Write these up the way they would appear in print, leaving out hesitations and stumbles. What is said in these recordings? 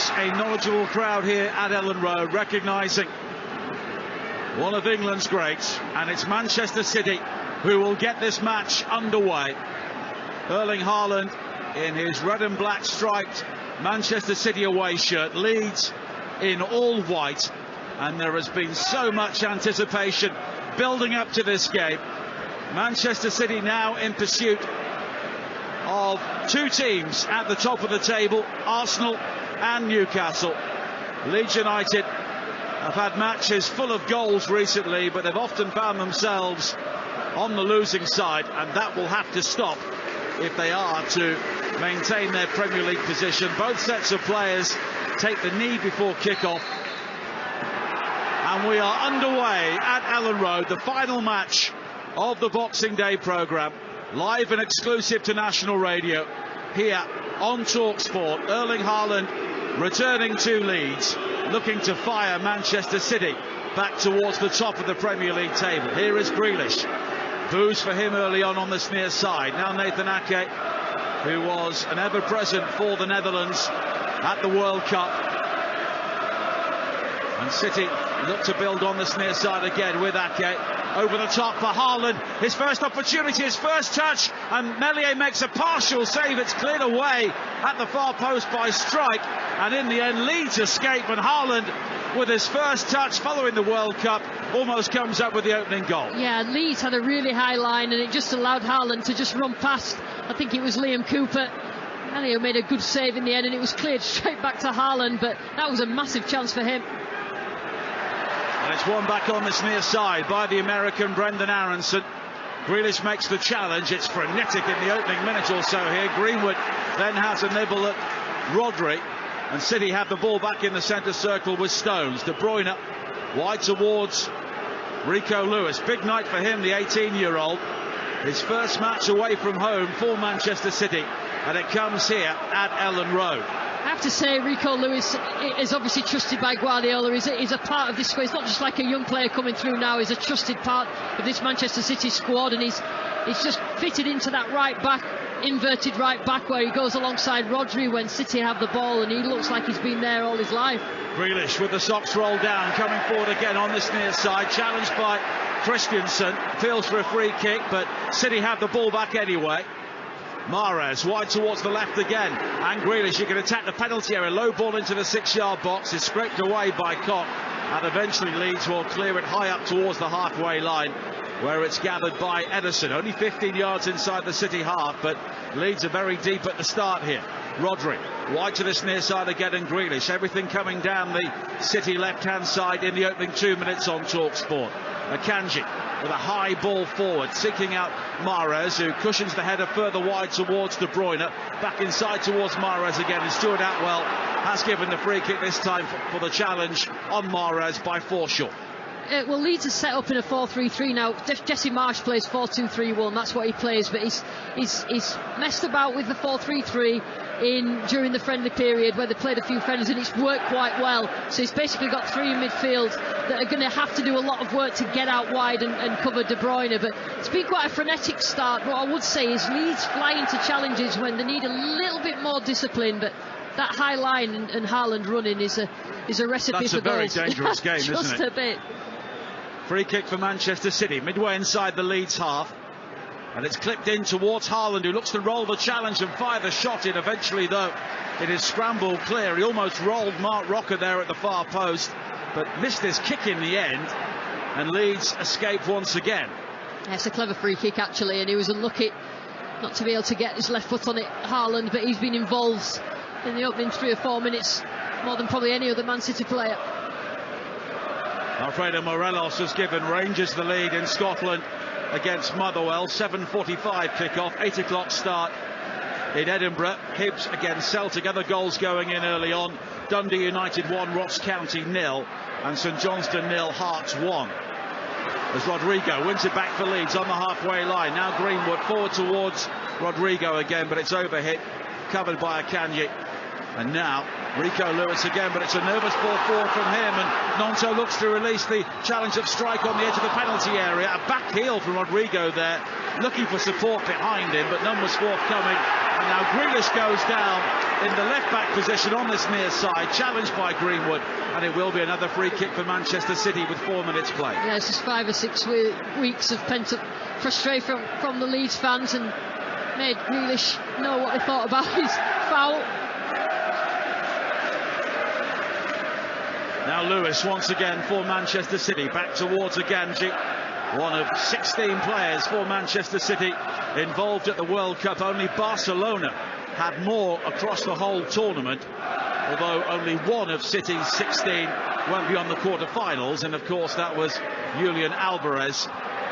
is a knowledgeable crowd here at Ellen Road, recognising one of England's greats, and it's Manchester City who will get this match underway. Erling Haaland in his red and black striped Manchester City away shirt, Leeds in all white, and there has been so much anticipation building up to this game. Manchester City now in pursuit of two teams at the top of the table, Arsenal and Newcastle. Leeds United have had matches full of goals recently, but they've often found themselves on the losing side, and that will have to stop if they are to maintain their Premier League position. Both sets of players take the knee before kick-off, and we are underway at Ellen Road, the final match of the Boxing Day programme, live and exclusive to national radio here on Talksport. Erling Haaland returning to Leeds, looking to fire Manchester City back towards the top of the Premier League table. Here is Grealish. Boos for him early on this near side. Now Nathan Ake, who was an ever-present for the Netherlands at the World Cup. And City look to build on this near side again with Ake. Over the top for Haaland, his first opportunity, his first touch, and Meslier makes a partial save. It's cleared away at the far post by Strike, and in the end Leeds escape, and Haaland with his first touch following the World Cup almost comes up with the opening goal. Yeah, Leeds had a really high line, and it just allowed Haaland to just run past, I think it was Liam Cooper. Elliot made a good save in the end, and it was cleared straight back to Haaland, but that was a massive chance for him. And it's won back on this near side by the American Brendan Aronson. Grealish makes the challenge. It's frenetic in the opening minute or so here. Greenwood then has a nibble at Rodri, and City have the ball back in the centre circle with Stones. De Bruyne wide towards Rico Lewis. Big night for him, the 18-year-old. His first match away from home for Manchester City, and it comes here at Ellen Road. I have to say, Rico Lewis is obviously trusted by Guardiola. He's a part of this squad. He's not just like a young player coming through now. He's a trusted part of this Manchester City squad, and he's just fitted into that right back, inverted right back, where he goes alongside Rodri when City have the ball, and he looks like he's been there all his life. Grealish with the socks rolled down, coming forward again on this near side, challenged by Christensen, feels for a free kick, but City have the ball back anyway. Mahrez wide towards the left again, and Grealish, you can attack the penalty area. Low ball into the 6-yard box is scraped away by Koch, and eventually Leeds will clear it high up towards the halfway line, where it's gathered by Ederson. Only 15 yards inside the City half, but Leeds are very deep at the start here. Rodri wide to this near side again, and Grealish. Everything coming down the City left-hand side in the opening 2 minutes on Talksport. Akanji with a high ball forward, seeking out Mahrez, who cushions the header further wide towards De Bruyne. Back inside towards Mahrez again, and Stuart Atwell has given the free kick this time for the challenge on Mahrez by Forshaw. Well, Leeds is set up in a 4-3-3 now. Jesse Marsch plays 4-2-3-1. That's what he plays, but he's messed about with the 4-3-3 during the friendly period where they played a few friendlies, and it's worked quite well. So he's basically got three in midfield that are going to have to do a lot of work to get out wide and cover De Bruyne. But it's been quite a frenetic start. What I would say is Leeds fly into challenges when they need a little bit more discipline, but that high line and Haaland running is a recipe for goals. That's a very dangerous game, isn't it? Just a bit. Free kick for Manchester City, midway inside the Leeds half. And it's clipped in towards Haaland, who looks to roll the challenge and fire the shot in. Eventually, though, it is scrambled clear. He almost rolled Mark Rocker there at the far post, but missed his kick in the end. And Leeds escape once again. Yeah, it's a clever free kick, actually, and he was unlucky not to be able to get his left foot on it, Haaland, but he's been involved in the opening 3 or 4 minutes more than probably any other Man City player. Alfredo Morelos has given Rangers the lead in Scotland against Motherwell. 7:45 kick-off, 8 o'clock start in Edinburgh. Hibs against Celtic, other goals going in early on. Dundee United 1, Ross County 0, and St Johnstone 0, Hearts 1. As Rodrigo wins it back for Leeds on the halfway line. Now Greenwood forward towards Rodrigo again, but it's overhit, covered by Akanji. And now Rico Lewis again, but it's a nervous ball forward from him, and Nonto looks to release the challenge of strike on the edge of the penalty area. A back heel from Rodrigo there, looking for support behind him, but none was forthcoming. And now Grealish goes down in the left-back position on this near side, challenged by Greenwood, and it will be another free kick for Manchester City with 4 minutes played. Yeah, it's just 5 or 6 weeks of pent-up frustration from the Leeds fans, and made Grealish know what they thought about his foul. Now Lewis once again for Manchester City, back towards Akanji, one of 16 players for Manchester City involved at the World Cup. Only Barcelona had more across the whole tournament, although only one of City's 16 went beyond the quarter-finals, and of course that was Julian Alvarez,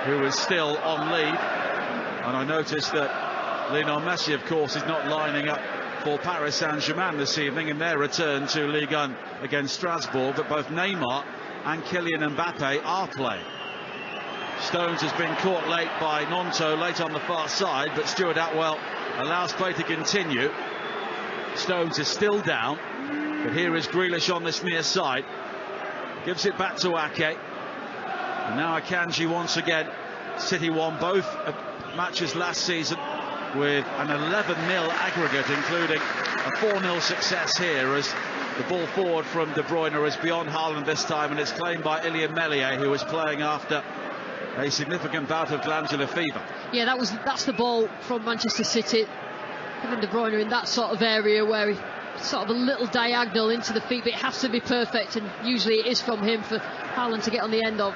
who is still on leave. And I noticed that Lionel Messi, of course, is not lining up for Paris Saint-Germain this evening in their return to Ligue 1 against Strasbourg, but both Neymar and Kylian Mbappe are playing. Stones has been caught late by Nonto, late on the far side, but Stuart Atwell allows play to continue. Stones is still down, but here is Grealish on this near side, gives it back to Ake, and now Akanji once again. City won both matches last season with an 11-0 aggregate, including a 4-0 success here, as the ball forward from De Bruyne is beyond Haaland this time, and it's claimed by Ilian Meslier, who is playing after a significant bout of glandular fever. Yeah, that's the ball from Manchester City. Kevin De Bruyne in that sort of area where he sort of a little diagonal into the feet, but it has to be perfect, and usually it is from him for Haaland to get on the end of.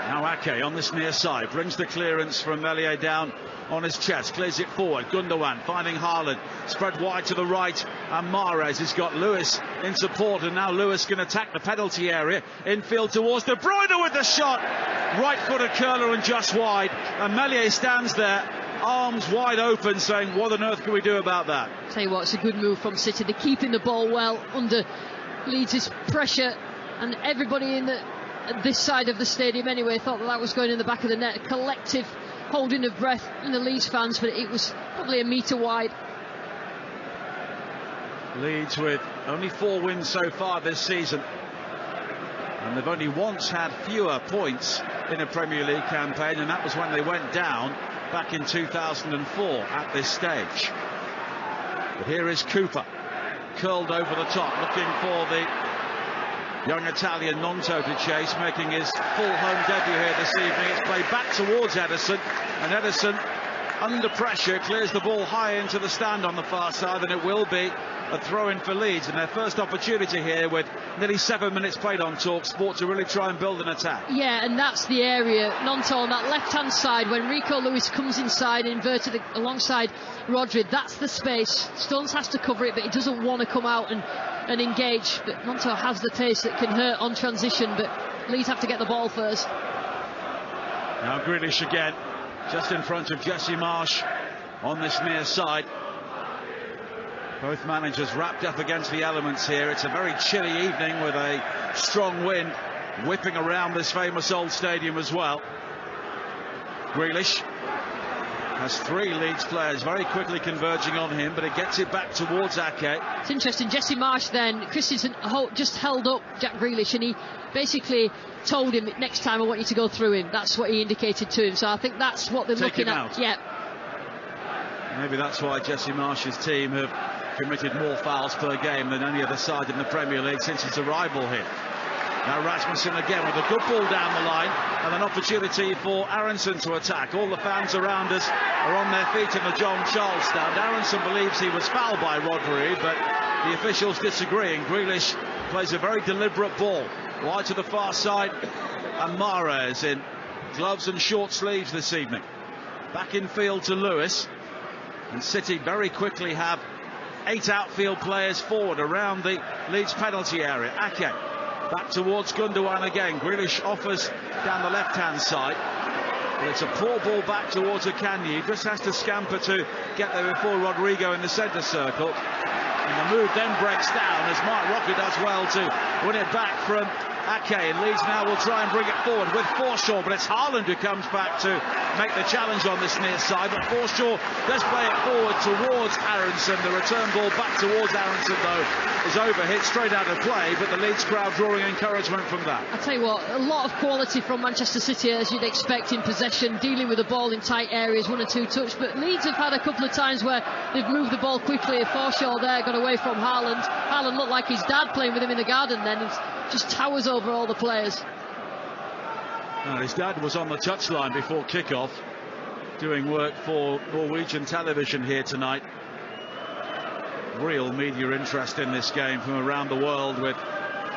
Now Ake on this near side brings the clearance from Meslier down on his chest, clears it forward. Gundogan finding Haaland, spread wide to the right, and Mahrez has got Lewis in support, and now Lewis can attack the penalty area, infield towards De Bruyne with the shot, right footed curler and just wide, and Meslier stands there, arms wide open, saying what on earth can we do about that? Tell you what, it's a good move from City. They're keeping the ball well under Leeds' pressure, and everybody in this side of the stadium anyway thought that was going in the back of the net. A collective holding of breath in the Leeds fans, but it was probably a metre wide. Leeds with only 4 wins so far this season, and they've only once had fewer points in a Premier League campaign, and that was when they went down back in 2004 at this stage. But here is Cooper, curled over the top, looking for the young Italian Nonto to chase, making his full home debut here this evening. It's played back towards Ederson, and Ederson, under pressure, clears the ball high into the stand on the far side, and it will be a throw-in for Leeds, and their first opportunity here with nearly 7 minutes played on Talksport to really try and build an attack. Yeah, and that's the area, Nonto on that left-hand side, when Rico Lewis comes inside, inverted alongside Rodri, that's the space. Stones has to cover it, but he doesn't want to come out and engage. But Nonto has the pace that can hurt on transition, but Leeds have to get the ball first. Now Grealish again, just in front of Jesse Marsh on this near side. Both managers wrapped up against the elements here. It's a very chilly evening with a strong wind whipping around this famous old stadium as well. Grealish has 3 Leeds players very quickly converging on him, but it gets it back towards Ake. It's interesting, Jesse Marsh then, Christensen just held up Jack Grealish, and he basically told him, next time I want you to go through him. That's what he indicated to him, so I think that's what they're looking at. Out. Yeah. Maybe that's why Jesse Marsh's team have committed more fouls per game than any other side in the Premier League since its arrival here. Now Rasmussen again with a good ball down the line, and an opportunity for Aronson to attack. All the fans around us are on their feet in the John Charles stand. Aronson believes he was fouled by Rodri, but the officials disagree, and Grealish plays a very deliberate ball wide to the far side, and Mahrez in gloves and short sleeves this evening. Back in field to Lewis, and City very quickly have 8 outfield players forward around the Leeds penalty area. Ake back towards Gundogan again. Grealish offers down the left-hand side, but it's a poor ball back towards Akanji. He just has to scamper to get there before Rodrigo in the centre circle, and the move then breaks down as Mark Rocker does well to win it back from Ake, and Leeds now will try and bring it forward with Forshaw, but it's Haaland who comes back to make the challenge on this near side. But Forshaw does play it forward towards Aronson. The return ball back towards Aronson, though, is overhit straight out of play, but the Leeds crowd drawing encouragement from that. I tell you what, a lot of quality from Manchester City, as you'd expect, in possession, dealing with the ball in tight areas, 1 or 2 touch. But Leeds have had a couple of times where they've moved the ball quickly. Forshaw there got away from Haaland. Haaland looked like his dad playing with him in the garden then. He just towers over all the players. His dad was on the touchline before kick-off, doing work for Norwegian television here tonight. Real media interest in this game from around the world, with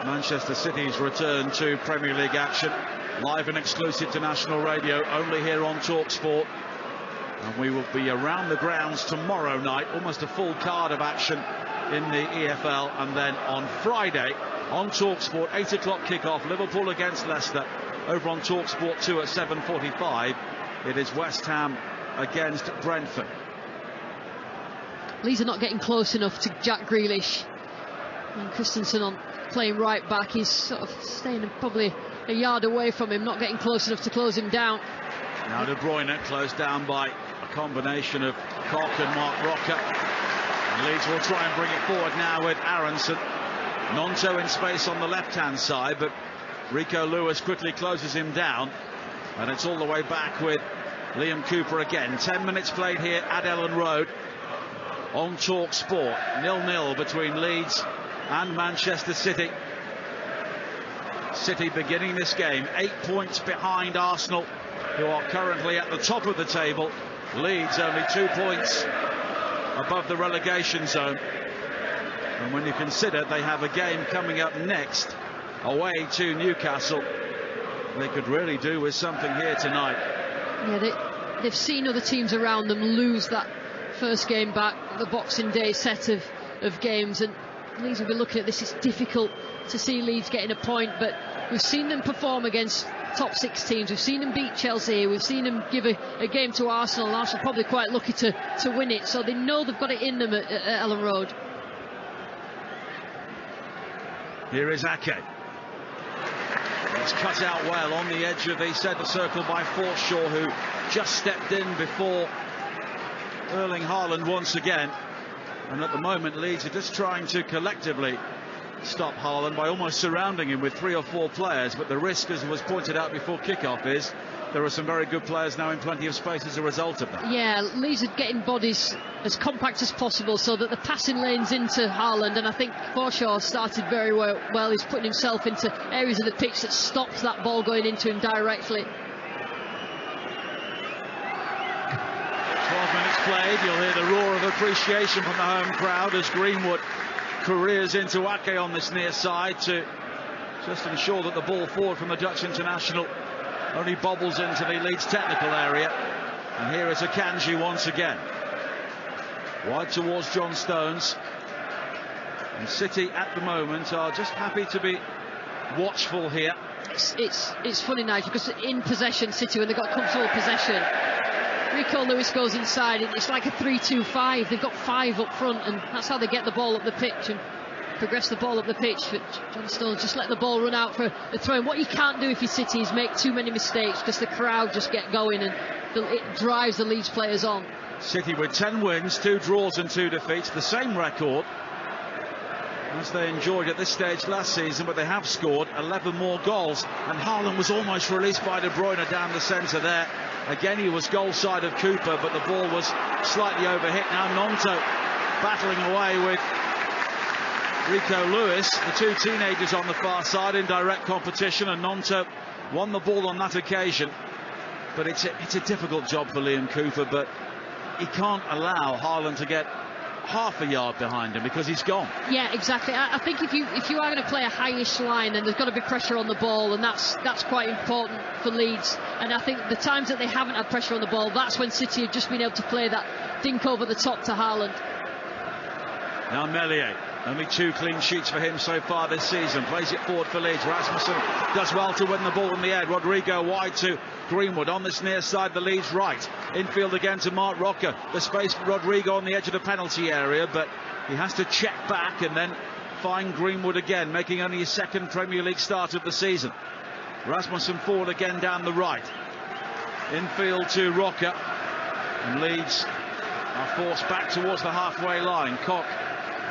Manchester City's return to Premier League action. Live and exclusive to national radio, only here on Talksport. And we will be around the grounds tomorrow night, almost a full card of action in the EFL. And then on Friday on Talksport, 8 o'clock kick-off, Liverpool against Leicester. Over on Talksport 2 at 7:45, it is West Ham against Brentford. Leeds are not getting close enough to Jack Grealish. And Christensen on playing right back, he's sort of staying probably a yard away from him, not getting close enough to close him down. Now De Bruyne closed down by a combination of Koch and Mark Rocker. And Leeds will try and bring it forward now with Aronson. Nonto in space on the left-hand side, but Rico Lewis quickly closes him down. And it's all the way back with Liam Cooper again. 10 minutes played here at Ellen Road on Talksport. 0-0 between Leeds and Manchester City. City beginning this game 8 points behind Arsenal, who are currently at the top of the table. Leeds only 2 points above the relegation zone. And when you consider they have a game coming up next away to Newcastle, they could really do with something here tonight. Yeah, they've seen other teams around them lose that first game back, the Boxing Day set of games, and Leeds will be looking at this. It's difficult to see Leeds getting a point, but we've seen them perform against top 6 teams. We've seen them beat Chelsea. We've seen them give a game to Arsenal, and Arsenal probably quite lucky to win it, so they know they've got it in them at Ellen Road. Here is Ake. It's cut out well on the edge of the centre circle by Forshaw, who just stepped in before Erling Haaland once again. And at the moment, Leeds are just trying to collectively stop Haaland by almost surrounding him with 3 or 4 players. But the risk, as was pointed out before kick-off, is there are some very good players now in plenty of space as a result of that. Yeah, Leeds are getting bodies as compact as possible so that the passing lanes into Haaland, and I think Forshaw started very well. He's putting himself into areas of the pitch that stops that ball going into him directly. 12 minutes played. You'll hear the roar of appreciation from the home crowd as Greenwood careers into Ake on this near side to just ensure that the ball forward from the Dutch international only bobbles into the Leeds technical area. And here is Akanji once again. Wide towards John Stones. And City at the moment are just happy to be watchful here. It's funny, Nigel, because in possession, City, when they've got comfortable possession, Rico Lewis goes inside, and it's like a 3-2-5. They've got 5 up front, and that's how they get the ball up the pitch and progress the ball up the pitch. But John Stones just let the ball run out for a throw. And what you can't do if you're City is make too many mistakes, because the crowd just get going, and it drives the Leeds players on. City with 10 wins, 2 draws and 2 defeats, the same record as they enjoyed at this stage last season, but they have scored 11 more goals. And Haaland was almost released by De Bruyne down the centre there. Again, he was goal side of Cooper, but the ball was slightly overhit. Now Nonto battling away with Rico Lewis, the 2 teenagers on the far side in direct competition, and Nonto won the ball on that occasion. But it's a difficult job for Liam Cooper, but he can't allow Haaland to get half a yard behind him because he's gone. Yeah, exactly. I think if you are going to play a highish line, then there's got to be pressure on the ball, and that's quite important for Leeds. And I think the times that they haven't had pressure on the ball, that's when City have just been able to play that dink over the top to Haaland. Now Meslier, only 2 clean sheets for him so far this season. Plays it forward for Leeds. Rasmussen does well to win the ball in the air. Rodrigo wide to Greenwood on this near side, the Leeds right. Infield again to Mark Rocker. The space for Rodrigo on the edge of the penalty area, but he has to check back and then find Greenwood again, making only his second Premier League start of the season. Rasmussen forward again down the right. Infield to Rocker. And Leeds are forced back towards the halfway line. Koch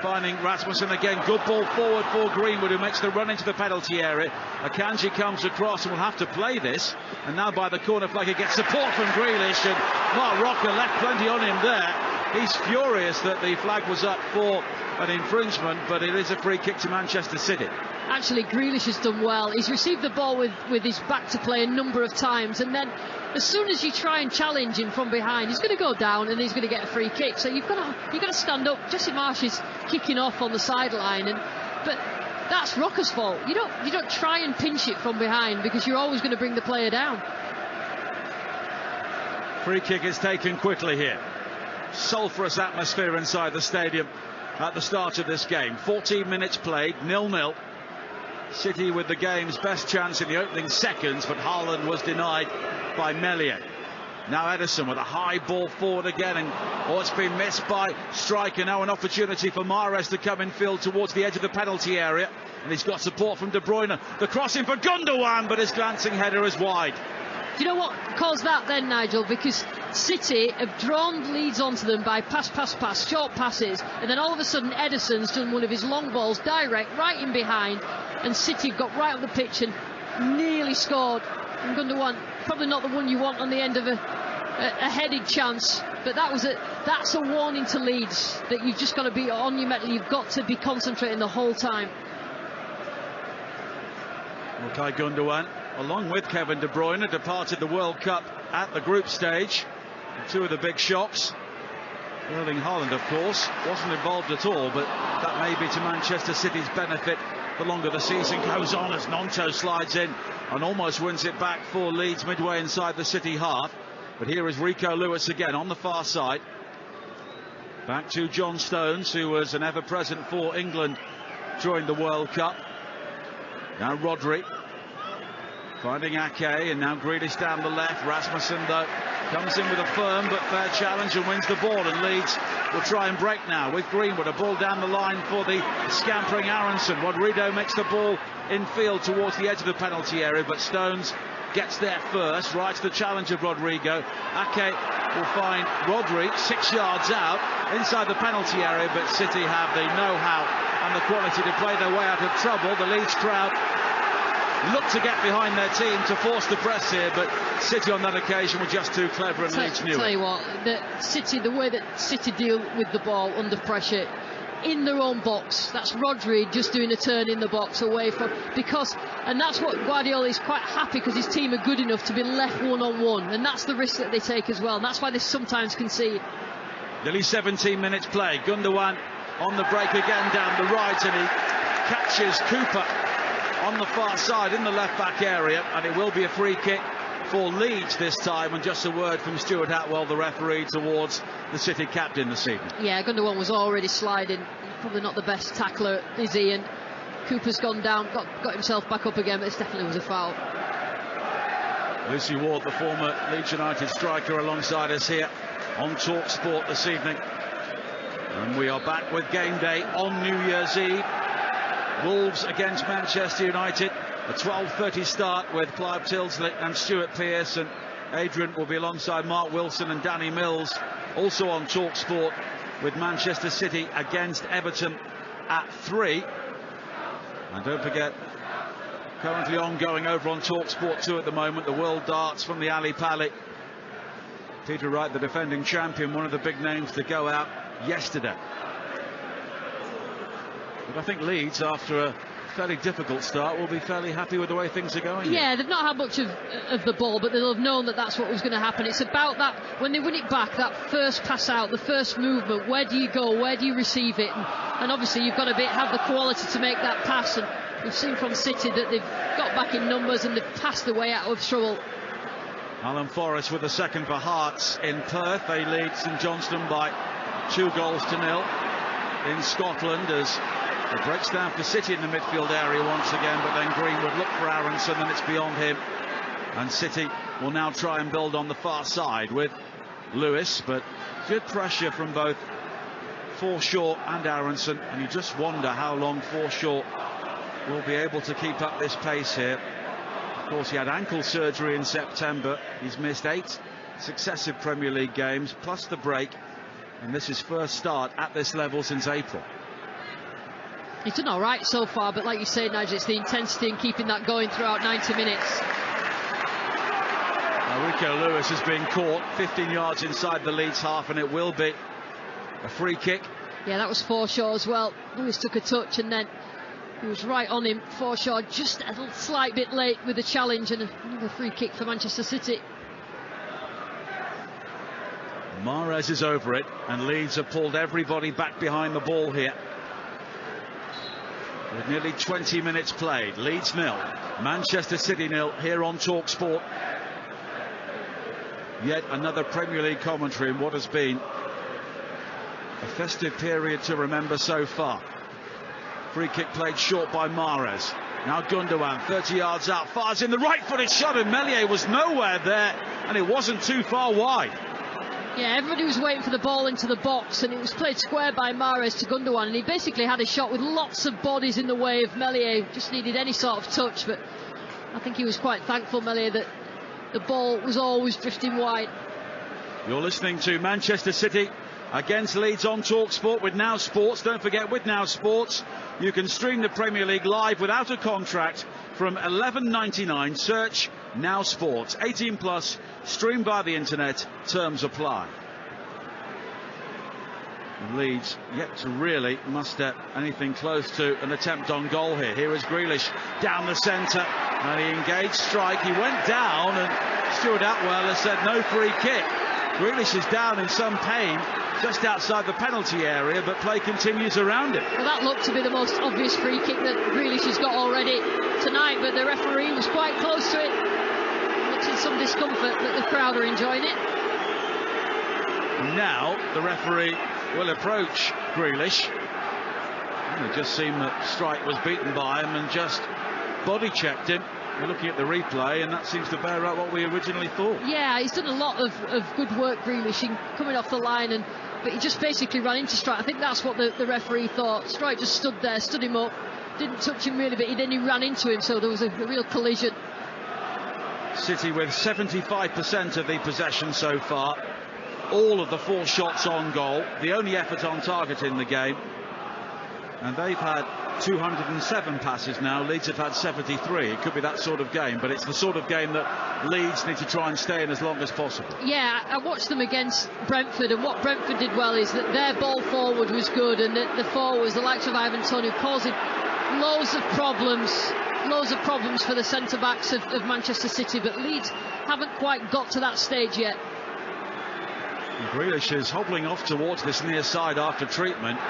finding Rasmussen again. Good ball forward for Greenwood, who makes the run into the penalty area. Akanji comes across and will have to play this. And now by the corner flag, he gets support from Grealish. And Mark Rocker left plenty on him there. He's furious that the flag was up for an infringement, but it is a free kick to Manchester City. Actually, Grealish has done well. He's received the ball with his back to play a number of times, and then as soon as you try and challenge him from behind, he's going to go down and he's going to get a free kick. So you've got to stand up. Jesse Marsch is kicking off on the sideline, but that's Rocker's fault. You don't try and pinch it from behind, because you're always going to bring the player down. Free kick is taken quickly here. Sulphurous atmosphere inside the stadium at the start of this game. 14 minutes played, 0-0. City with the game's best chance in the opening seconds, but Haaland was denied by Meslier. Now Ederson with a high ball forward again, and it's been missed by Striker. Now an opportunity for Mahrez to come in field towards the edge of the penalty area, and he's got support from De Bruyne. The crossing for Gundogan, but his glancing header is wide. Do you know what caused that then, Nigel? Because City have drawn Leeds onto them by pass, short passes, and then all of a sudden Ederson's done one of his long balls direct right in behind, and City got right up the pitch and nearly scored. And Gundogan, probably not the one you want on the end of a headed chance, but that's a warning to Leeds that you've just got to be on your mettle. You've got to be concentrating the whole time. Okay, Gundogan, along with Kevin De Bruyne, departed the World Cup at the group stage. Two of the big shocks. Erling Haaland, of course, wasn't involved at all, but that may be to Manchester City's benefit the longer the season goes on, as Gnonto slides in and almost wins it back for Leeds midway inside the City half. But here is Rico Lewis again on the far side. Back to John Stones, who was an ever-present for England during the World Cup. Now Rodri finding Ake, and now Grealish down the left. Rasmussen, though, comes in with a firm but fair challenge and wins the ball, and Leeds will try and break now with Greenwood. A ball down the line for the scampering Aronson. Rodrigo makes the ball in field towards the edge of the penalty area, but Stones gets there first. Right to the challenge of Rodrigo. Ake will find Rodri 6 yards out inside the penalty area, but City have the know-how and the quality to play their way out of trouble. The Leeds crowd look to get behind their team to force the press here, but City on that occasion were just too clever, and Leeds knew it. Tell you what, the way that City deal with the ball under pressure in their own box, that's Rodri just doing a turn in the box away from, and that's what Guardiola is quite happy, because his team are good enough to be left one-on-one, and that's the risk that they take as well, and that's why they sometimes concede. Nearly 17 minutes play. Gundogan on the break again down the right, and he catches Cooper on the far side in the left back area, and it will be a free kick for Leeds this time. And just a word from Stuart Atwell, the referee, towards the City captain this evening. Yeah, Gundogan was already sliding, probably not the best tackler, is he? And Cooper's gone down, got himself back up again, but this definitely was a foul. Lucy Ward, the former Leeds United striker, alongside us here on Talksport this evening, and we are back with game day on New Year's Eve. Wolves against Manchester United, a 12:30 start with Clive Tilsley and Stuart Pearce, and Adrian will be alongside Mark Wilson and Danny Mills, also on Talksport, with Manchester City against Everton at 3. And don't forget, currently ongoing over on Talksport 2 at the moment, the World Darts from the Ali Pali. Peter Wright, the defending champion, one of the big names to go out yesterday. But I think Leeds, after a fairly difficult start, will be fairly happy with the way things are going. Yeah, they've not had much of the ball, but they'll have known that that's what was going to happen. It's about that, when they win it back, that first pass out, the first movement. Where do you go? Where do you receive it? And obviously you've got to have the quality to make that pass. And we've seen from City that they've got back in numbers and they've passed their way out of trouble. Alan Forrest with the second for Hearts in Perth. They lead St Johnstone by 2-0 in Scotland, as it breaks down for City in the midfield area once again, but then Greenwood look for Aronson, and it's beyond him. And City will now try and build on the far side with Lewis, but good pressure from both Forshaw and Aronson, and you just wonder how long Forshaw will be able to keep up this pace here. Of course, he had ankle surgery in September. He's missed 8 successive Premier League games plus the break, and this is first start at this level since April. He's done all right so far, but like you say, Nigel, it's the intensity and keeping that going throughout 90 minutes. Rico Lewis has been caught 15 yards inside the Leeds half, and it will be a free kick. Yeah, that was Forshaw as well. Lewis took a touch and then he was right on him. Forshaw just a slight bit late with the challenge, and another free kick for Manchester City. Mahrez is over it, and Leeds have pulled everybody back behind the ball here. With nearly 20 minutes played, Leeds 0, Manchester City 0 here on Talksport. Yet another Premier League commentary in what has been a festive period to remember so far. Free kick played short by Mahrez. Now Gundogan, 30 yards out, fires in the right-footed shot, and Meslier was nowhere there, and it wasn't too far wide. Yeah, everybody was waiting for the ball into the box, and it was played square by Mahrez to Gundogan, and he basically had a shot with lots of bodies in the way of Meslier. Just needed any sort of touch, but I think he was quite thankful, Meslier, that the ball was always drifting wide. You're listening to Manchester City against Leeds on Talksport with Now Sports. Don't forget, with Now Sports, you can stream the Premier League live without a contract from $11.99. Search Now Sports. 18 plus, stream via the internet. Terms apply. Leeds yet to really muster anything close to an attempt on goal here. Here is Grealish down the centre, and he engaged Strike. He went down, and Stuart Atwell has said no free kick. Grealish is down in some pain just outside the penalty area, but play continues around it. Well, that looked to be the most obvious free kick that Grealish has got already tonight, but the referee was quite close to it. Looks in some discomfort, but the crowd are enjoying it. Now the referee will approach Grealish. And it just seemed that Strike was beaten by him and just body checked him. We're looking at the replay, and that seems to bear out what we originally thought. Yeah, he's done a lot of good work, Grealish, in coming off the line, but he just basically ran into Strike. I think that's what the referee thought. Strike just stood there, stood him up, didn't touch him really, but then he ran into him, so there was a real collision. City with 75% of the possession so far. All of the 4 shots on goal, the only effort on target in the game, and they've had 207 passes now. Leeds have had 73. It could be that sort of game, but it's the sort of game that Leeds need to try and stay in as long as possible. Yeah, I watched them against Brentford, and what Brentford did well is that their ball forward was good, and the forwards, the likes of Ivan Toney, causing loads of problems for the centre-backs of Manchester City, but Leeds haven't quite got to that stage yet. Grealish is hobbling off towards this near side after treatment.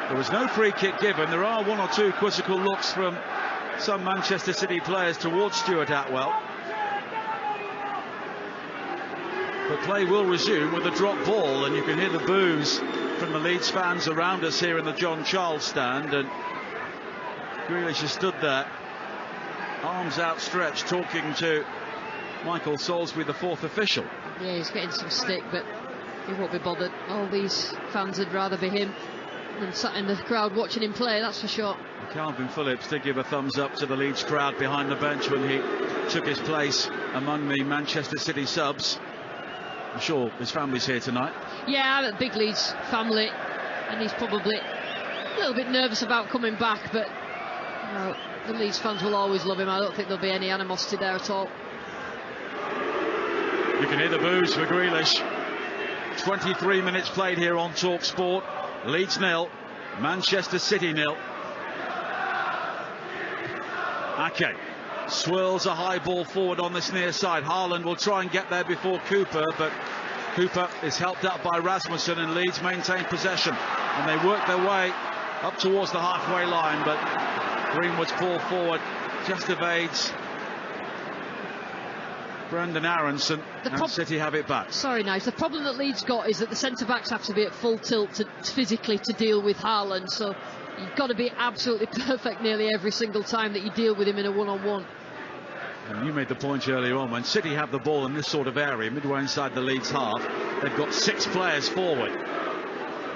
There was no free kick given. There are 1 or 2 quizzical looks from some Manchester City players towards Stuart Atwell. But play will resume with a drop ball, and you can hear the boos from the Leeds fans around us here in the John Charles stand, and Grealish has stood there, arms outstretched, talking to Michael Salisbury, the 4th official. Yeah, he's getting some stick, but he won't be bothered. All these fans would rather be him than sat in the crowd watching him play, that's for sure. Calvin Phillips did give a thumbs up to the Leeds crowd behind the bench when he took his place among the Manchester City subs. I'm sure his family's here tonight. Yeah, I'm a big Leeds family, and he's probably a little bit nervous about coming back, but the Leeds fans will always love him. I don't think there'll be any animosity there at all. You can hear the boos for Grealish. 23 minutes played here on Talksport. Leeds 0, Manchester City 0. Ake swirls a high ball forward on this near side. Haaland will try and get there before Cooper, but Cooper is helped out by Rasmussen, and Leeds maintain possession, and they work their way up towards the halfway line, but Greenwood's ball forward just evades Brendan Aronson, and City have it back. Sorry, Nice. The problem that Leeds got is that the centre-backs have to be at full tilt physically to deal with Haaland, so you've got to be absolutely perfect nearly every single time that you deal with him in a one-on-one. And you made the point earlier on, when City have the ball in this sort of area, midway inside the Leeds half, they've got 6 players forward.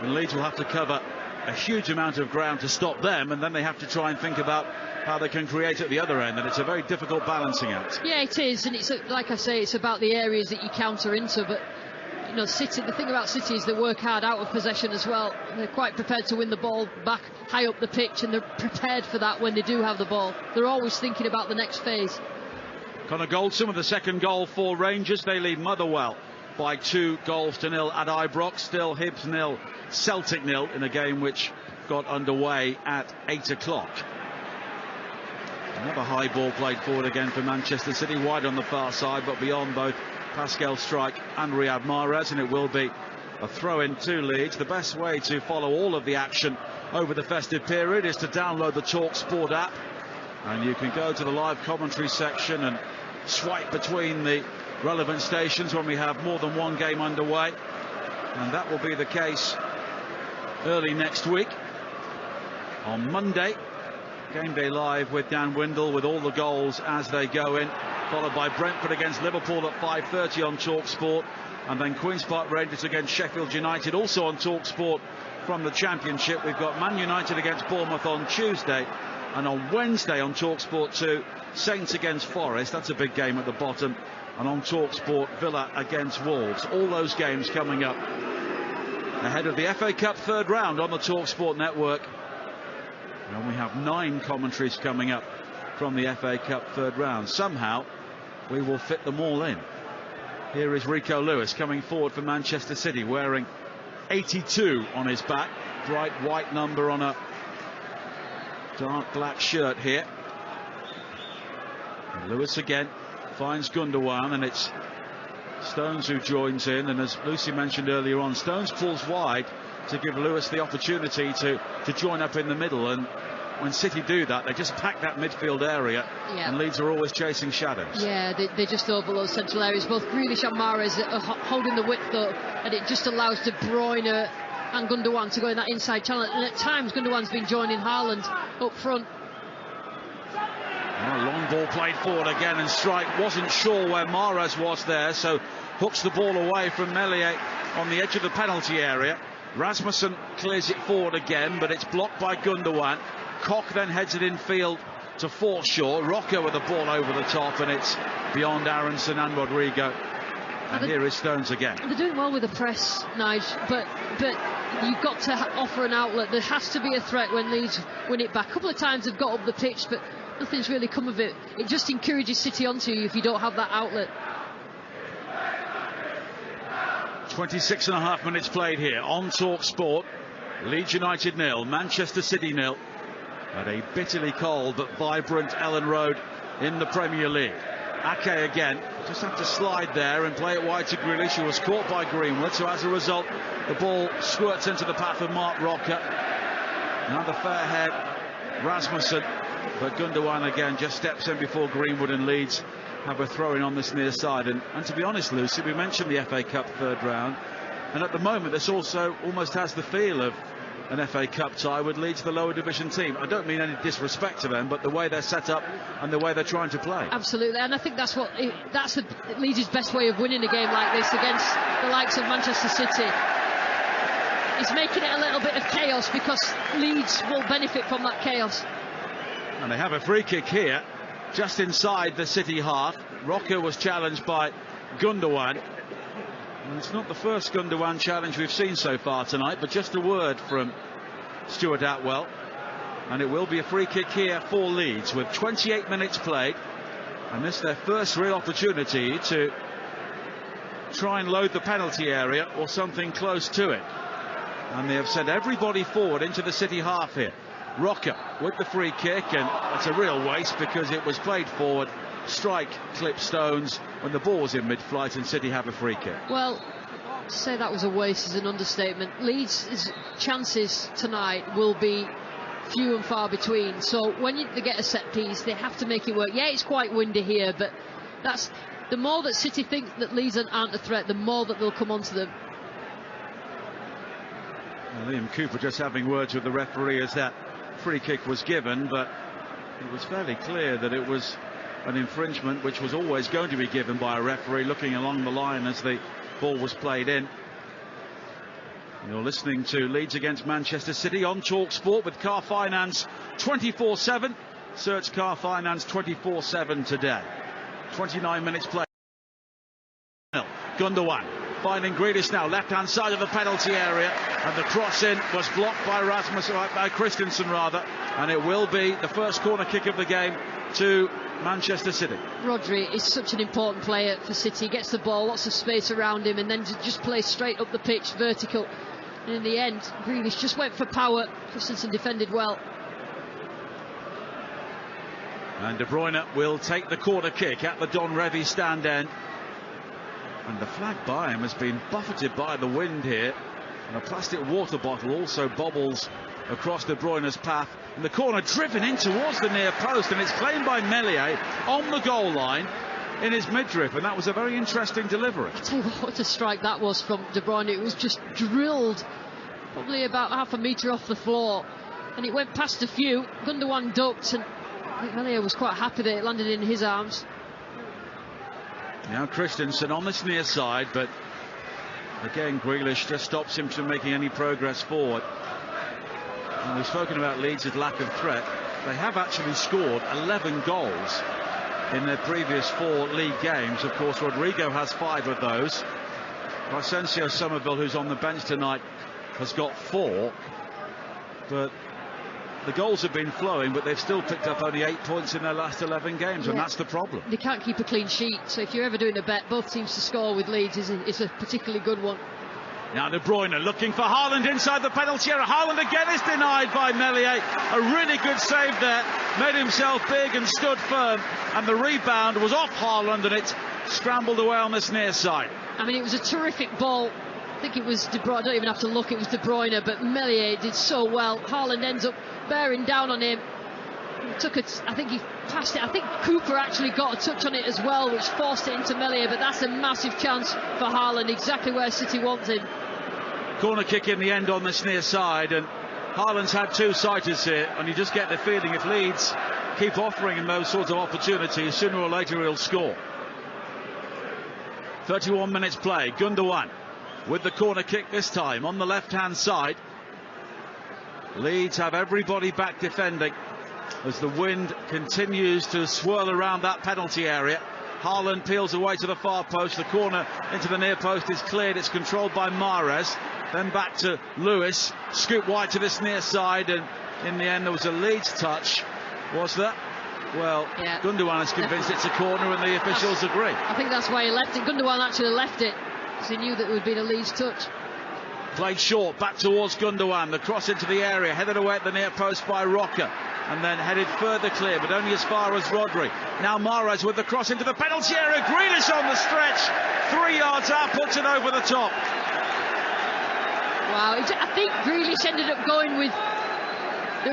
And Leeds will have to cover a huge amount of ground to stop them, and then they have to try and think about how they can create at the other end, and it's a very difficult balancing act. Yeah, it is, and it's like I say, it's about the areas that you counter into. But you know, City, the thing about City is they work hard out of possession as well. They're quite prepared to win the ball back high up the pitch, and they're prepared for that when they do have the ball. They're always thinking about the next phase. Connor Goldson with the second goal for Rangers. They lead Motherwell by 2-0 at Ibrox. Still Hibs 0, Celtic 0 in a game which got underway at 8 o'clock. Another high ball played forward again for Manchester City, wide on the far side, but beyond both Pascal Struijk and Riyad Mahrez, and it will be a throw-in to Leeds. The best way to follow all of the action over the festive period is to download the Talksport app, and you can go to the live commentary section and swipe between the relevant stations when we have more than one game underway, and that will be the case early next week on Monday. Game day live with Dan Windle with all the goals as they go in, followed by Brentford against Liverpool at 5:30 on Talksport, and then Queen's Park Rangers against Sheffield United also on Talksport from the Championship. We've got Man United against Bournemouth on Tuesday, and on Wednesday on Talksport 2, Saints against Forest. That's a big game at the bottom. And on Talksport, Villa against Wolves. All those games coming up ahead of the FA Cup third round on the Talksport network. And we have 9 commentaries coming up from the FA Cup third round. Somehow we will fit them all in. Here is Rico Lewis coming forward for Manchester City, wearing 82 on his back. Bright white number on a dark black shirt here. And Lewis again finds Gundogan, and it's Stones who joins in, and as Lucy mentioned earlier on, Stones pulls wide to give Lewis the opportunity to join up in the middle, and when City do that, they just pack that midfield area, and Leeds are always chasing shadows. Yeah, they just overload central areas. Both Grealish and Mahrez are holding the width though, and it just allows De Bruyne and Gundogan to go in that inside channel, and at times Gundogan's been joining Haaland up front. A long ball played forward again, and Struijk wasn't sure where Mahrez was there, so hooks the ball away from Meslier on the edge of the penalty area. Rasmussen clears it forward again, but it's blocked by Gundogan. Koch then heads it infield to Forshaw. Rocker with the ball over the top, and it's beyond Aronson and Rodrigo. And here is Stones again. They're doing well with the press, Nige, but you've got to offer an outlet. There has to be a threat when Leeds win it back. A couple of times they've got up the pitch, but nothing's really come of it. It just encourages City onto you if you don't have that outlet. 26.5 minutes played here on Talksport. Leeds United 0, Manchester City 0 at a bitterly cold but vibrant Ellen Road in the Premier League. Ake again, just had to slide there and play it wide to Grealish, who was caught by Greenwood, so as a result the ball squirts into the path of Mark Rocker. Now the fair head Rasmussen, but Gundogan again just steps in before Greenwood, and Leeds have a throw-in on this near side. And to be honest, Lucy, we mentioned the FA Cup third round, and at the moment this also almost has the feel of an FA Cup tie with Leeds, the lower division team. I don't mean any disrespect to them, but the way they're set up and the way they're trying to play. Absolutely, and I think that's Leeds' best way of winning a game like this against the likes of Manchester City. It's making it a little bit of chaos, because Leeds will benefit from that chaos. And they have a free kick here just inside the City half. Rocker was challenged by Gundogan. And it's not the first Gundogan challenge we've seen so far tonight, but just a word from Stuart Atwell, and it will be a free kick here for Leeds with 28 minutes played, and this is their first real opportunity to try and load the penalty area or something close to it. And they have sent everybody forward into the City half here. Rocker with the free kick, and it's a real waste because it was played forward. Struijk clips Stones when the ball was in mid-flight, and City have a free kick. Well, to say that was a waste is an understatement. Leeds' chances tonight will be few and far between, so when they get a set piece they have to make it work. Yeah, it's quite windy here, but that's the more that City think that Leeds aren't a threat, the more that they'll come onto them. Well, Liam Cooper just having words with the referee as that free kick was given, but it was fairly clear that it was an infringement which was always going to be given by a referee looking along the line as the ball was played in. You're listening to Leeds against Manchester City on Talksport with Car Finance 24/7. Search Car Finance 24/7 today. 29 minutes play. Gundogan finding Grealish now, left-hand side of the penalty area, and the cross-in was blocked by Christensen rather, and it will be the first corner kick of the game to Manchester City. Rodri is such an important player for City. He gets the ball, lots of space around him, and then just plays straight up the pitch, vertical. And in the end, Grealish just went for power. Christensen defended well. And De Bruyne will take the corner kick at the Don Revie stand end. And the flag by him has been buffeted by the wind here. And a plastic water bottle also bobbles across De Bruyne's path. And the corner driven in towards the near post, and it's claimed by Meslier on the goal line in his midriff, and that was a very interesting delivery. I tell you what a strike that was from De Bruyne. It was just drilled probably about half a metre off the floor, and it went past a few. Gundogan ducked, and I think Meslier was quite happy that it landed in his arms. Now Christensen on this near side, but again Grealish just stops him from making any progress forward. And we've spoken about Leeds' lack of threat. They have actually scored 11 goals in their previous 4 league games. Of course, Rodrigo has 5 of those. Vicencio Somerville, who's on the bench tonight, has got 4. But the goals have been flowing, but they've still picked up only 8 points in their last 11 games, and that's the problem. They can't keep a clean sheet, so if you're ever doing a bet, both teams to score with Leeds is a particularly good one. Now De Bruyne looking for Haaland inside the penalty area. Haaland again is denied by Meslier. A really good save there. Made himself big and stood firm. And the rebound was off Haaland, and it scrambled away on this near side. I mean, it was a terrific ball. I think it was De Bruyne. I don't even have to look. It was De Bruyne, but Meslier did so well. Haaland ends up bearing down on him. I think he passed it. I think Cooper actually got a touch on it as well, which forced it into Meslier, but that's a massive chance for Haaland, exactly where City wants him. Corner kick in the end on this near side, and Haaland's had 2 sighters here, and you just get the feeling if Leeds keep offering him those sorts of opportunities, sooner or later he'll score. 31 minutes play. Gundogan with the corner kick this time on the left-hand side. Leeds have everybody back defending as the wind continues to swirl around that penalty area. Haaland peels away to the far post. The corner into the near post is cleared. It's controlled by Mahrez. Then back to Lewis. Scoop wide to this near side, and in the end there was a Leeds touch. Was there? Well, yeah. Gundogan is convinced it's a corner, and the officials agree. I think that's why he left it. Gundogan actually left it because he knew that it would be a Leeds touch. Played short, back towards Gundogan. The cross into the area, headed away at the near post by Roca, and then headed further clear, but only as far as Rodri. Now Mahrez with the cross into the penalty area. Grealish on the stretch, 3 yards out, puts it over the top. Wow, I think Grealish ended up going with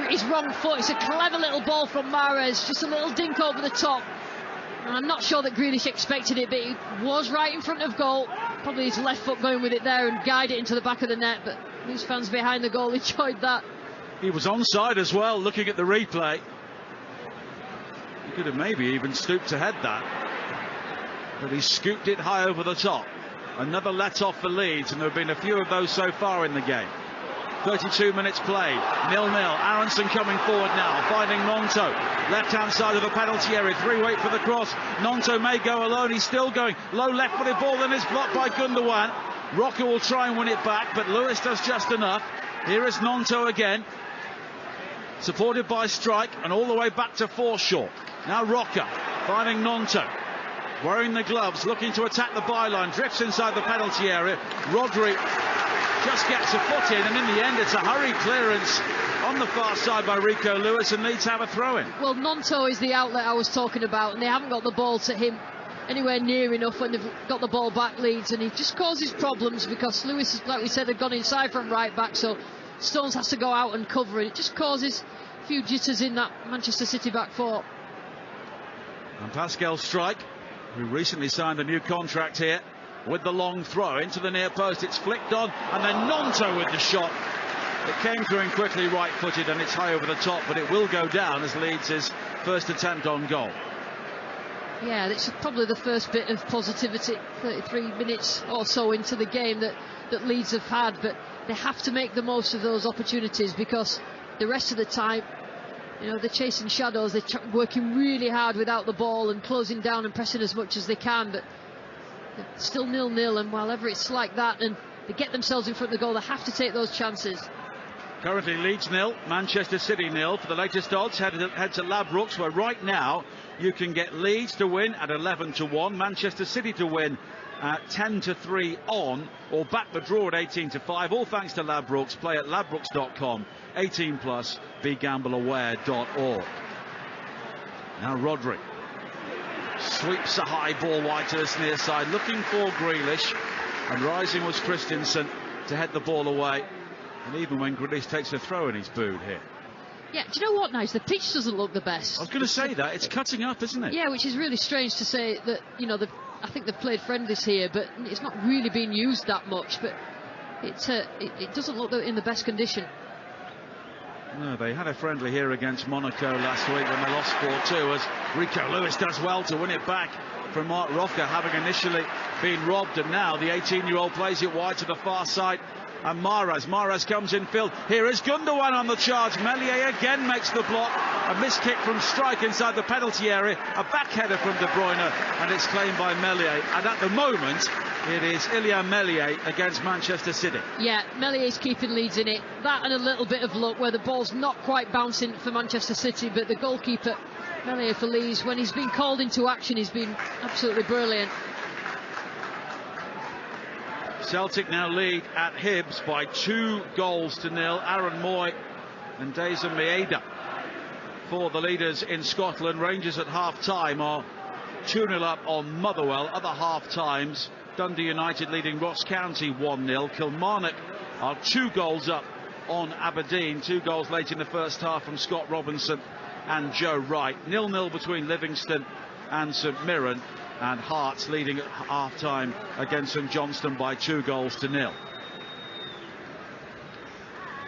his wrong foot. It's a clever little ball from Mahrez, just a little dink over the top. And I'm not sure that Grealish expected it, but he was right in front of goal. Probably his left foot going with it there and guide it into the back of the net, but these fans behind the goal enjoyed that. He was onside as well, looking at the replay. He could have maybe even stooped to head that, but he scooped it high over the top. Another let off for Leeds, and there have been a few of those so far in the game. 32 minutes played, 0-0. Aronson coming forward now, finding Nonto. Left-hand side of the penalty area, 3 wait for the cross. Nonto may go alone, he's still going. Low left-footed ball, then is blocked by Gundogan. Roca will try and win it back, but Lewis does just enough. Here is Nonto again, supported by Strike, and all the way back to Forshaw. Now Roca, finding Nonto. Wearing the gloves, looking to attack the byline, drifts inside the penalty area. Rodri just gets a foot in, and in the end it's a hurried clearance on the far side by Rico Lewis, and Leeds have a throw-in. Well, Nonto is the outlet I was talking about, and they haven't got the ball to him anywhere near enough when they've got the ball back, Leeds, and he just causes problems because Lewis, like we said, had gone inside from right back, so Stones has to go out and cover it. It just causes a few jitters in that Manchester City back four. And Pascal Strike, who recently signed a new contract here, with the long throw into the near post. It's flicked on, and then Nonto with the shot. It came through in quickly, right-footed, and it's high over the top, but it will go down as Leeds' first attempt on goal. Yeah, it's probably the first bit of positivity, 33 minutes or so into the game that Leeds have had, but they have to make the most of those opportunities, because the rest of the time, you know, they're chasing shadows. They're working really hard without the ball and closing down and pressing as much as they can, but they're still 0-0, and whenever it's like that and they get themselves in front of the goal, they have to take those chances. Currently Leeds 0, Manchester City 0. For the latest odds, head to Ladbrokes, where right now you can get Leeds to win at 11-1, Manchester City to win at 10-3 on, or back the draw at 18-5. All thanks to Ladbrokes. Play at ladbrokes.com. 18+, begambleaware.org. Now Rodri sweeps a high ball wide to the near side, looking for Grealish, and rising was Christensen to head the ball away. And even when Grealish takes a throw in, he's booed here. Yeah, do you know what, Nige? The pitch doesn't look the best. I was going to say that. It's cutting up, isn't it? Yeah, which is really strange to say that, you know, I think they've played friendlies here, but it's not really being used that much. But it doesn't look in the best condition. No, they had a friendly here against Monaco last week when they lost 4-2, as Rico Lewis does well to win it back from Mark Roca, having initially been robbed, and now the 18-year-old plays it wide to the far side. And Mahrez comes in field. Here is Gundogan on the charge. Meslier again makes the block. A missed kick from Strike inside the penalty area. A back header from De Bruyne, and it's claimed by Meslier. And at the moment, it is Ilya Meslier against Manchester City. Yeah, Mellier's keeping Leeds in it. That and a little bit of luck where the ball's not quite bouncing for Manchester City, but the goalkeeper, Meslier for Leeds, when he's been called into action, he's been absolutely brilliant. Celtic now lead at Hibs by 2-0. Aaron Moy and Daizen Maeda for the leaders in Scotland. Rangers at half-time are 2-0 up on Motherwell. Other half-times, Dundee United leading Ross County 1-0. Kilmarnock are 2 goals up on Aberdeen. 2 goals late in the first half from Scott Robinson and Joe Wright. 0-0 between Livingston and St Mirren. And Hearts leading at half-time against St Johnstone by 2-0.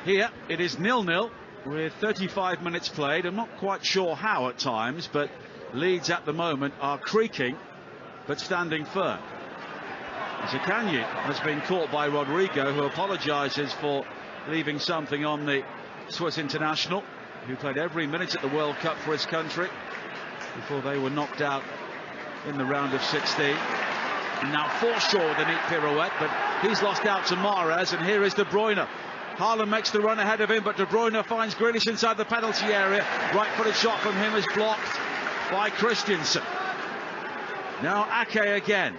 Here it is 0-0 with 35 minutes played. I'm not quite sure how at times, but Leeds at the moment are creaking but standing firm. Zakanyi has been caught by Rodrigo, who apologises for leaving something on the Swiss international, who played every minute at the World Cup for his country before they were knocked out in the round of 16. And now Forshaw with a neat pirouette, but he's lost out to Mahrez, and here is De Bruyne. Haaland makes the run ahead of him, but De Bruyne finds Grealish inside the penalty area. Right-footed shot from him is blocked by Christensen. Now Ake again.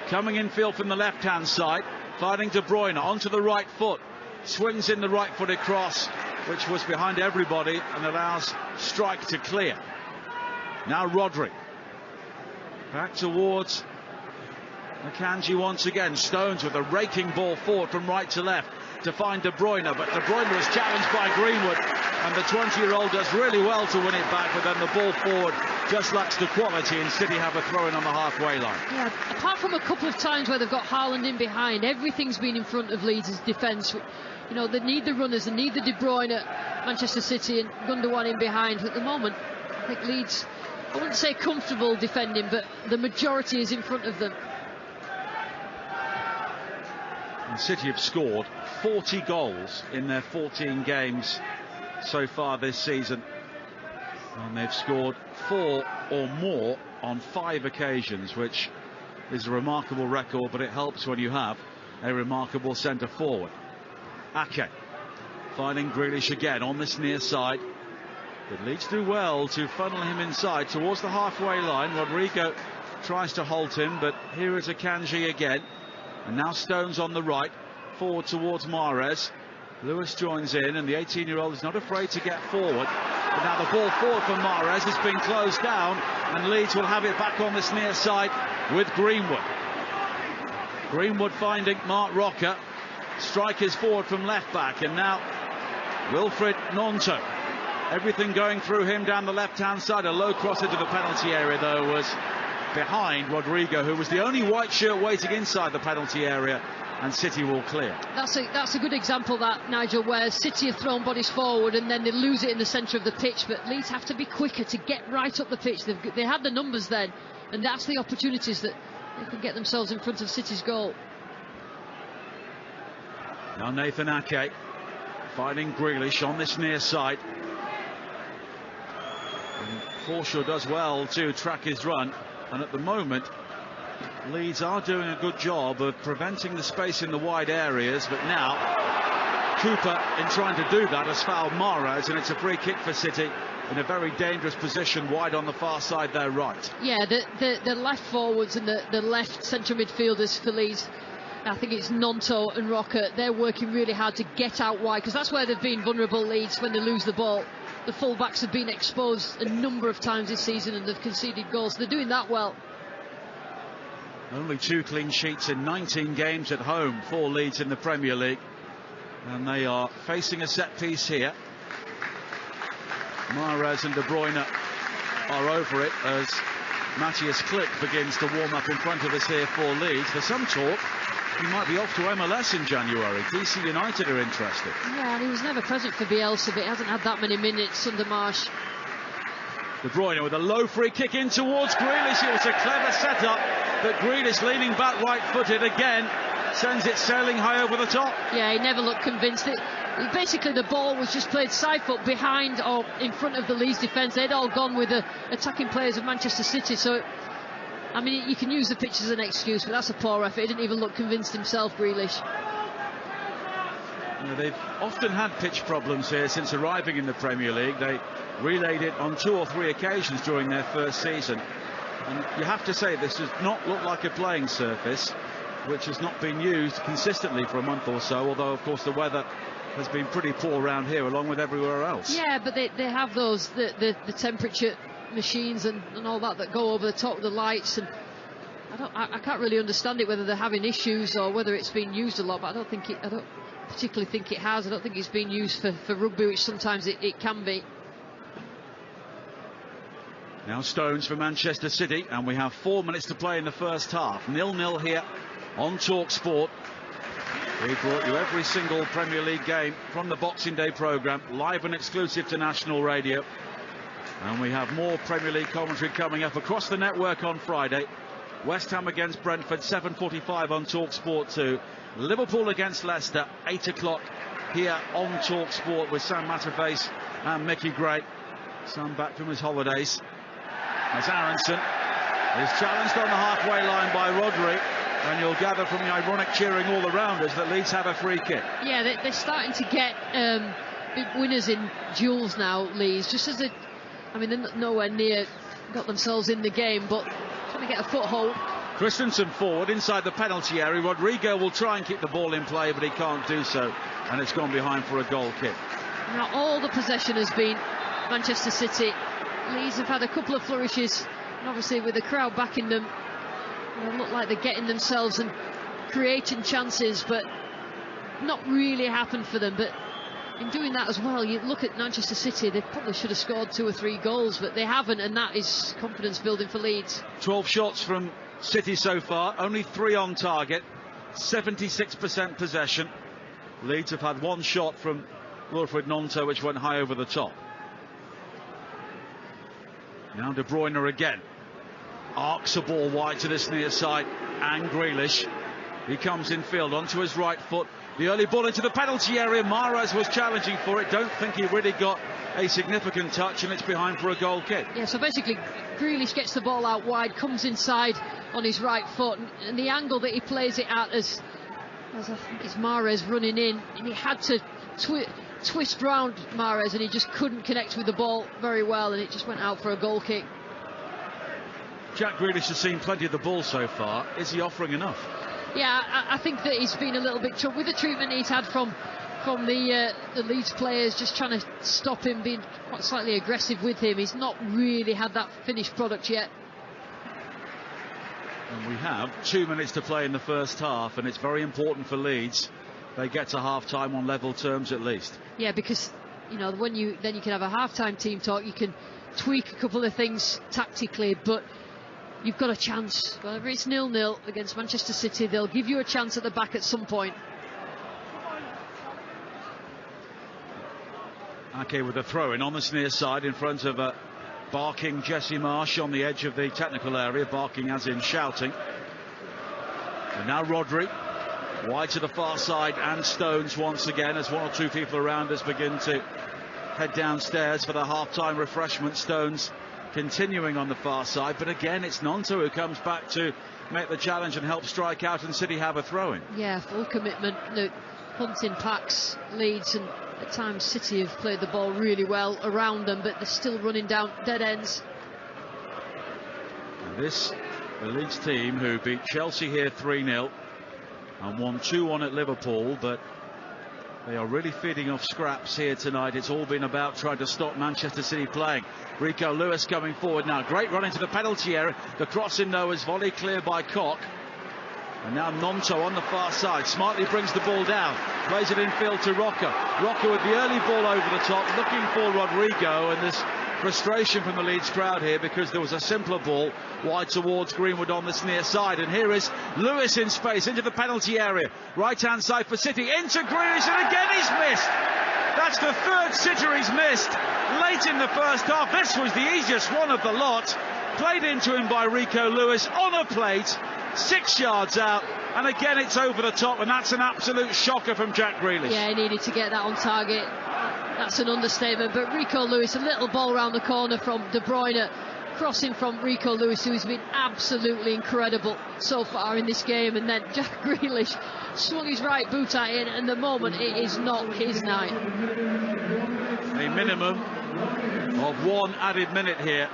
Coming in field from the left-hand side, finding De Bruyne onto the right foot. Swings in the right-footed cross, which was behind everybody, and allows Strike to clear. Now Rodri back towards Akanji once again. Stones with a raking ball forward from right to left to find De Bruyne, but De Bruyne was challenged by Greenwood, and the 20-year-old does really well to win it back, but then the ball forward just lacks the quality, and City have a throw-in on the halfway line. Yeah, apart from a couple of times where they've got Haaland in behind, everything's been in front of Leeds' defence. You know, they need the runners, they need the De Bruyne at Manchester City, and Gundogan in behind. At the moment, I think Leeds, I wouldn't say comfortable defending, but the majority is in front of them. And City have scored 40 goals in their 14 games so far this season, and they've scored 4 or more on 5 occasions, which is a remarkable record, but it helps when you have a remarkable centre forward. Ake finding Grealish again on this near side. But Leeds do well to funnel him inside towards the halfway line. Rodrigo tries to halt him, but here is Akanji again. And now Stones on the right, forward towards Mahrez. Lewis joins in, and the 18-year-old is not afraid to get forward. But now the ball forward from Mahrez has been closed down, and Leeds will have it back on this near side with Greenwood. Greenwood finding Mark Roca. Strikers forward from left back, and now Wilfried Gnonto. Everything going through him down the left-hand side. A low cross into the penalty area, though, was behind Rodrigo, who was the only white shirt waiting inside the penalty area and City will clear. That's a good example, that, Nigel, where City have thrown bodies forward and then they lose it in the centre of the pitch, but Leeds have to be quicker to get right up the pitch. They had the numbers then, and that's the opportunities that they can get themselves in front of City's goal. Now Nathan Ake finding Grealish on this near side. And Forshaw does well to track his run, and at the moment Leeds are doing a good job of preventing the space in the wide areas, but now Cooper, in trying to do that, has fouled Mahrez, and it's a free kick for City in a very dangerous position wide on the far side there right. Yeah, the left forwards and the left centre midfielders for Leeds, I think it's Nonto and Rocker, they're working really hard to get out wide, because that's where they've been vulnerable, Leeds, when they lose the ball. The full-backs have been exposed a number of times this season and they've conceded goals. They're doing that well. Only 2 clean sheets in 19 games at home for Leeds in the Premier League, and they are facing a set piece here. Mahrez and De Bruyne are over it as Matthias Klick begins to warm up in front of us here for Leeds. There's some talk he might be off to MLS in January. DC United are interested. Yeah, and he was never present for Bielsa, but he hasn't had that many minutes under Marsh. De Bruyne with a low free kick in towards Grealish. It was a clever setup, but Grealish leaning back right-footed again sends it sailing high over the top. Yeah, he never looked convinced. Basically, the ball was just played side foot behind or in front of the Leeds defence. They'd all gone with the attacking players of Manchester City. So, I mean, you can use the pitch as an excuse, but that's a poor effort. He didn't even look convinced himself, Grealish. You know, they've often had pitch problems here since arriving in the Premier League. They relayed it on 2 or 3 occasions during their first season. And you have to say, this does not look like a playing surface, which has not been used consistently for a month or so, although, of course, the weather has been pretty poor around here, along with everywhere else. Yeah, but they have those, the temperature machines and all that go over the top of the lights, and I can't really understand it, whether they're having issues or whether it's been used a lot, but I don't particularly think it has. I don't think it's been used for rugby, which sometimes it can be. Now Stones for Manchester City, and we have 4 minutes to play in the first half. 0-0 here on Talksport. We brought you every single Premier League game from the Boxing Day programme, live and exclusive to national radio. And we have more Premier League commentary coming up across the network on Friday. West Ham against Brentford, 7:45 on Talksport 2. Liverpool against Leicester, 8 o'clock here on Talksport with Sam Matterface and Mickey Gray. Sam back from his holidays. As Aronson is challenged on the halfway line by Rodri, and you'll gather from the ironic cheering all around us that Leeds have a free kick. Yeah, they're starting to get big winners in duels now, Leeds, just as they're nowhere near got themselves in the game, but trying to get a foothold. Christensen forward inside the penalty area. Rodrigo will try and keep the ball in play, but he can't do so, and it's gone behind for a goal kick. Now all the possession has been Manchester City. Leeds have had a couple of flourishes, and obviously with the crowd backing them, they look like they're getting themselves and creating chances, but not really happened for them. But in doing that as well, you look at Manchester City, they probably should have scored 2 or 3 goals, but they haven't, and that is confidence building for Leeds. 12 shots from City so far, only 3 on target, 76% possession. Leeds have had 1 shot from Wilfred Nonto, which went high over the top. Now De Bruyne again arcs a ball wide to this near side, and Grealish, he comes in field onto his right foot. The early ball into the penalty area. Mahrez was challenging for it. Don't think he really got a significant touch, and it's behind for a goal kick. Yeah, so basically Grealish gets the ball out wide, comes inside on his right foot, and the angle that he plays it at, as I think it's Mahrez running in, and he had to twist round Mahrez, and he just couldn't connect with the ball very well, and it just went out for a goal kick. Jack Grealish has seen plenty of the ball so far. Is he offering enough? Yeah, I think that he's been a little bit troubled with the treatment he's had from the Leeds players, just trying to stop him, being quite slightly aggressive with him. He's not really had that finished product yet. And we have 2 minutes to play in the first half, and it's very important for Leeds they get to half-time on level terms at least. Yeah, because when you can have a half-time team talk, you can tweak a couple of things tactically, but you've got a chance. Whether it's 0-0 against Manchester City, they'll give you a chance at the back at some point. Okay, with a throw-in on the near side in front of barking Jesse Marsh on the edge of the technical area, barking as in shouting. And now Rodri, wide to the far side, and Stones once again as one or two people around us begin to head downstairs for the half-time refreshment. Stones continuing on the far side, but again it's Gnonto who comes back to make the challenge and help strike out, and City have a throw-in. Yeah, full commitment. The hunting packs, Leeds, and at times City have played the ball really well around them, but they're still running down dead ends. And this, the Leeds team who beat Chelsea here 3-0 and won 2-1 at Liverpool, but they are really feeding off scraps here tonight. It's all been about trying to stop Manchester City playing. Rico Lewis coming forward now. Great run into the penalty area. The cross in Noah's volley, clear by Koch. And now Gnonto on the far side. Smartly brings the ball down. Plays it infield to Roca. Roca with the early ball over the top, looking for Rodrigo. And this frustration from the Leeds crowd here because there was a simpler ball wide towards Greenwood on this near side. And here is Lewis in space into the penalty area. Right hand side for City into Grealish, and again he's missed. That's the third sitter he's missed late in the first half. This was the easiest one of the lot. Played into him by Rico Lewis on a plate, 6 yards out, and again it's over the top, and that's an absolute shocker from Jack Grealish. Yeah, he needed to get that on target. That's an understatement, but Rico Lewis, a little ball round the corner from De Bruyne, crossing from Rico Lewis, who's been absolutely incredible so far in this game, and then Jack Grealish swung his right boot at it, and at the moment it is not his night. A minimum of 1 added minute here,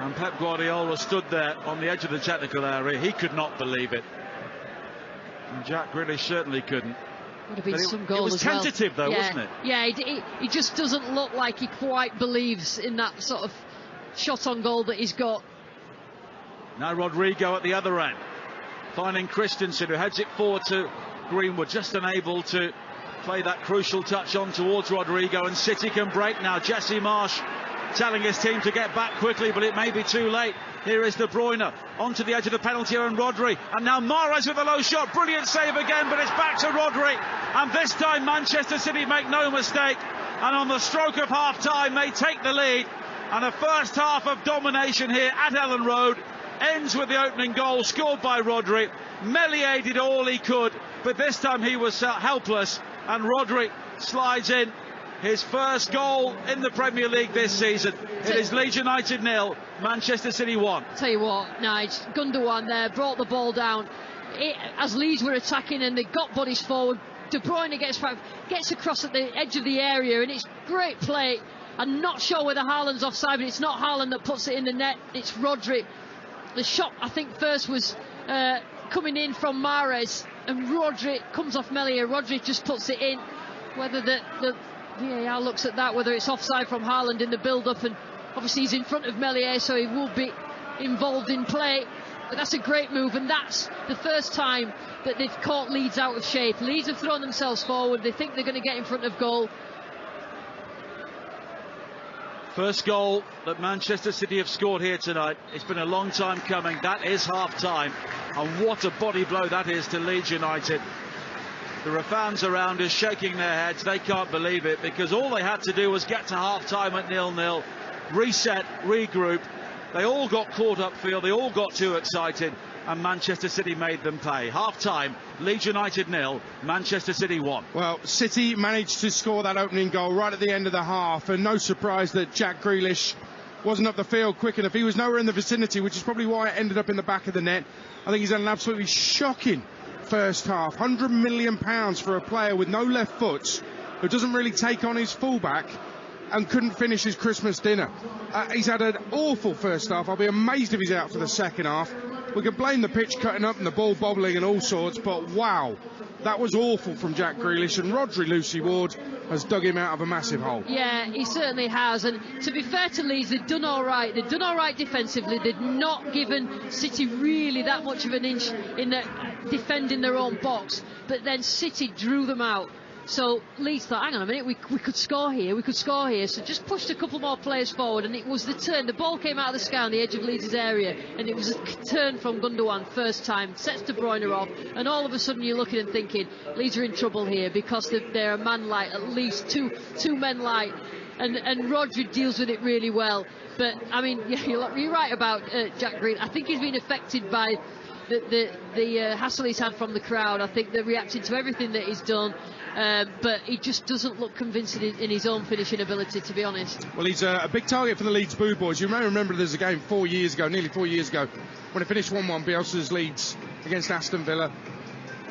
and Pep Guardiola stood there on the edge of the technical area. He could not believe it, and Jack Grealish certainly couldn't. Would have been some goal. It was as well. tentative though, yeah. wasn't it? Yeah, he just doesn't look like he quite believes in that sort of shot on goal that he's got. Now Rodrigo at the other end, finding Christensen, who heads it forward to Greenwood, just unable to play that crucial touch on towards Rodrigo, and City can break now. Jesse Marsh telling his team to get back quickly, but it may be too late. Here is De Bruyne onto the edge of the penalty area, and Rodri, and now Mahrez with a low shot. Brilliant save again, but it's back to Rodri, and this time Manchester City make no mistake, and on the stroke of half time they take the lead, and a first half of domination here at Ellen Road ends with the opening goal scored by Rodri. Meslier did all he could, but this time he was helpless, and Rodri slides in his first goal in the Premier League this season. It is Leeds United 0, Manchester City 1. Tell you what, Nige, Gundogan there brought the ball down. As Leeds were attacking and they got bodies forward, De Bruyne gets across at the edge of the area, and it's great play. I'm not sure whether Haaland's offside, but it's not Haaland that puts it in the net, it's Rodri. The shot, I think, first was coming in from Mahrez, and Rodri comes off Meslier. Rodri just puts it in. Whether the VAR looks at that, whether it's offside from Haaland in the build-up, and obviously he's in front of Meslier, so he will be involved in play. But that's a great move, and that's the first time that they've caught Leeds out of shape. Leeds have thrown themselves forward. They think they're going to get in front of goal. First goal that Manchester City have scored here tonight. It's been a long time coming. That is half-time, and what a body blow that is to Leeds United. There are fans around us shaking their heads. They can't believe it, because all they had to do was get to half-time at 0-0, reset, regroup. They all got caught upfield, they all got too excited, and Manchester City made them pay. Half-time, Leeds United 0, Manchester City 1. Well, City managed to score that opening goal right at the end of the half, and no surprise that Jack Grealish wasn't up the field quick enough. He was nowhere in the vicinity, which is probably why it ended up in the back of the net. I think he's had an absolutely shocking first half. £100 million for a player with no left foot, who doesn't really take on his fullback and couldn't finish his Christmas dinner. He's had an awful first half. I'll be amazed if he's out for the second half. We can blame the pitch cutting up and the ball bobbling and all sorts, but wow, that was awful from Jack Grealish, and Rodri Lucy Ward has dug him out of a massive hole. Yeah, he certainly has, and to be fair to Leeds, they've done all right. They've done all right defensively. They've not given City really that much of an inch in defending their own box, but then City drew them out. So Leeds thought, hang on a minute, we could score here, so just pushed a couple more players forward, and it was the turn. The ball came out of the sky on the edge of Leeds' area, and it was a turn from Gundogan first time, sets De Bruyne off, and all of a sudden you're looking and thinking, Leeds are in trouble here, because they're a man light, at least two men light, and Rodri deals with it really well. But I mean, you're right about Jack Grealish. I think he's been affected by the hassle he's had from the crowd. I think they're reacting to everything that he's done, but he just doesn't look convincing in his own finishing ability, to be honest. Well, he's a big target for the Leeds Boo Boys. You may remember there's a game nearly 4 years ago, when it finished 1-1, Bielsa's Leeds against Aston Villa.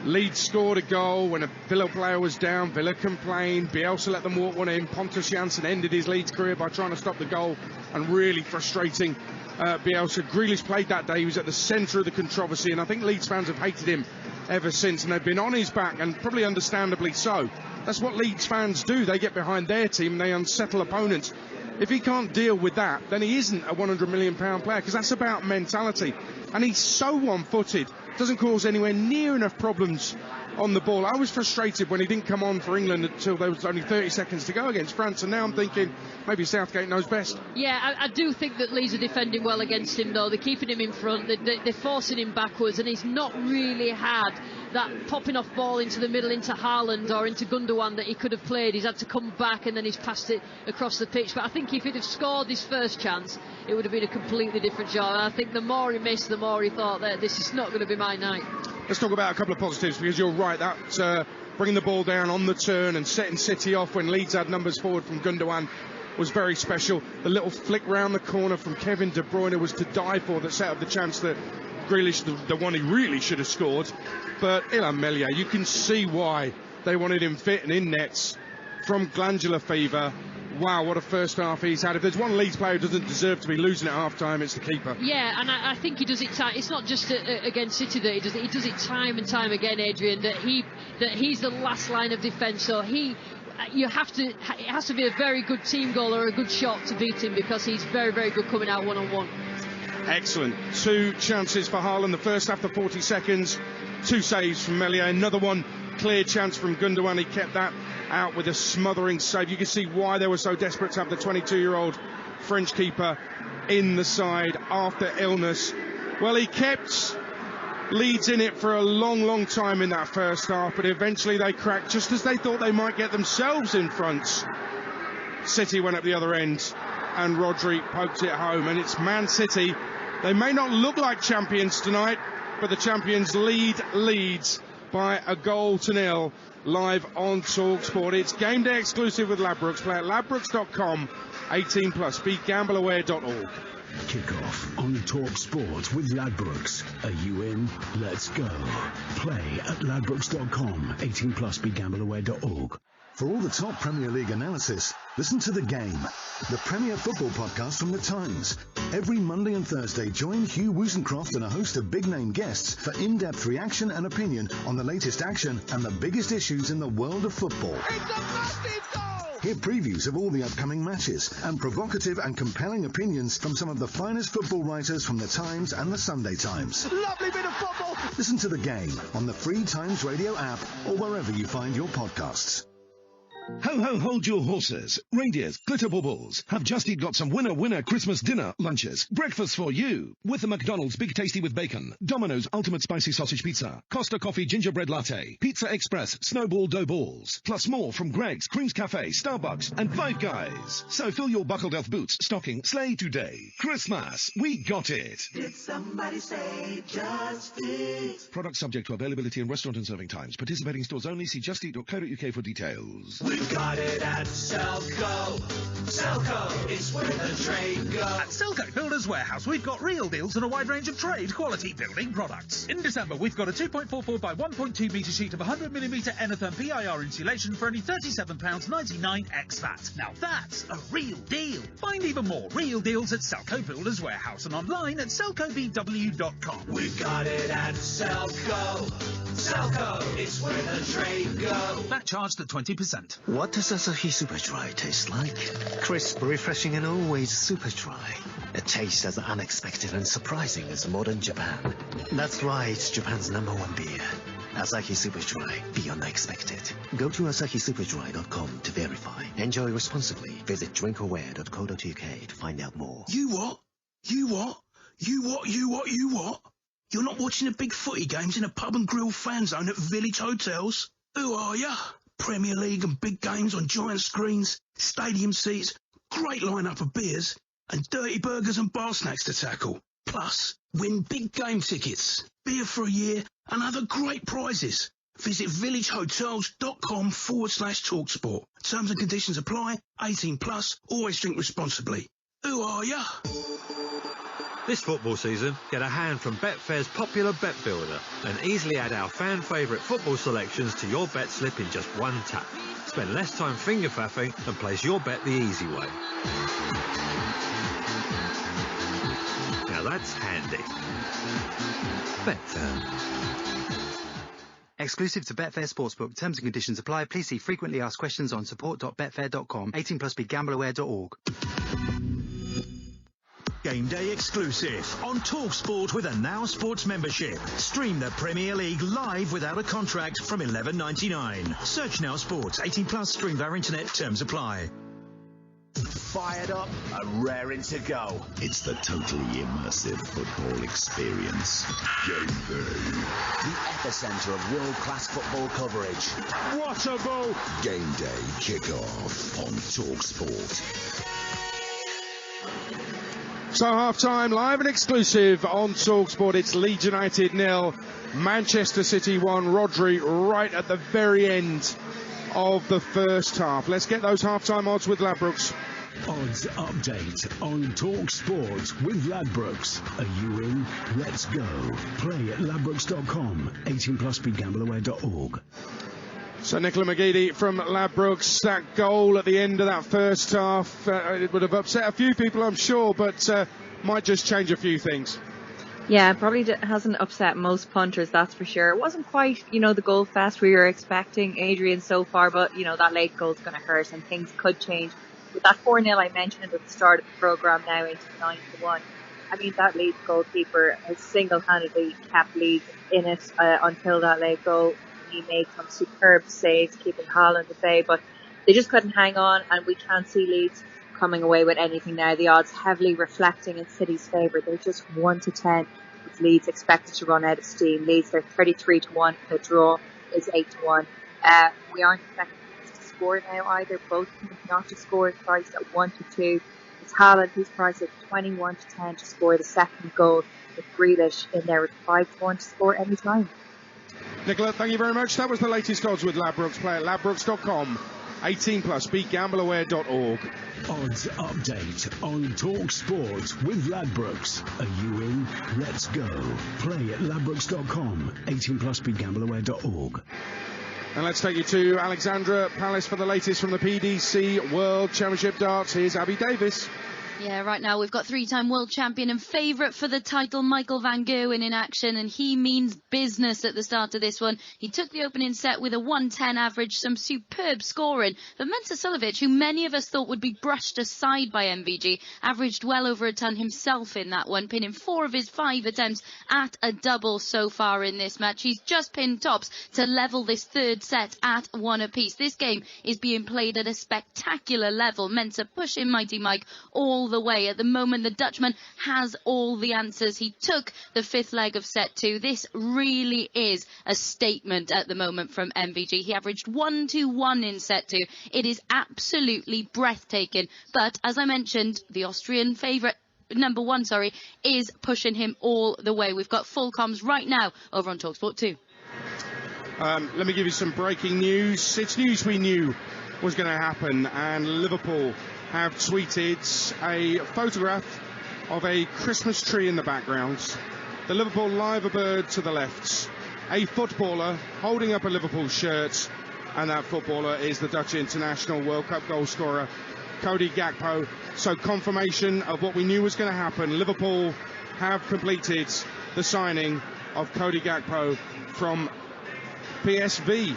Leeds scored a goal when a Villa player was down. Villa complained. Bielsa let them walk one in. Pontus Jansson ended his Leeds career by trying to stop the goal and really frustrating Bielsa. Grealish played that day. He was at the centre of the controversy, and I think Leeds fans have hated him ever since, and they've been on his back, and probably understandably so. That's what Leeds fans do. They get behind their team and they unsettle opponents. If he can't deal with that, then he isn't a £100 million player, because that's about mentality. And he's so one-footed, doesn't cause anywhere near enough problems on the ball. I was frustrated when he didn't come on for England until there was only 30 seconds to go against France, and now I'm thinking maybe Southgate knows best. Yeah, I do think that Leeds are defending well against him, though. They're keeping him in front, they're forcing him backwards, and he's not really had that popping off ball into the middle, into Haaland or into Gundogan that he could have played. He's had to come back and then he's passed it across the pitch. But I think if he'd have scored his first chance, it would have been a completely different job. And I think the more he missed, the more he thought that this is not going to be my night. Let's talk about a couple of positives, because you're right, that bringing the ball down on the turn and setting City off when Leeds had numbers forward from Gundogan was very special. The little flick round the corner from Kevin De Bruyne was to die for, that set up the chance that Grealish, the one he really should have scored. But Illan Meslier, you can see why they wanted him fit and in nets from glandular fever. Wow, what a first half he's had. If there's one Leeds player who doesn't deserve to be losing at half-time, it's the keeper. Yeah, and I think he does it it's not just against City that he does it. He does it time and time again, Adrian, that he's the last line of defence. So it has to be a very good team goal or a good shot to beat him, because he's very, very good coming out one-on-one. Excellent. 2 chances for Haaland. The first after 40 seconds. 2 saves from Meslier. Another one, clear chance from Gundogan. He kept that out with a smothering save. You can see why they were so desperate to have the 22-year-old French keeper in the side after illness. Well, he kept Leeds in it for a long, long time in that first half, but eventually they cracked just as they thought they might get themselves in front. City went up the other end and Rodri poked it home, and it's Man City. They may not look like champions tonight, but the champions lead Leeds by a 1-0 live on Talksport. It's game day exclusive with Ladbrokes. Play at ladbrokes.com. 18+. BeGambleAware.org. Kick-off on Talksport with Ladbrokes. Are you in? Let's go. Play at ladbrokes.com. 18+. BeGambleAware.org. For all the top Premier League analysis, listen to The Game, the Premier Football podcast from The Times. Every Monday and Thursday, join Hugh Woosencroft and a host of big-name guests for in-depth reaction and opinion on the latest action and the biggest issues in the world of football. It's a massive goal! Hear previews of all the upcoming matches and provocative and compelling opinions from some of the finest football writers from The Times and The Sunday Times. Lovely bit of football! Listen to The Game on the free Times Radio app or wherever you find your podcasts. Ho, ho, hold your horses. Reindeers, glitter baubles have just got some winner Christmas dinner lunches. Breakfast for you. With the McDonald's Big Tasty with Bacon, Domino's Ultimate Spicy Sausage Pizza, Costa Coffee Gingerbread Latte, Pizza Express Snowball Dough Balls, plus more from Greg's, Creams Cafe, Starbucks, and Five Guys. So fill your buckled elf boots, stocking, sleigh today. Christmas, we got it. Did somebody say Just Eat? Product subject to availability in restaurant and serving times. Participating stores only. See justeat.co.uk for details. We've got it at Selco. Selco is where the trade goes. At Selco Builders Warehouse, we've got real deals on a wide range of trade quality building products. In December, we've got a 2.44 by 1.2 metre sheet of 100mm Enotherm PIR insulation for only £37.99 ex VAT. Now that's a real deal. Find even more real deals at Selco Builders Warehouse and online at selcobw.com. We've got it at Selco. Selco is where the trade goes. That charged at 20%. What does Asahi Super Dry taste like? Crisp, refreshing, and always super dry. A taste as unexpected and surprising as modern Japan. That's right, Japan's #1 beer. Asahi Super Dry, beyond expected. Go to asahisuperdry.com to verify. Enjoy responsibly. Visit drinkaware.co.uk to find out more. You what? You what? You what? You what? You what? You're not watching the big footy games in a pub and grill fan zone at Village Hotels? Who are ya? Premier League and big games on giant screens, stadium seats, great lineup of beers, and dirty burgers and bar snacks to tackle. Plus, win big game tickets, beer for a year, and other great prizes. Visit villagehotels.com/Talksport. Terms and conditions apply. 18 plus. Always drink responsibly. Who are ya? This football season, get a hand from Betfair's popular Bet Builder and easily add our fan favourite football selections to your bet slip in just one tap. Spend less time finger faffing and place your bet the easy way. Now that's handy. Betfair. Exclusive to Betfair Sportsbook. Terms and conditions apply. Please see frequently asked questions on support.betfair.com. 18 plus begambleaware.org. Game day exclusive on Talksport with a Now Sports membership. Stream the Premier League live without a contract from $11.99. Search Now Sports. 18 plus. Stream via internet. Terms apply. Fired up and raring to go. It's the totally immersive football experience. Game day. The epicenter of world-class football coverage. What a ball! Game day kickoff on Talksport. So half-time, live and exclusive on Talksport. It's Leeds United 0, Manchester City 1. Rodri right at the very end of the first half. Let's get those half-time odds with Ladbrokes. Odds update on Talksport with Ladbrokes. Are you in? Let's go. Play at ladbrokes.com. 18 plus begambleaware.org. So Nicola McGeady from Ladbrokes, that goal at the end of that first half, it would have upset a few people, I'm sure, but might just change a few things. Yeah, probably hasn't upset most punters, that's for sure. It wasn't quite, the goal fest we were expecting, Adrian, so far, but, that late goal's going to hurt and things could change. With that 4-0 I mentioned at the start of the programme now into 9-1, I mean, that Leeds goalkeeper has single-handedly kept Leeds in it until that late goal. He made some superb saves, keeping Haaland at bay, but they just couldn't hang on, and we can't see Leeds coming away with anything now. The odds heavily reflecting in City's favour. They're just 1-10, with Leeds expected to run out of steam. Leeds, they're 33-1. The draw is 8-1. We aren't expecting Leeds to score now either. Both teams not to score is priced at 1-2. It's Haaland who's priced at 21-10 to score the second goal, with Grealish in there with 5-1 to score any time. Nicola, thank you very much. That was the latest odds with Ladbrokes. Play at ladbrokes.com. 18 plus. begambleaware.org. Odds update on Talksport with Ladbrokes. Are you in? Let's go. Play at ladbrokes.com. 18 plus begambleaware.org. And let's take you to Alexandra Palace for the latest from the PDC World Championship Darts. Here's Abby Davis. Yeah, right now we've got three-time world champion and favourite for the title, Michael van Gerwen, in action, and he means business at the start of this one. He took the opening set with a 110 average, some superb scoring. But Mensa Suljovic, who many of us thought would be brushed aside by MVG, averaged well over a ton himself in that one, pinning 4 of his 5 attempts at a double so far in this match. He's just pinned tops to level this third set at 1 apiece. This game is being played at a spectacular level. Mensa pushing Mighty Mike all the way. At the moment, the Dutchman has all the answers. He took the 5th leg of set 2. This really is a statement at the moment from MVG. He averaged 1-2-1 in set 2. It is absolutely breathtaking. But as I mentioned, the Austrian favourite, number 1, is pushing him all the way. We've got full comms right now over on Talksport 2. Let me give you some breaking news. It's news we knew was going to happen, and Liverpool have tweeted a photograph of a Christmas tree in the background, the Liverpool Liver Bird to the left, a footballer holding up a Liverpool shirt, and that footballer is the Dutch international World Cup goal scorer Cody Gakpo. So confirmation of what we knew was going to happen. Liverpool have completed the signing of Cody Gakpo from PSV.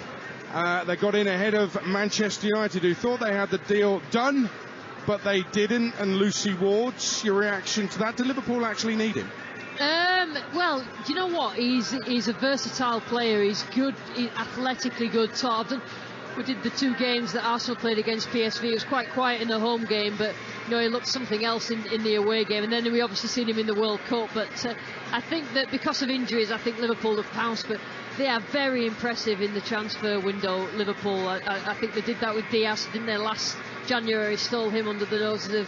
They got in ahead of Manchester United, who thought they had the deal done, but they didn't. And Lucy Ward's, your reaction to that? Did Liverpool actually need him? Well, do you know what? He's a versatile player. He's good, athletically good. We did the 2 games that Arsenal played against PSV. It was quite quiet in the home game, but he looked something else in the away game. And then we obviously seen him in the World Cup. But I think that because of injuries, I think Liverpool have pounced. But they are very impressive in the transfer window, Liverpool. I think they did that with Diaz, didn't they, last January? Stole him under the noses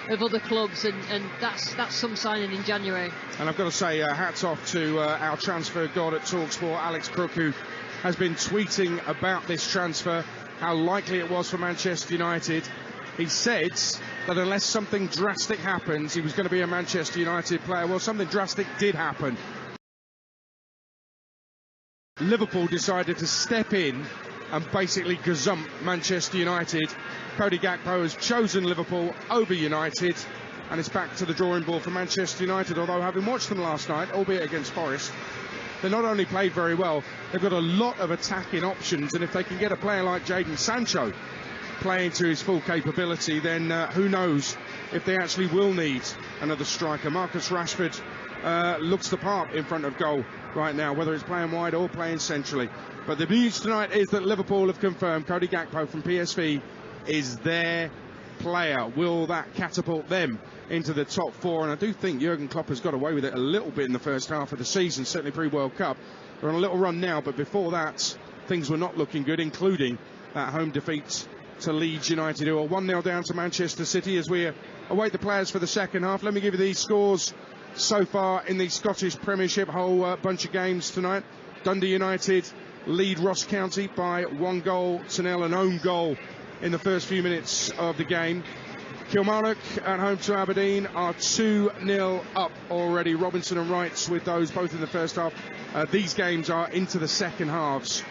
of other clubs, and that's some signing in January. And I've got to say, hats off to our transfer god at Talksport, Alex Crook, who has been tweeting about this transfer, how likely it was for Manchester United. He said that unless something drastic happens, he was going to be a Manchester United player. Well, something drastic did happen. Liverpool decided to step in and basically gazump Manchester United. Cody Gakpo has chosen Liverpool over United, and it's back to the drawing board for Manchester United, although having watched them last night, albeit against Forest, they not only played very well, they've got a lot of attacking options, and if they can get a player like Jadon Sancho playing to his full capability, then who knows if they actually will need another striker. Marcus Rashford looks the part in front of goal right now, whether it's playing wide or playing centrally. But the news tonight is that Liverpool have confirmed Cody Gakpo from PSV is their player. Will that catapult them into the top 4? And I do think Jurgen Klopp has got away with it a little bit in the first half of the season, certainly pre-World Cup. They're on a little run now, but before that, things were not looking good, including that home defeat to Leeds United, who are 1-0 down to Manchester City as we await the players for the second half. Let me give you these scores so far in the Scottish Premiership, whole bunch of games tonight. Dundee United lead Ross County by 1-0, an own goal in the first few minutes of the game. Kilmarnock at home to Aberdeen are 2-0 up already. Robinson and Wrights with those both in the first half. These games are into the second halves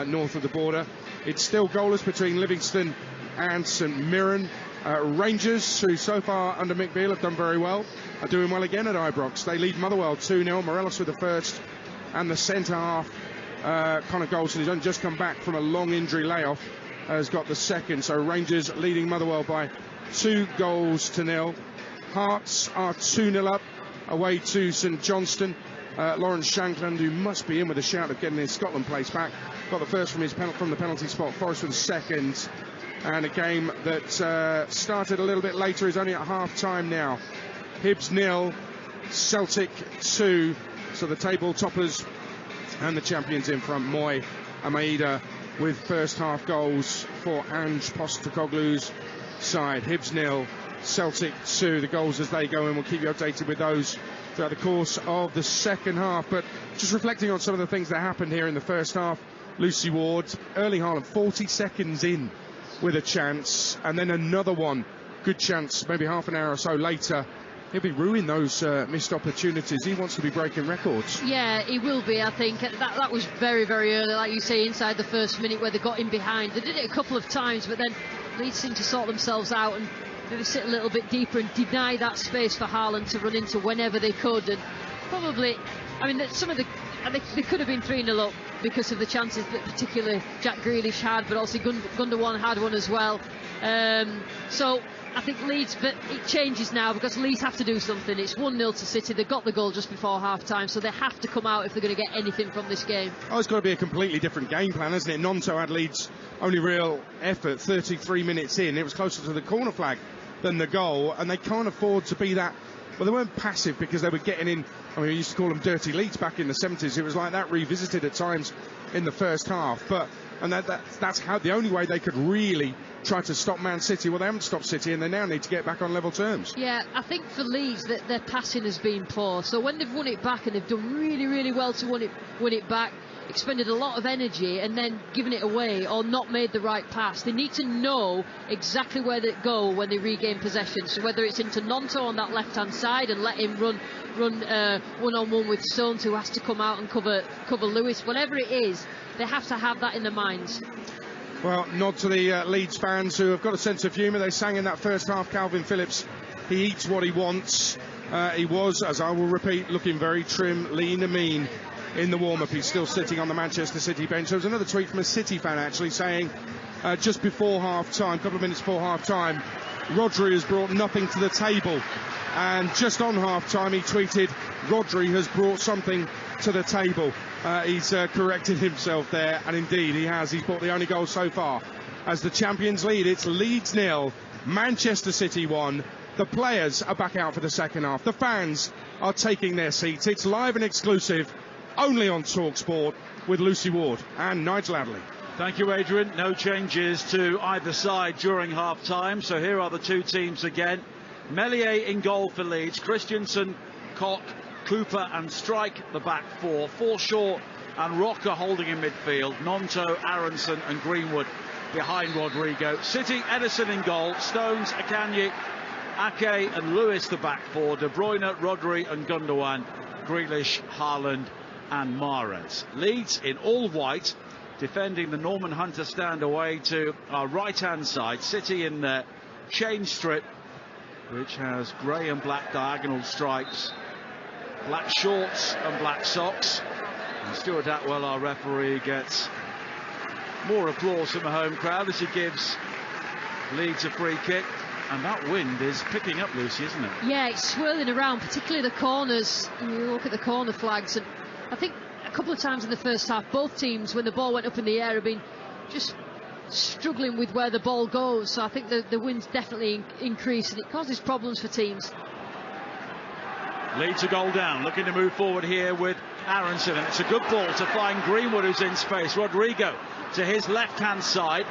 north of the border. It's still goalless between Livingston and St Mirren. Rangers, who so far under Mick Beale have done very well, are doing well again at Ibrox. They lead Motherwell 2-0. Morelos with the first, and the centre half, Connor Goldson, who's only just come back from a long injury layoff, has got the second. So Rangers leading Motherwell by 2-0. Hearts are 2-0 up away to St Johnstone. Lawrence Shankland, who must be in with a shout of getting his Scotland place back, got the first from the penalty spot. Forrest with the second. And a game that started a little bit later is only at half-time now. Hibs 0, Celtic 2. So the table toppers and the champions in front. Moy and Maeda with first half goals for Ange Postecoglou's side. Hibs 0, Celtic 2. The goals as they go in, we'll keep you updated with those throughout the course of the second half. But just reflecting on some of the things that happened here in the first half. Lucy Ward, Erling Haaland 40 seconds in with a chance, and then another one, good chance, maybe half an hour or so later. He'll be ruining those missed opportunities. He wants to be breaking records. Yeah, he will be, I think. That was very, very early, like you say, inside the first minute where they got in behind. They did it a couple of times, but then Leeds seemed to sort themselves out and maybe sit a little bit deeper and deny that space for Haaland to run into whenever they could. And probably, I mean, some of the... They could have been 3-0 up because of the chances that particularly Jack Grealish had, but also Gundogan had one as well. So I think Leeds, but it changes now because Leeds have to do something. It's 1-0 to City. They got the goal just before half-time, so they have to come out if they're going to get anything from this game. Oh, it's got to be a completely different game plan, hasn't it? Nonto had Leeds' only real effort 33 minutes in. It was closer to the corner flag than the goal, and they can't afford to be that. Well, they weren't passive because they were getting in. I mean, we used to call them dirty Leeds back in the 70s. It was like that revisited at times in the first half. That's how the only way they could really try to stop Man City. Well, they haven't stopped City, and they now need to get back on level terms. Yeah, I think for Leeds that their passing has been poor. So when they've won it back, and they've done really, really well to win it back, expended a lot of energy and then given it away or not made the right pass. They need to know exactly where they go when they regain possession. So whether it's into Nonto on that left-hand side and let him run one-on-one with Stones, who has to come out and cover Lewis, whatever it is, they have to have that in their minds. Well, nod to the Leeds fans who have got a sense of humour. They sang in that first half, Calvin Phillips, he eats what he wants. He was, as I will repeat, looking very trim, lean and mean in the warm-up. He's still sitting on the Manchester City bench. There was another tweet from a City fan actually saying just before half-time, a couple of minutes before half-time, Rodri has brought nothing to the table And just on half-time, he tweeted, Rodri has brought something to the table. He's corrected himself there, and indeed he has. He's brought the only goal so far. As the champions lead, it's Leeds 0, Manchester City 1. The players are back out for the second half. The fans are taking their seats. It's live and exclusive, only on Talksport, with Lucy Ward and Nigel Adderley. Thank you, Adrian. No changes to either side during half-time. So here are the two teams again. Meslier in goal for Leeds. Christensen, Koch, Cooper and Strike the back four. Forshaw and Rocker holding in midfield. Nonto, Aronson and Greenwood behind Rodrigo. City, Edison in goal. Stones, Akanji, Ake and Lewis the back four. De Bruyne, Rodri and Gundogan. Grealish, Haaland and Mahrez. Leeds in all white, defending the Norman Hunter stand away to our right-hand side. City in their change strip, which has grey and black diagonal stripes, black shorts and black socks. And Stuart Atwell, our referee, gets more applause from the home crowd as he gives Leeds a free kick. And that wind is picking up, Lucy, isn't it? Yeah, it's swirling around, particularly the corners. You look at the corner flags, and I think a couple of times in the first half, both teams, when the ball went up in the air, have been just struggling with where the ball goes. So I think the wind's definitely increased, and it causes problems for teams. Leeds a goal down, looking to move forward here with Aronson, and it's a good ball to find Greenwood, who's in space. Rodrigo to his left-hand side.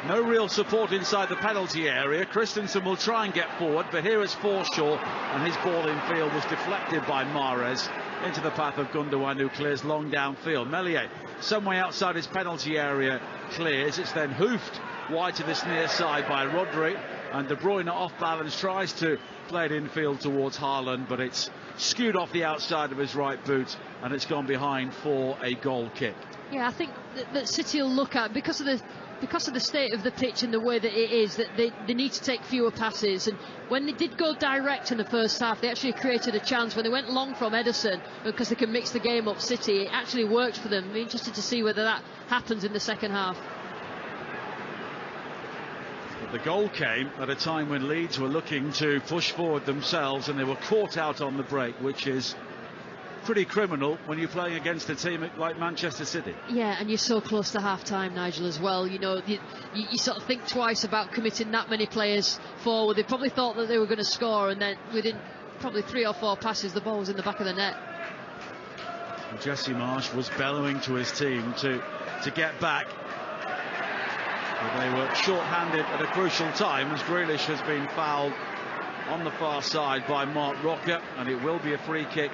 No real support inside the penalty area. Christensen will try and get forward, but here it's Forshaw, and his ball in field was deflected by Mahrez into the path of Gundogan, who clears long downfield. Meslier, some way outside his penalty area, clears. It's then hoofed wide to this near side by Rodri, and De Bruyne off balance tries to play it infield towards Haaland, but it's skewed off the outside of his right boot, and it's gone behind for a goal kick. Yeah, I think that City will look at, because of the state of the pitch and the way that it is, that they need to take fewer passes. And when they did go direct in the first half, they actually created a chance. When they went long from Edison, because they can mix the game up, City, it actually worked for them. I'm interested to see whether that happens in the second half. But the goal came at a time when Leeds were looking to push forward themselves, and they were caught out on the break, which is pretty criminal when you're playing against a team like Manchester City. Yeah, and you're so close to half-time, Nigel, as well. You know, you sort of think twice about committing that many players forward. They probably thought that they were going to score, and then within probably 3 or 4 passes, the ball was in the back of the net. And Jesse Marsch was bellowing to his team to get back. But they were short-handed at a crucial time, as Grealish has been fouled on the far side by Mark Rocker, and it will be a free kick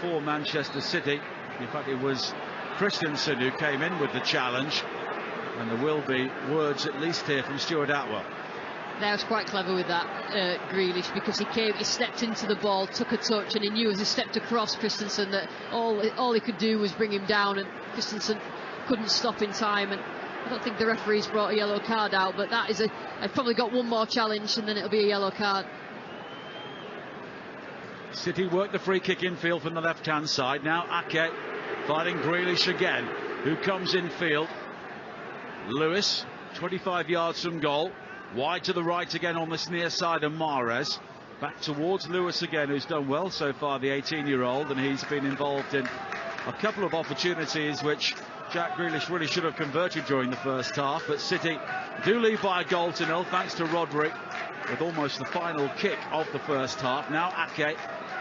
for Manchester City. In fact, it was Christensen who came in with the challenge, and there will be words at least here from Stuart Atwell. That was quite clever with that, Grealish, because he stepped into the ball, took a touch, and he knew as he stepped across Christensen that all he could do was bring him down, and Christensen couldn't stop in time. And I don't think the referee's brought a yellow card out, but that is I've probably got one more challenge, and then it'll be a yellow card. City work the free kick infield from the left-hand side. Now Ake fighting Grealish again, who comes infield. Lewis, 25 yards from goal. Wide to the right again on this near side of Mahrez. Back towards Lewis again, who's done well so far, the 18-year-old, and he's been involved in a couple of opportunities which Jack Grealish really should have converted during the first half. But City do lead by a goal to nil, thanks to Rodri, with almost the final kick of the first half. Now Ake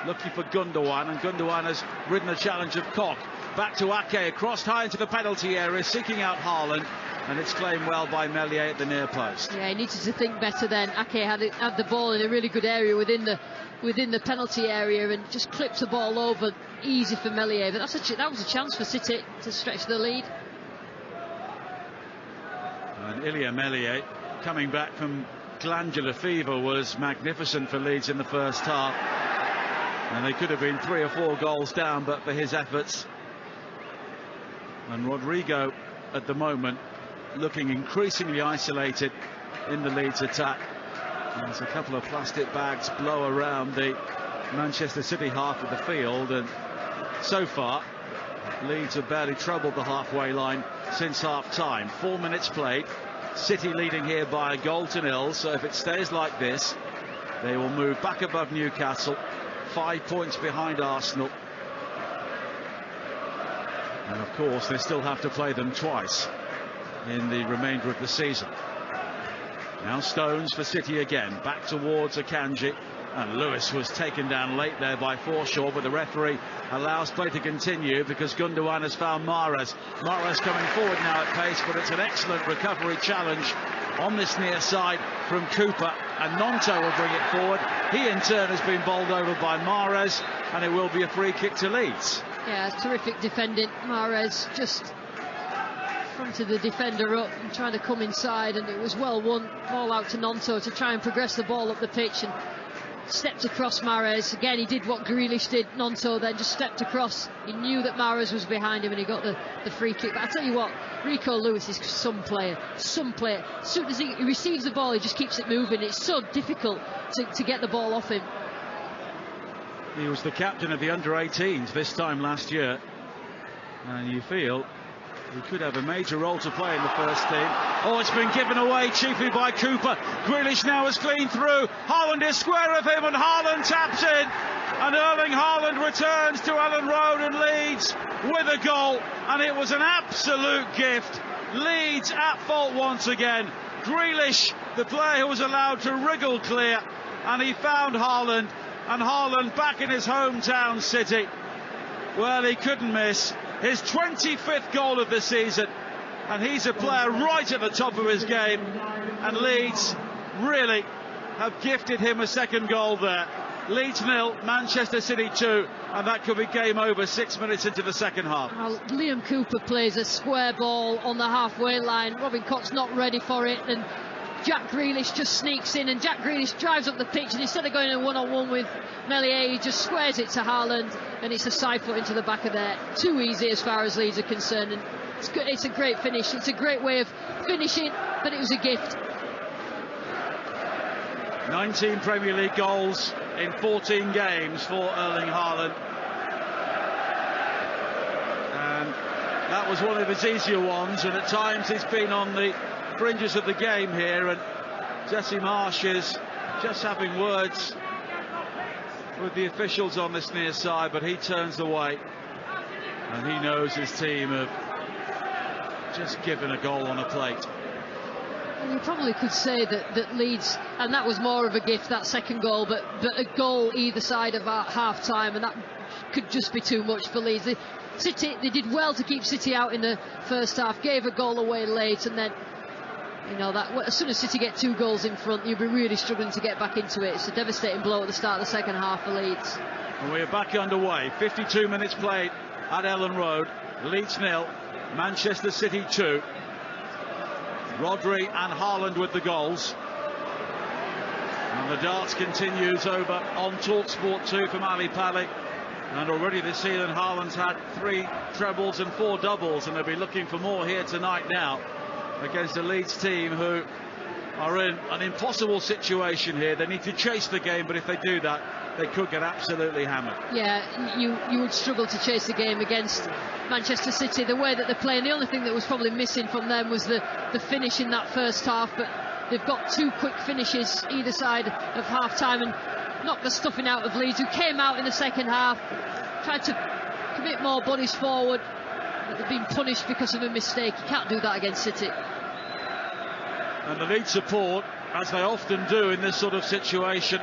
looking for Gundogan, and Gundogan has ridden the challenge of Koch. Back to Ake, across high into the penalty area, seeking out Haaland, and it's claimed well by Meslier at the near post. Yeah, he needed to think better then. Ake had the ball in a really good area within the penalty area, and just clipped the ball over easy for Meslier. But that was a chance for City to stretch the lead. And Ilya Meslier, coming back from glandular fever, was magnificent for Leeds in the first half. And they could have been 3 or 4 goals down, but for his efforts. And Rodrigo, at the moment, looking increasingly isolated in the Leeds attack. There's a couple of plastic bags blow around the Manchester City half of the field, and so far Leeds have barely troubled the halfway line since half-time. 4 minutes played. City leading here by a goal to nil, so if it stays like this, They will move back above Newcastle, 5 points behind Arsenal. And of course, they still have to play them twice in the remainder of the season. Now Stones for City again, back towards Akanji. And Lewis was taken down late there by Forshaw, but the referee allows play to continue because Gundogan has found Mahrez. Mahrez coming forward now at pace, but it's an excellent recovery challenge on this near side from Cooper, and Nonto will bring it forward. He in turn has been bowled over by Mahrez, and it will be a free kick to Leeds. Yeah, terrific defending. Mahrez just fronted the defender up and trying to come inside, and it was well won. Ball out to Nonto to try and progress the ball up the pitch, and stepped across Mahrez. Again, he did what Grealish did. Nonto then just stepped across. He knew that Mahrez was behind him and he got the free kick. But I tell you what, Rico Lewis is some player. As soon as he receives the ball, he just keeps it moving. It's so difficult to get the ball off him. He was the captain of the under-18s this time last year, and you feel he could have a major role to play in the first team. Oh, it's been given away chiefly by Cooper. Grealish now has cleaned through. Haaland is square of him, and Haaland taps in. And Erling Haaland returns to Ellen Road and Leeds with a goal. And it was an absolute gift. Leeds at fault once again. Grealish, the player who was allowed to wriggle clear, and he found Haaland. And Haaland back in his hometown City. Well, he couldn't miss. His 25th goal of the season, and he's a player right at the top of his game, and Leeds really have gifted him a second goal there. Leeds 0, Manchester City 2, and that could be game over 6 minutes into the second half. Liam Cooper plays a square ball on the halfway line. Robin Koch's not ready for it, and Jack Grealish just sneaks in, and Jack Grealish drives up the pitch, and instead of going in one-on-one with Meslier, he just squares it to Haaland, and it's a side foot into the back of there. Too easy as far as Leeds are concerned, and it's a great finish. It's a great way of finishing, but it was a gift. 19 Premier League goals in 14 games for Erling Haaland, and that was one of his easier ones, and at times he's been on the fringes of the game here, and Jesse Marsh is just having words with the officials on this near side, but he turns away, and he knows his team have just given a goal on a plate. You probably could say that Leeds, and that was more of a gift, that second goal, but a goal either side of half time, and that could just be too much for Leeds. They did well to keep City out in the first half, gave a goal away late, and then that as soon as City get 2 goals in front, you'll be really struggling to get back into it. It's a devastating blow at the start of the second half for Leeds. And we're back underway. 52 minutes played at Ellen Road. Leeds 0, Manchester City 2. Rodri and Haaland with the goals. And the darts continues over on Talksport 2 from Ali Pali. And already this season, Haaland's had 3 trebles and 4 doubles, and they'll be looking for more here tonight now against a Leeds team who are in an impossible situation here. They need to chase the game, but if they do that, they could get absolutely hammered. Yeah, you would struggle to chase the game against Manchester City, the way that they're playing. The only thing that was probably missing from them was the finish in that first half, but they've got 2 quick finishes either side of half-time and knocked the stuffing out of Leeds, who came out in the second half, tried to commit more bodies forward, but they've been punished because of a mistake. You can't do that against City. And the Leeds support, as they often do in this sort of situation,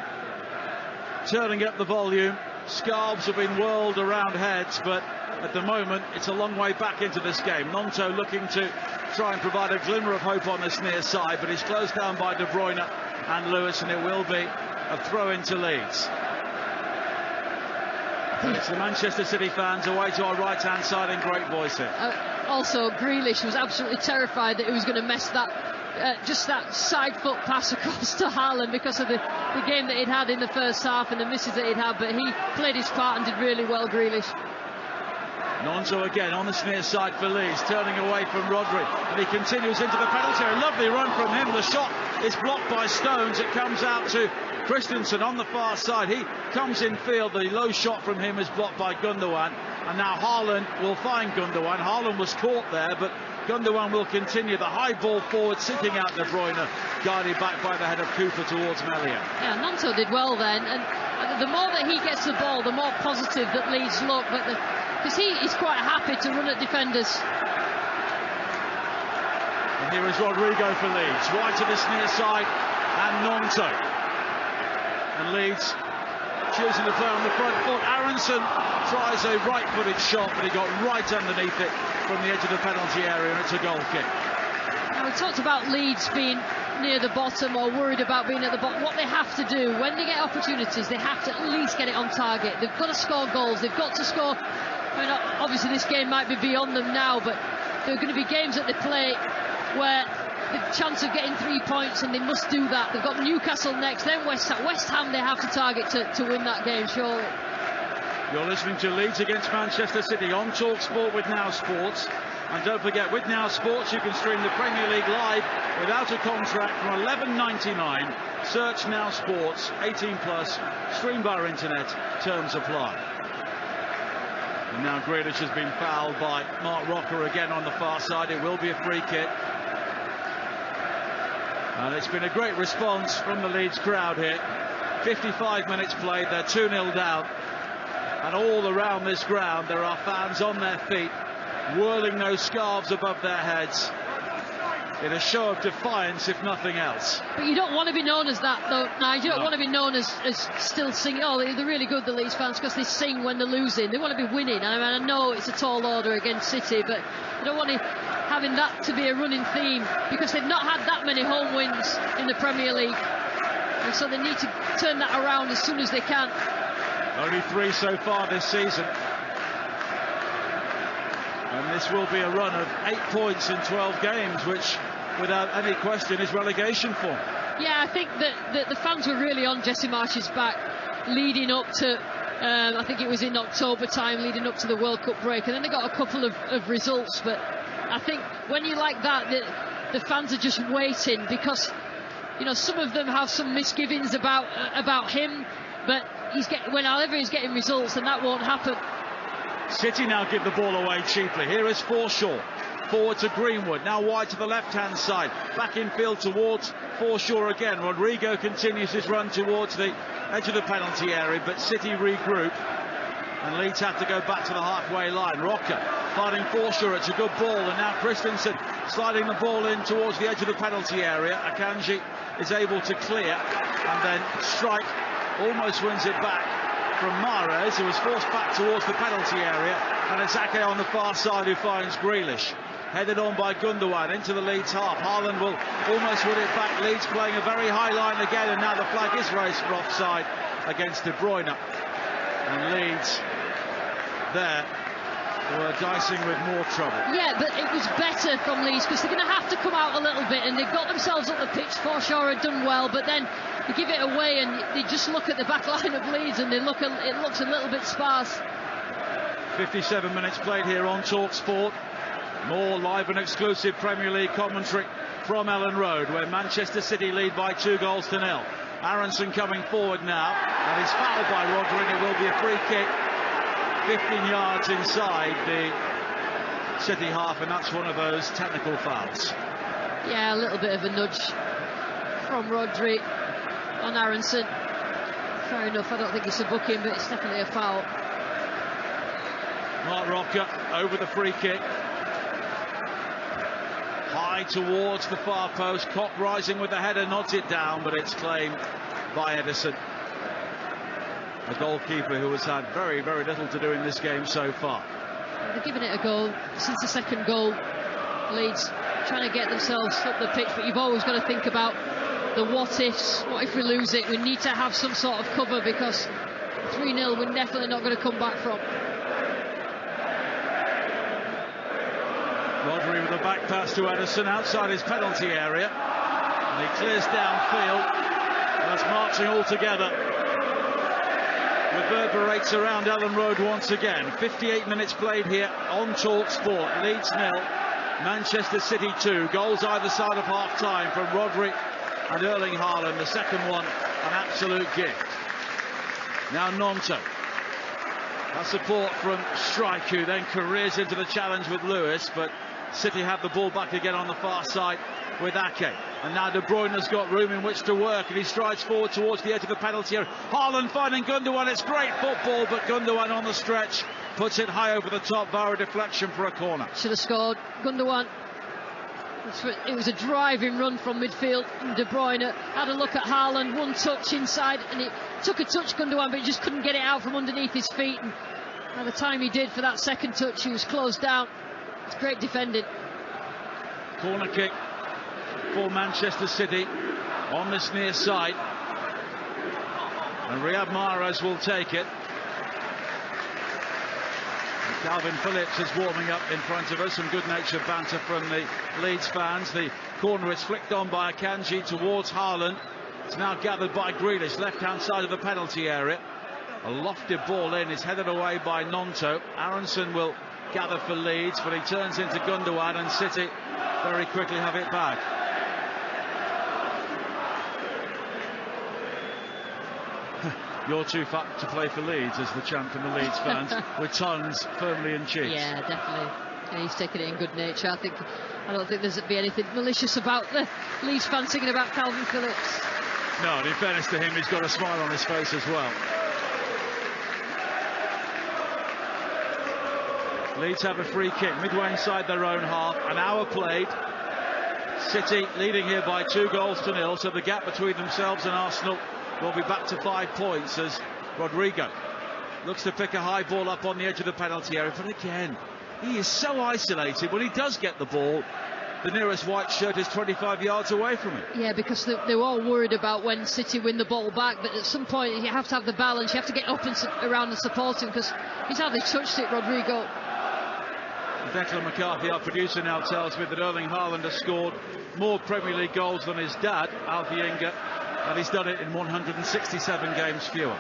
turning up the volume. Scarves have been whirled around heads, but at the moment it's a long way back into this game. Nonto looking to try and provide a glimmer of hope on this near side, but he's closed down by De Bruyne and Lewis, and it will be a throw into Leeds. And it's the Manchester City fans away to our right hand side in great voice here. Also, Grealish was absolutely terrified that he was going to mess that just that side foot pass across to Haaland because of the game that he'd had in the first half and the misses that he'd had, but he played his part and did really well, Grealish. Nonto again on the near side for Leeds, turning away from Rodri, and he continues into the penalty area. Lovely run from him. The shot is blocked by Stones. It comes out to Christensen on the far side. He comes in field. The low shot from him is blocked by Gundogan, and now Haaland will find Gundogan. Haaland was caught there, but Gundogan will continue. The high ball forward, seeking out De Bruyne, guided back by the head of Cooper towards Melia. Yeah, Nonto did well then, and the more that he gets the ball, the more positive that Leeds look, because he's quite happy to run at defenders. And here is Rodrigo for Leeds, wide to this near side, and Nonto. And Leeds choosing to play on the front foot. Aronson tries a right-footed shot, but he got right underneath it from the edge of the penalty area, and it's a goal kick. Now, we talked about Leeds being near the bottom or worried about being at the bottom. What they have to do when they get opportunities, they have to at least get it on target. They've got to score goals. They've got to score. I mean, obviously this game might be beyond them now, but there are going to be games that they play where the chance of getting 3 points, and they must do that. They've got Newcastle next, then West Ham they have to target to win that game, surely. You're listening to Leeds against Manchester City on Talksport with Now Sports. And don't forget, with Now Sports, you can stream the Premier League live without a contract from $11.99. Search Now Sports, 18+, stream via internet, terms apply. And now Grealish has been fouled by Mark Rocker again on the far side. It will be a free kick. And it's been a great response from the Leeds crowd here. 55 minutes played, they're 2-0 down. And all around this ground there are fans on their feet, whirling those scarves above their heads in a show of defiance, if nothing else. But you don't want to be known as that, though, Nigel. You don't want to be known as still singing. Oh, they're really good, the Leeds fans, because they sing when they're losing. They want to be winning. I know it's a tall order against City, but you don't want to having that to be a running theme, because they've not had that many home wins in the Premier League. And so they need to turn that around as soon as they can. Only 3 so far this season. And this will be a run of 8 points in 12 games, which, without any question, is relegation form. Yeah, I think that the fans were really on Jesse Marsch's back leading up to, I think it was in October time, leading up to the World Cup break. And then they got a couple of results. But I think when you like that, the fans are just waiting, because, you know, some of them have some misgivings about him. But whenever he's getting results, and that won't happen. City now give the ball away cheaply. Here is Forshaw, forward to Greenwood, now wide to the left-hand side, back in field towards Forshaw again. Rodrigo continues his run towards the edge of the penalty area, but City regroup, and Leeds have to go back to the halfway line. Rocker finding Forshaw, it's a good ball, and now Christensen sliding the ball in towards the edge of the penalty area. Akanji is able to clear, and then Strike almost wins it back from Mahrez, who was forced back towards the penalty area, and it's Ake on the far side who finds Grealish. Headed on by Gundogan into the Leeds half. Haaland will almost win it back. Leeds playing a very high line again, and now the flag is raised for offside against De Bruyne. And Leeds there were dicing with more trouble. Yeah, but it was better from Leeds, because they're going to have to come out a little bit, and they've got themselves up the pitch. Forshaw had done well, but then they give it away, and they just look at the back line of Leeds, and it looks a little bit sparse. 57 minutes played here on Talksport. More live and exclusive Premier League commentary from Ellen Road, where Manchester City lead by 2-0. Aronson coming forward now, and he's fouled by Rodri, and it will be a free kick 15 yards inside the City half, and that's one of those technical fouls. Yeah, a little bit of a nudge from Rodri on Aronson. Fair enough, I don't think it's a booking, but it's definitely a foul. Mark Rocker over the free kick. High towards the far post. Koch rising with the header, nods it down, but it's claimed by Edison. The goalkeeper who has had very, very little to do in this game so far. They're giving it a go since the second goal. Leeds trying to get themselves up the pitch, but you've always got to think about the what ifs. What if we lose it? We need to have some sort of cover, because 3-0 we're definitely not going to come back from. Rodri with a back pass to Edison outside his penalty area, and he clears downfield. That's marching all together. Reverberates around Ellen Road once again. 58 minutes played here on Talksport. Leeds 0, Manchester City 2. Goals either side of half-time from Rodri and Erling Haaland. The second one an absolute gift. Now Nonto. That support from Strike, who then careers into the challenge with Lewis, but City have the ball back again on the far side with Ake. And now De Bruyne has got room in which to work, and he strides forward towards the edge of the penalty area. Haaland finding Gundogan. It's great football, but Gundogan on the stretch puts it high over the top via a deflection for a corner. Should have scored. Gundogan. It was a driving run from midfield. De Bruyne had a look at Haaland, one touch inside, and it took a touch, Gundogan, but he just couldn't get it out from underneath his feet. And by the time he did for that second touch, he was closed down. It's great defending. Corner kick for Manchester City on this near side, and Riyad Mahrez will take it. Calvin Phillips is warming up in front of us. Some good-natured banter from the Leeds fans. The corner is flicked on by Akanji towards Haaland. It's now gathered by Grealish, left-hand side of the penalty area. A lofted ball in is headed away by Nonto. Aronson will gather for Leeds, but he turns into Gundogan, and City very quickly have it back. You're too fat to play for Leeds, is the chant from the Leeds fans, with tongues firmly in cheeks. Yeah, definitely. And he's taking it in good nature. I don't think there's be anything malicious about the Leeds fans singing about Calvin Phillips. No, and in fairness to him, he's got a smile on his face as well. Leeds have a free kick midway inside their own half. An hour played. City leading here by 2-0, so the gap between themselves and Arsenal will be back to 5 points as Rodrigo looks to pick a high ball up on the edge of the penalty area. But again, he is so isolated. When he does get the ball, the nearest white shirt is 25 yards away from him. Yeah, because they were all worried about when City win the ball back, but at some point you have to have the balance. You have to get up and around and support him, because he's hardly touched it, Rodrigo. Declan McCarthy, our producer, now tells me that Erling Haaland has scored more Premier League goals than his dad, Alfie Inga, and he's done it in 167 games fewer.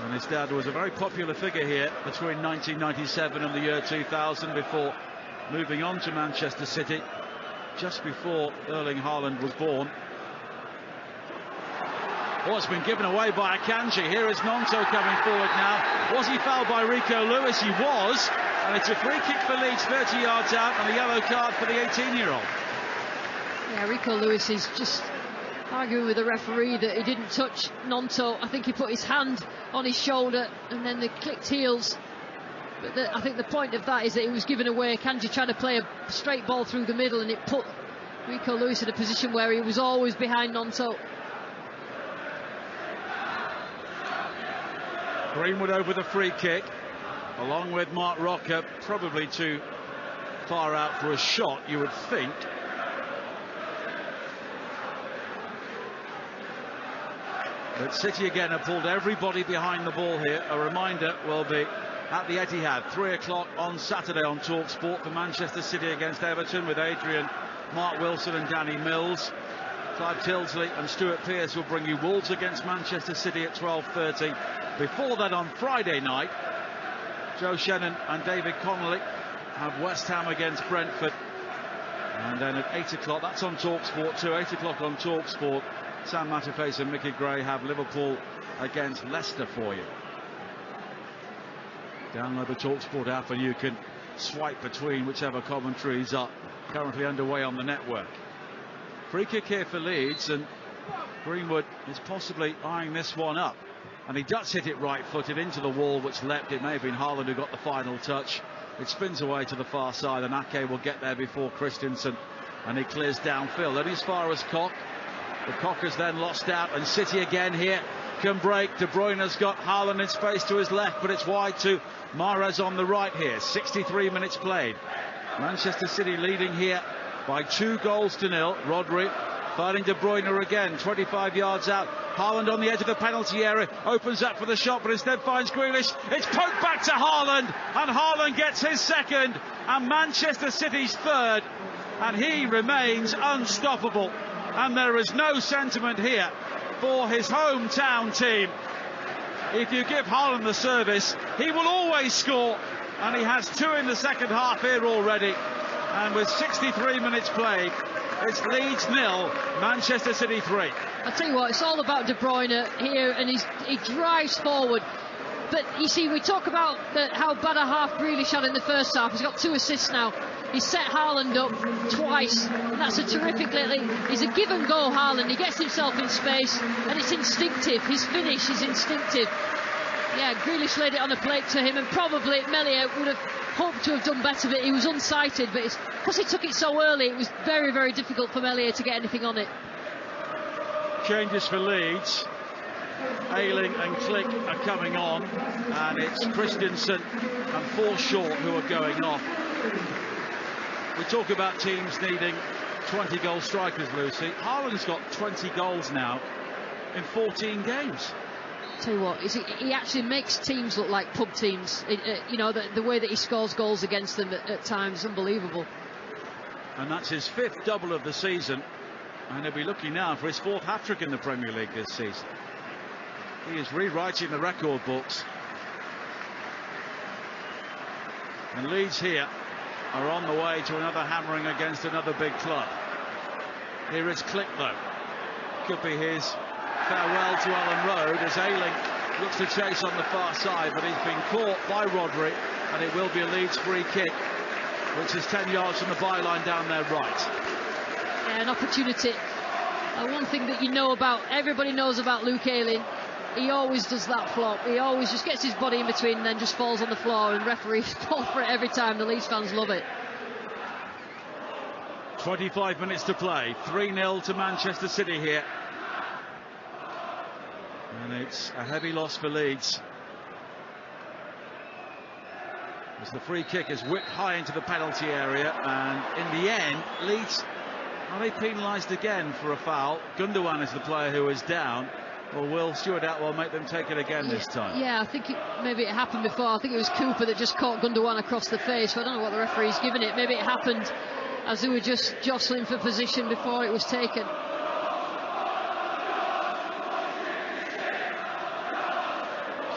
And his dad was a very popular figure here between 1997 and the year 2000, before moving on to Manchester City just before Erling Haaland was born. Oh, it's been given away by Akanji. Here is Nonto coming forward now. Was he fouled by Rico Lewis? He was. And it's a free kick for Leeds, 30 yards out, and a yellow card for the 18-year-old. Yeah, Rico Lewis is just arguing with the referee that he didn't touch Nonto. I think he put his hand on his shoulder, and then they clicked heels. But I think the point of that is that he was given away. Akanji trying to play a straight ball through the middle, and it put Rico Lewis in a position where he was always behind Nonto. Greenwood over the free kick, along with Mark Rocker, probably too far out for a shot, you would think. But City again have pulled everybody behind the ball here. A reminder will be at the Etihad, 3 o'clock on Saturday on Talksport, for Manchester City against Everton, with Adrian, Mark Wilson and Danny Mills. Clive Tilsley and Stuart Pearce will bring you Wolves against Manchester City at 12:30. Before that, on Friday night, Joe Shannon and David Connolly have West Ham against Brentford. And then at 8 o'clock, that's on Talksport too, 8 o'clock on Talksport, Sam Matterface and Mickey Gray have Liverpool against Leicester for you. Download the Talksport app and you can swipe between whichever commentaries are currently underway on the network. Free kick here for Leeds, and Greenwood is possibly eyeing this one up. And he does hit it right-footed into the wall, which leapt. It may have been Haaland who got the final touch. It spins away to the far side, and Ake will get there before Christensen, and he clears downfield. Only as far as Koch. The Koch has then lost out, and City again here can break. De Bruyne has got Haaland in space to his left, but it's wide to Mahrez on the right here. 63 minutes played. Manchester City leading here by 2-0. Rodri finding De Bruyne again, 25 yards out. Haaland on the edge of the penalty area, opens up for the shot, but instead finds Grealish. It's poked back to Haaland, and Haaland gets his second, and Manchester City's third, and he remains unstoppable. And there is no sentiment here for his hometown team. If you give Haaland the service, he will always score, and he has 2 in the second half here already. And with 63 minutes played, it's Leeds 0, Manchester City 3. I'll tell you what, it's all about De Bruyne here, and he drives forward. But you see, we talk about how bad a half Grealish had in the first half. He's got 2 assists now. He's set Haaland up twice. That's a terrific little... He's a give and go, Haaland. He gets himself in space, and it's instinctive. His finish is instinctive. Yeah, Grealish laid it on a plate to him, and probably Meslier would have hoped to have done better, but he was unsighted. But because he took it so early, it was very, very difficult for Meslier to get anything on it. Changes for Leeds. Ayling and Click are coming on, and it's Christensen and Forshaw who are going off. We talk about teams needing 20-goal strikers, Lucy. Haaland's got 20 goals now in 14 games. Tell you what, he actually makes teams look like pub teams. You know, the way that he scores goals against them at times, unbelievable. And that's his 5th double of the season, and he'll be looking now for his 4th hat-trick in the Premier League this season. He is rewriting the record books. And Leeds here are on the way to another hammering against another big club. Here is Click, though. Could be his farewell to Ellen Road as Ayling looks to chase on the far side, but he's been caught by Rodri, and it will be a Leeds free kick, which is 10 yards from the byline down their right. Yeah, an opportunity. One thing that you know about, everybody knows about Luke Ayling, he always does that flop. He always just gets his body in between and then just falls on the floor, and referees fall for it every time. The Leeds fans love it. 25 minutes to play. 3-0 to Manchester City here. And it's a heavy loss for Leeds, as the free kick is whipped high into the penalty area, and in the end, Leeds, are they penalised again for a foul? Gundogan is the player who is down. Or will Stuart Atwell make them take it again this time? Yeah, I think maybe it happened before. I think it was Cooper that just caught Gundogan across the face. So I don't know what the referee's given it. Maybe it happened as they were just jostling for position before it was taken.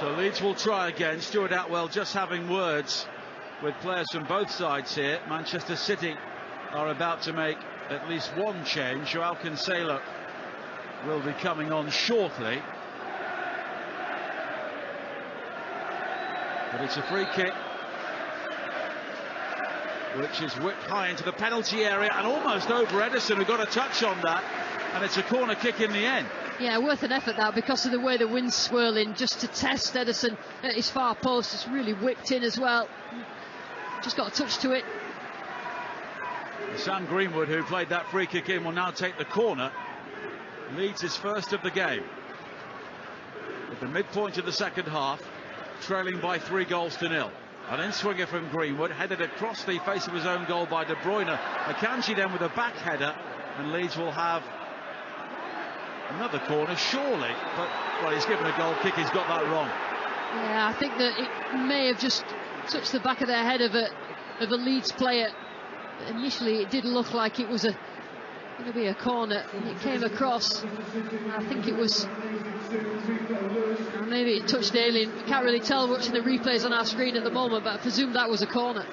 So Leeds will try again. Stuart Atwell just having words with players from both sides here. Manchester City are about to make at least one change. Joao Cancelo will be coming on shortly. But it's a free kick, which is whipped high into the penalty area and almost over Ederson, who got a touch on that, and it's a corner kick in the end. Yeah, worth an effort that, because of the way the wind's swirling, just to test Ederson at his far post. It's really whipped in as well. Just got a touch to it. Sam Greenwood, who played that free kick in, will now take the corner. Leeds his first of the game. At the midpoint of the second half, trailing by 3-0. An in-swinger from Greenwood, headed across the face of his own goal by De Bruyne. Akanji then with a back header, and Leeds will have another corner, surely. But, well, he's given a goal kick, he's got that wrong. Yeah, I think that it may have just touched the back of their head of a Leeds player. Initially, it did look like it was going to be a corner. It came across. I think it was, maybe it touched Ayling. We can't really tell watching the replays on our screen at the moment, but I presume that was a corner.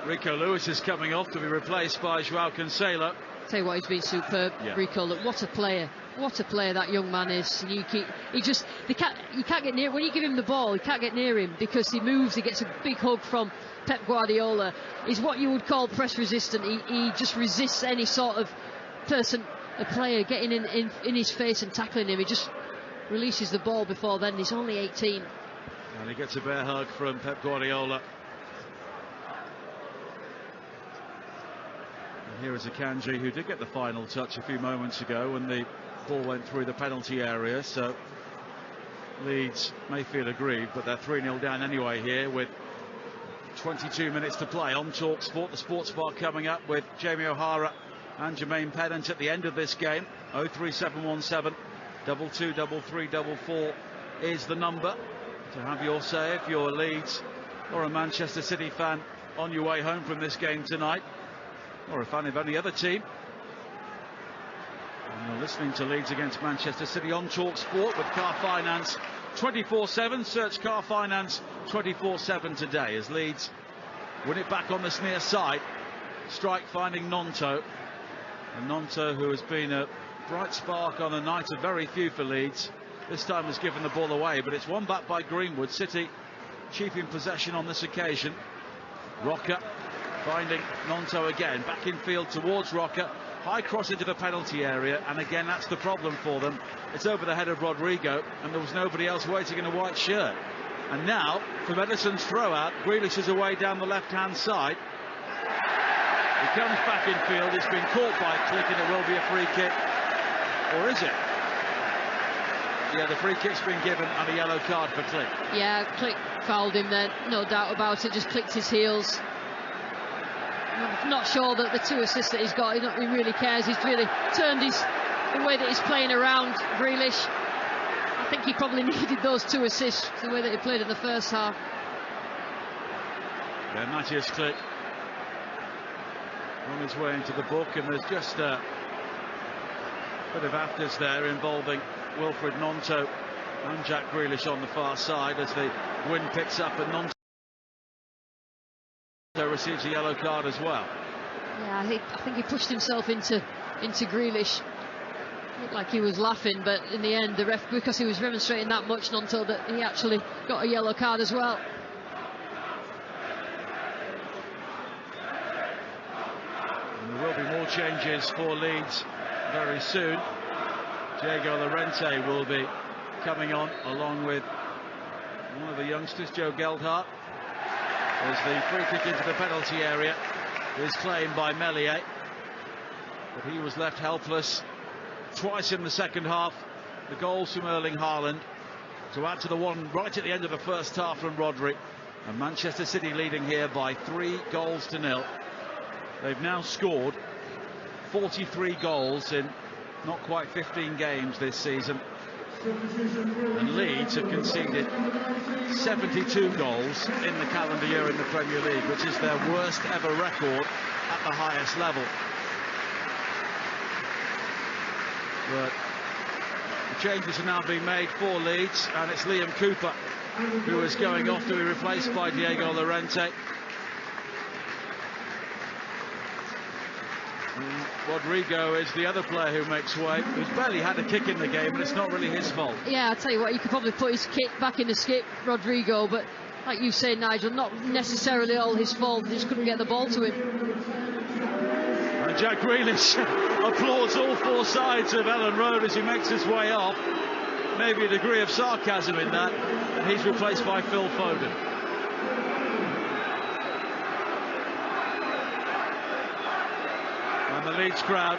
Rico Lewis is coming off to be replaced by Joao Cancelo. Tell you what, he's been superb, yeah. Rico. Look, what a player that young man is. You can't get near, when you give him the ball, you can't get near him because he moves. He gets a big hug from Pep Guardiola. He's what you would call press resistant. He just resists any sort of person, a player getting in his face and tackling him. He just releases the ball before then. He's only 18. And he gets a bear hug from Pep Guardiola. Here is Akanji, who did get the final touch a few moments ago when the ball went through the penalty area. So Leeds may feel aggrieved, but they're 3-0 down anyway here with 22 minutes to play on Talksport. The Sports Bar coming up with Jamie O'Hara and Jermaine Pennant at the end of this game. 03717 223344 is the number to have your say if you're Leeds or a Manchester City fan on your way home from this game tonight, or a fan of any other team. And you're listening to Leeds against Manchester City on Talksport with Car Finance 24/7. Search Car Finance 24/7 today as Leeds win it back on this near side. Strike finding Nonto. And Nonto, who has been a bright spark on a night of very few for Leeds, this time has given the ball away, but it's won back by Greenwood. City keeping possession on this occasion. Rocker finding Nonto again, back in field towards Rocker. High cross into the penalty area, and again that's the problem for them. It's over the head of Rodrigo, and there was nobody else waiting in a white shirt. And now, from Ederson's throw out, Grealish is away down the left-hand side. He comes back in field, it's been caught by Click, and it will be a free kick. Or is it? Yeah, the free kick's been given and a yellow card for Click. Yeah, Click fouled him then, no doubt about it, just clicked his heels. I'm not sure that the 2 assists that he's got, he really cares. He's really turned the way that he's playing around Grealish. I think he probably needed those 2 assists, the way that he played in the first half. Yeah, Matthias Click on his way into the book, and there's just a bit of afters there involving Wilfred Nonto and Jack Grealish on the far side as the wind picks up, and Nonto receives a yellow card as well. Yeah, I think he pushed himself into Grealish. Looked like he was laughing, but in the end, the ref, because he was demonstrating that much, Nonto, that he actually got a yellow card as well. And there will be more changes for Leeds very soon. Diego Llorente will be coming on along with one of the youngsters, Joe Geldhart, as the free kick into the penalty area is claimed by Meslier, but he was left helpless twice in the second half. The goals from Erling Haaland to add to the one right at the end of the first half from Rodri, and Manchester City leading here by 3-0. They've now scored 43 goals in not quite 15 games this season, and Leeds have conceded 72 goals in the calendar year in the Premier League, which is their worst ever record at the highest level. But the changes are now being made for Leeds, and it's Liam Cooper who is going off to be replaced by Diego Llorente. And Rodrigo is the other player who makes way, who's barely had a kick in the game, and it's not really his fault. Yeah, I'll tell you what, he could probably put his kick back in the skip, Rodrigo, but like you say, Nigel, not necessarily all his fault. He just couldn't get the ball to him. And Jack Grealish applauds all 4 sides of Ellen Road as he makes his way off. Maybe a degree of sarcasm in that, and he's replaced by Phil Foden. And the Leeds crowd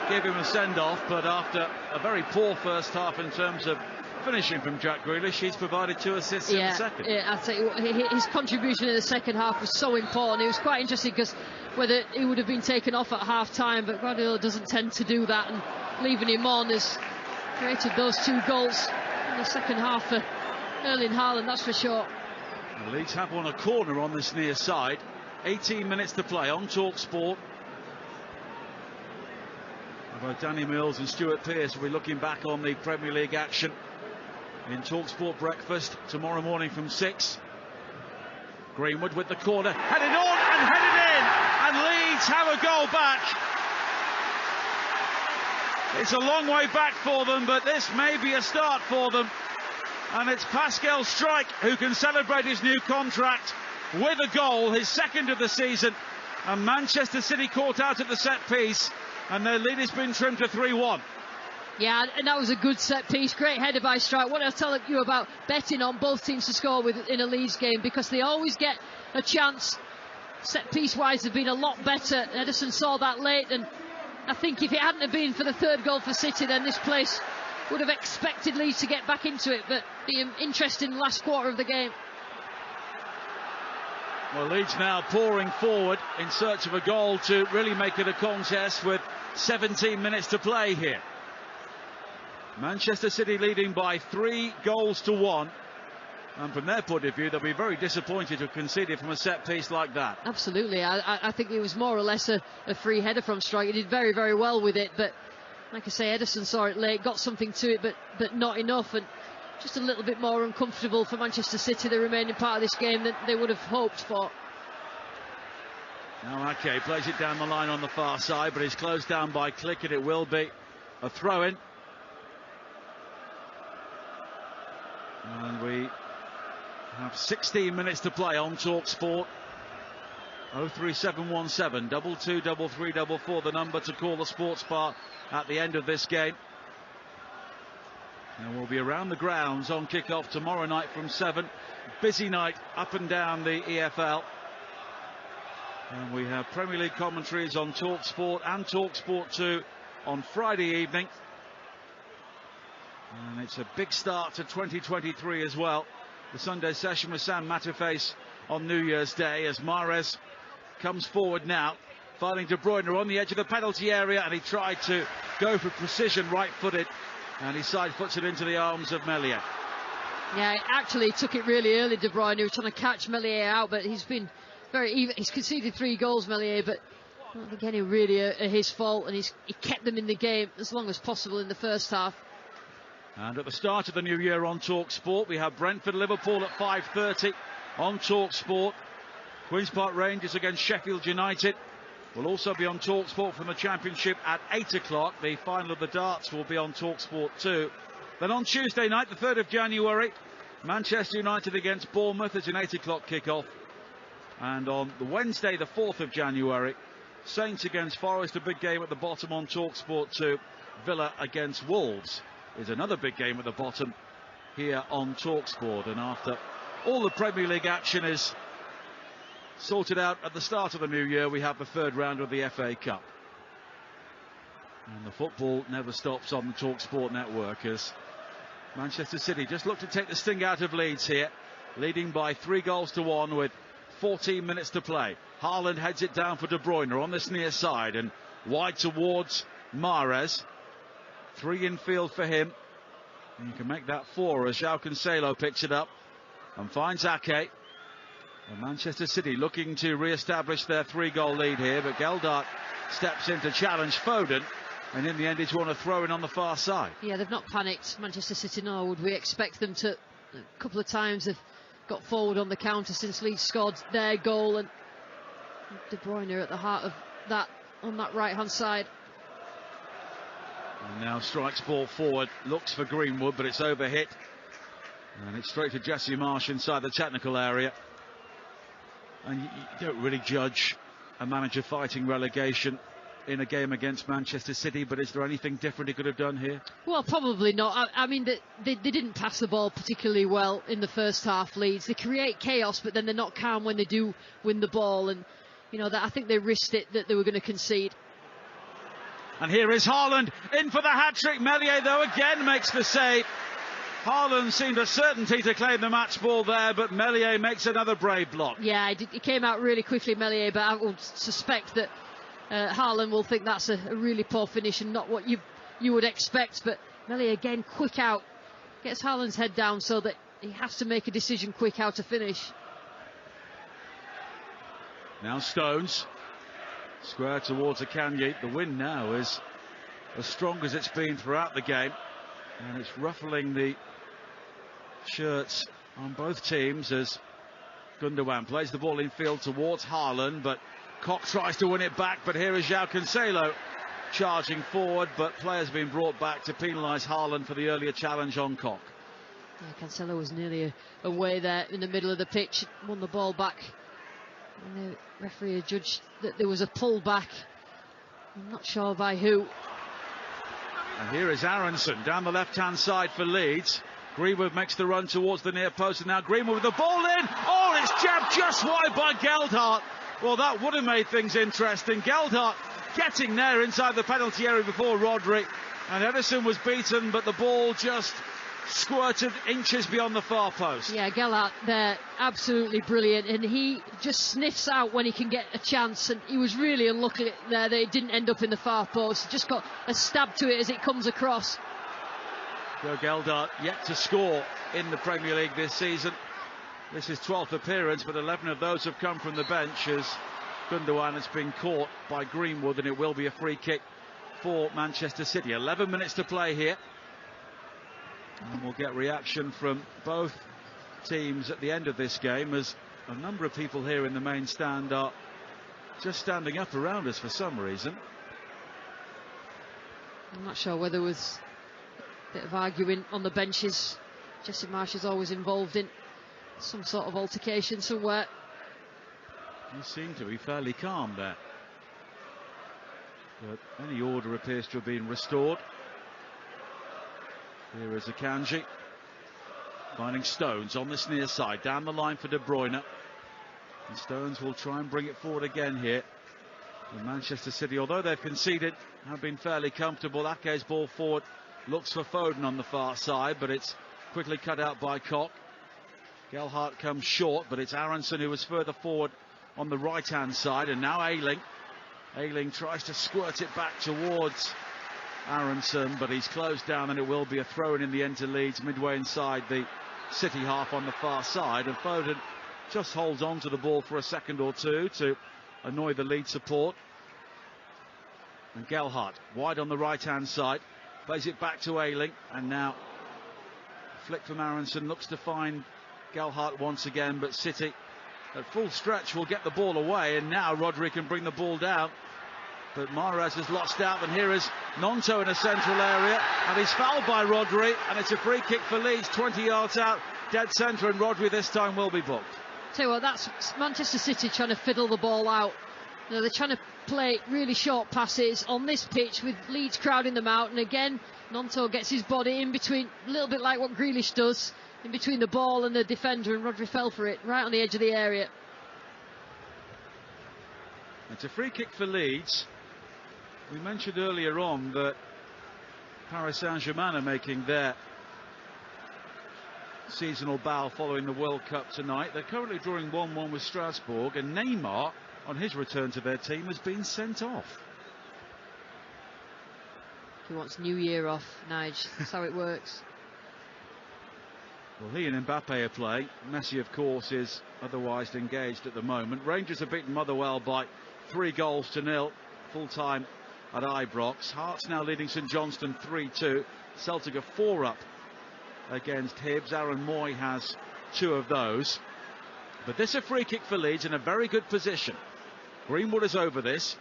gave him a send-off, but after a very poor first half in terms of finishing from Jack Grealish, he's provided 2 assists in the second. Yeah, I'll tell you what, his contribution in the second half was so important. It was quite interesting because whether he would have been taken off at half-time, but Guardiola doesn't tend to do that, and leaving him on has created those 2 goals in the second half for Erling Haaland, that's for sure. The Leeds have won a corner on this near side. 18 minutes to play on Talksport. Both Danny Mills and Stuart Pearce will be looking back on the Premier League action in Talksport Breakfast tomorrow morning from 6. Greenwood with the corner, headed on and headed in, and Leeds have a goal back. It's a long way back for them, but this may be a start for them. And it's Pascal Struijk who can celebrate his new contract with a goal, his second of the season. And Manchester City caught out at the set piece, and their lead has been trimmed to 3-1. Yeah, and that was a good set piece. Great header by Struijk. What I tell you about betting on both teams to score in a Leeds game, because they always get a chance. Set piece wise, they've been a lot better. Ederson saw that late, and I think if it hadn't have been for the 3rd goal for City, then this place would have expected Leeds to get back into it, but the interesting last quarter of the game. Well, Leeds now pouring forward in search of a goal to really make it a contest with 17 minutes to play here. Manchester City leading by 3-1, and from their point of view, they'll be very disappointed to have conceded from a set piece like that. Absolutely. I think it was more or less a free header from Struijk. He did very, very well with it, but like I say, Ederson saw it late, got something to it, but not enough, and just a little bit more uncomfortable for Manchester City, the remaining part of this game, than they would have hoped for. Now Ake plays it down the line on the far side, but he's closed down by Click, and it will be a throw-in. And we have 16 minutes to play on Talksport. 03717 22 33 44, the number to call the sports bar at the end of this game. And we'll be around the grounds on kick-off tomorrow night from 7. Busy night up and down the EFL. And we have Premier League commentaries on Talksport and Talksport 2 on Friday evening. And it's a big start to 2023 as well. The Sunday session with Sam Matterface on New Year's Day as Mahrez comes forward now, finding De Bruyne on the edge of the penalty area, and he tried to go for precision right-footed, and he side-foots it into the arms of Meslier. Yeah, actually took it really early, De Bruyne. He was trying to catch Meslier out, but he's been very even. He's conceded 3 goals, Meslier, but I don't think any really are his fault, and he kept them in the game as long as possible in the first half. And at the start of the new year on Talksport, we have Brentford-Liverpool at 5:30 on Talksport. Queen's Park Rangers against Sheffield United will also be on Talksport from the Championship at 8 o'clock. The final of the darts will be on Talksport 2. Then on Tuesday night, the 3rd of January, Manchester United against Bournemouth. It's an 8 o'clock kickoff. And on the Wednesday, the 4th of January, Saints against Forest, a big game at the bottom on Talksport 2. Villa against Wolves is another big game at the bottom here on Talksport. And after all the Premier League action is sorted out at the start of the new year, we have the 3rd round of the FA Cup. And the football never stops on the Talksport network as Manchester City just look to take the sting out of Leeds here, leading by 3-1 with 14 minutes to play. Haaland heads it down for De Bruyne on this near side and wide towards Mahrez. 3 infield for him. And you can make that 4 as João Cancelo picks it up and finds Ake. And Manchester City looking to re-establish their 3-goal lead here, but Geldart steps in to challenge Foden, and in the end he's won a throw-in on the far side. Yeah, they've not panicked, Manchester City, nor would we expect them to. A couple of times they've got forward on the counter since Leeds scored their goal, and De Bruyne at the heart of that on that right-hand side. And now strikes ball forward, looks for Greenwood, but it's overhit. And it's straight to Jesse Marsch inside the technical area. And you don't really judge a manager fighting relegation in a game against Manchester City, but is there anything different he could have done here? Well, probably not. I mean, they didn't pass the ball particularly well in the first half, Leeds. They create chaos, but then they're not calm when they do win the ball. And, you know, that I think they risked it, that they were going to concede. And here is Haaland in for the hat-trick. Meslier, though, again makes the save. Haaland seemed a certainty to claim the match ball there, but Meslier makes another brave block. Yeah, he came out really quickly, Meslier, but I would suspect that Haaland will think that's a really poor finish and not what you would expect. But Meslier again, quick out, gets Haaland's head down so that he has to make a decision quick how to finish. Now Stones, square towards Akanji. The wind now is as strong as it's been throughout the game, and it's ruffling the shirts on both teams as Gundogan plays the ball in field towards Haaland, but Koch tries to win it back, but here is João Cancelo charging forward, but players being brought back to penalise Haaland for the earlier challenge on Koch. Yeah, Cancelo was nearly away there in the middle of the pitch, won the ball back, and the referee judged that there was a pull back. I'm not sure by who. And here is Aronson down the left-hand side for Leeds. Greenwood makes the run towards the near post, and now Greenwood with the ball in. Oh, it's jabbed just wide by Geldart. Well, that would have made things interesting. Geldart getting there inside the penalty area before Rodri, and Ederson was beaten, but the ball just squirted inches beyond the far post. Yeah, Geldart there, absolutely brilliant, and he just sniffs out when he can get a chance, and he was really unlucky there that it didn't end up in the far post. He just got a stab to it as it comes across. Joe Geldart yet to score in the Premier League this season. This is 12th appearance, but 11 of those have come from the bench as Gundogan has been caught by Greenwood, and it will be a free kick for Manchester City. 11 minutes to play here. And we'll get reaction from both teams at the end of this game, as a number of people here in the main stand are just standing up around us for some reason. I'm not sure whether there was a bit of arguing on the benches Jesse Marsh is always involved in some sort of altercation somewhere. He seemed to be fairly calm there. But any order appears to have been restored. Here is Akanji finding Stones on this near side, down the line for De Bruyne. And Stones will try and bring it forward again here. And Manchester City, although they've conceded, have been fairly comfortable. Ake's ball forward looks for Foden on the far side, but it's quickly cut out by Koch. Gelhardt comes short, but it's Aronson who was further forward on the right-hand side, and now Ayling. Ayling tries to squirt it back towards Aronson, but he's closed down, and it will be a throw-in in the end to Leeds, midway inside the City half on the far side, and Foden just holds on to the ball for a second or two to annoy the Leeds support. And Gelhardt wide on the right-hand side, plays it back to Ayling, and now flick from Aronson, looks to find Gelhardt once again, but City at full stretch will get the ball away, and now Rodri can bring the ball down, but Mahrez has lost out, and here is Nonto in a central area, and he's fouled by Rodri, and it's a free kick for Leeds, 20 yards out, dead centre, and Rodri this time will be booked. Tell you what, that's Manchester City trying to fiddle the ball out. You know, they're trying to play really short passes on this pitch with Leeds crowding them out, and again Nonto gets his body in between, a little bit like what Grealish does, in between the ball and the defender, and Rodri fell for it right on the edge of the area. It's a free kick for Leeds. We mentioned earlier on that Paris Saint-Germain are making their seasonal bow following the World Cup tonight. They're currently drawing 1-1 with Strasbourg, and Neymar, on his return to their team, has been sent off. He wants New Year off, Nige. That's how it works. Well, he and Mbappe are playing. Messi, of course, is otherwise engaged at the moment. Rangers have beaten Motherwell by 3-0 full time at Ibrox. Hearts now leading St Johnstone 3-2. Celtic are 4 up against Hibs. Aaron Moy has 2 of those. But this is a free kick for Leeds in a very good position. Greenwood is over this.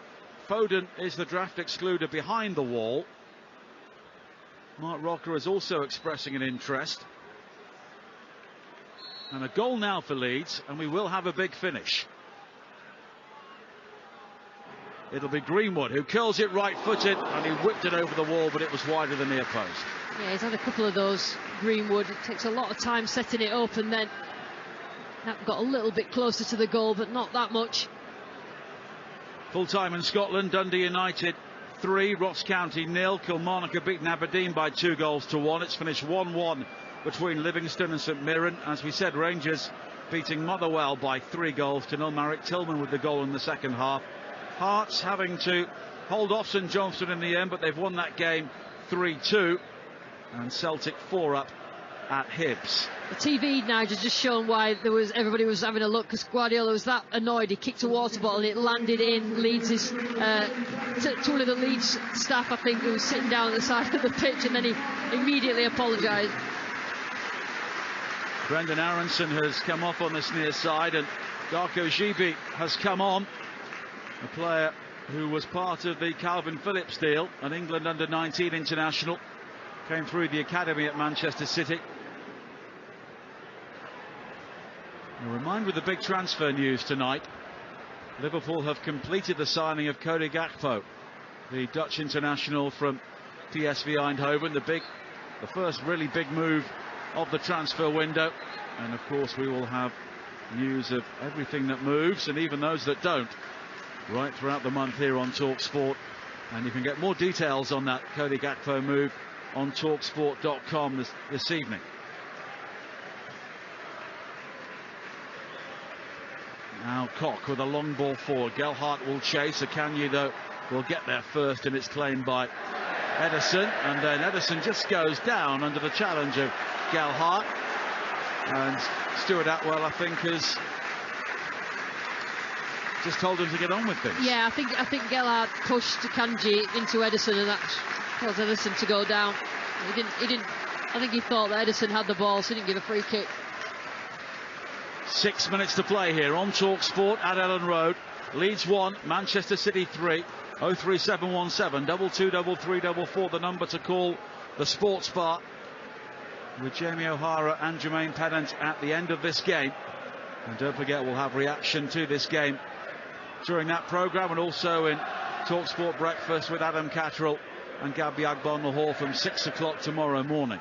Foden is the draft excluder behind the wall. Mark Rocker is also expressing an interest. And a goal now for Leeds, and we will have a big finish. It'll be Greenwood who curls it right-footed, and he whipped it over the wall, but it was wide of the near post. Yeah, he's had a couple of those, Greenwood. It takes a lot of time setting it up, and then that got a little bit closer to the goal, but not that much. Full time in Scotland, Dundee United 3, Ross County 0. Kilmarnock have beaten Aberdeen by 2-1. It's finished 1-1 between Livingston and St Mirren. As we said, Rangers beating Motherwell by 3-0. Marek Tillman with the goal in the second half. Hearts having to hold off St Johnstone in the end, but they've won that game 3-2. And Celtic 4 up at Hibs. The TV now has just shown why everybody was having a look, because Guardiola was that annoyed. He kicked a water bottle and it landed in Leeds' to one of the Leeds staff, I think, who was sitting down at the side of the pitch, and then he immediately apologised. Brendan Aronson has come off on this near side, and Darko Ghibi has come on, a player who was part of the Calvin Phillips deal, an England under-19 international, came through the academy at Manchester City. A reminder of the big transfer news tonight. Liverpool have completed the signing of Cody Gakpo, the Dutch international from PSV Eindhoven, the first really big move of the transfer window. And of course we will have news of everything that moves, and even those that don't, right throughout the month here on Talksport. And you can get more details on that Cody Gakpo move on Talksport.com this evening. Now Koch with a long ball forward. Gelhardt will chase. Akanji, though, will get there first, and it's claimed by Ederson. And then Ederson just goes down under the challenge of Gelhardt. And Stuart Atwell, I think, has just told him to get on with things. Yeah, I think Gelhardt pushed Akanji into Ederson, and that caused Ederson to go down. He didn't. I think he thought that Ederson had the ball, so he didn't give a free kick. 6 minutes to play here on Talksport at Ellen Road. Leeds 1, Manchester City 3. 03717 223344, the number to call the sports bar. with Jamie O'Hara and Jermaine Pennant at the end of this game. And don't forget, we'll have reaction to this game during that programme, and also in Talksport Breakfast with Adam Catterall and Gabby Agbon-Lahore from 6 o'clock tomorrow morning.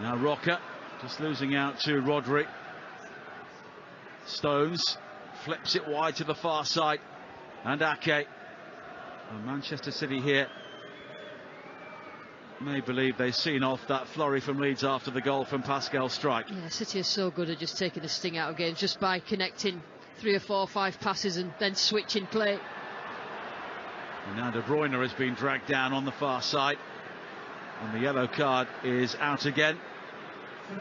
Now Rocker just losing out to Rodri. Stones flips it wide to the far side, and Ake. And Manchester City here may believe they've seen off that flurry from Leeds after the goal from Pascal Strike. Yeah, City is so good at just taking the sting out of games just by connecting 3 or 4 or 5 passes and then switching play. And now De Bruyne has been dragged down on the far side, and the yellow card is out again. And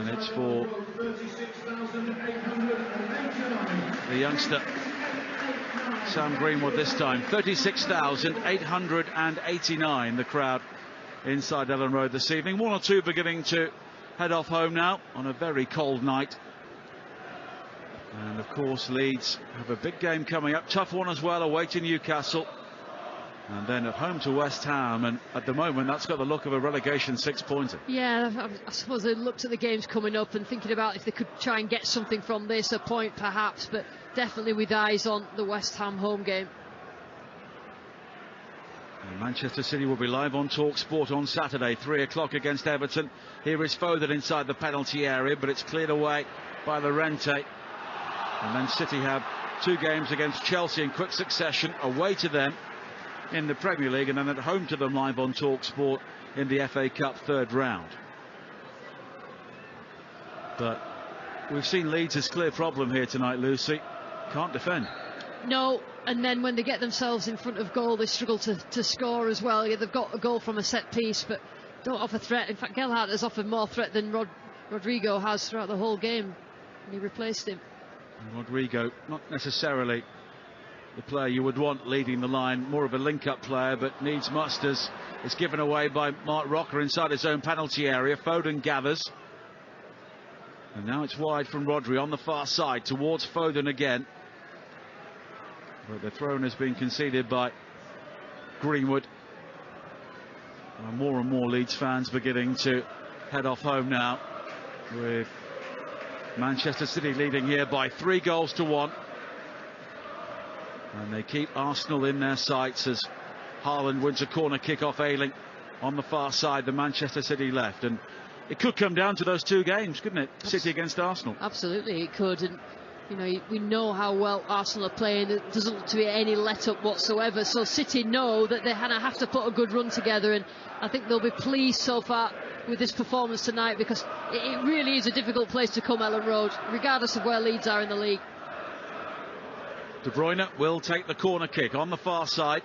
it's for the youngster Sam Greenwood this time. 36,889 the crowd inside Ellen Road this evening. 1 or 2 beginning to head off home now on a very cold night. And of course Leeds have a big game coming up, tough one as well, away to Newcastle, and then at home to West Ham, and at the moment that's got the look of a relegation 6-pointer. Yeah, I suppose they looked at the games coming up and thinking about if they could try and get something from this, a point perhaps, but definitely with eyes on the West Ham home game. And Manchester City will be live on Talksport on Saturday, 3 o'clock against Everton. Here is Foden inside the penalty area, but it's cleared away by Llorente. And then City have 2 games against Chelsea in quick succession, away to them in the Premier League, and then at home to them live on Talksport in the FA Cup 3rd round. But we've seen Leeds' clear problem here tonight, Lucy. Can't defend. No, and then when they get themselves in front of goal, they struggle to score as well. Yeah, they've got a goal from a set piece, but don't offer threat. In fact, Gelhardt has offered more threat than Rodrigo has throughout the whole game, and he replaced him. Rodrigo, not necessarily the player you would want leading the line, more of a link-up player, but needs must as it's given away by Mark Rocker inside his own penalty area. Foden gathers, and now it's wide from Rodri on the far side towards Foden again, but the throw has been conceded by Greenwood. And more Leeds fans beginning to head off home now, with Manchester City leading here by 3-1, and they keep Arsenal in their sights as Haaland wins a corner kick off Ayling on the far side, the Manchester City left. And it could come down to those 2 games, couldn't it? City against Arsenal. Absolutely, it could. And you know, we know how well Arsenal are playing. There doesn't look to be any let up whatsoever, so City know that they have to put a good run together, and I think they'll be pleased so far with this performance tonight, because it really is a difficult place to come, Ellen Road, regardless of where Leeds are in the league. De Bruyne will take the corner kick on the far side.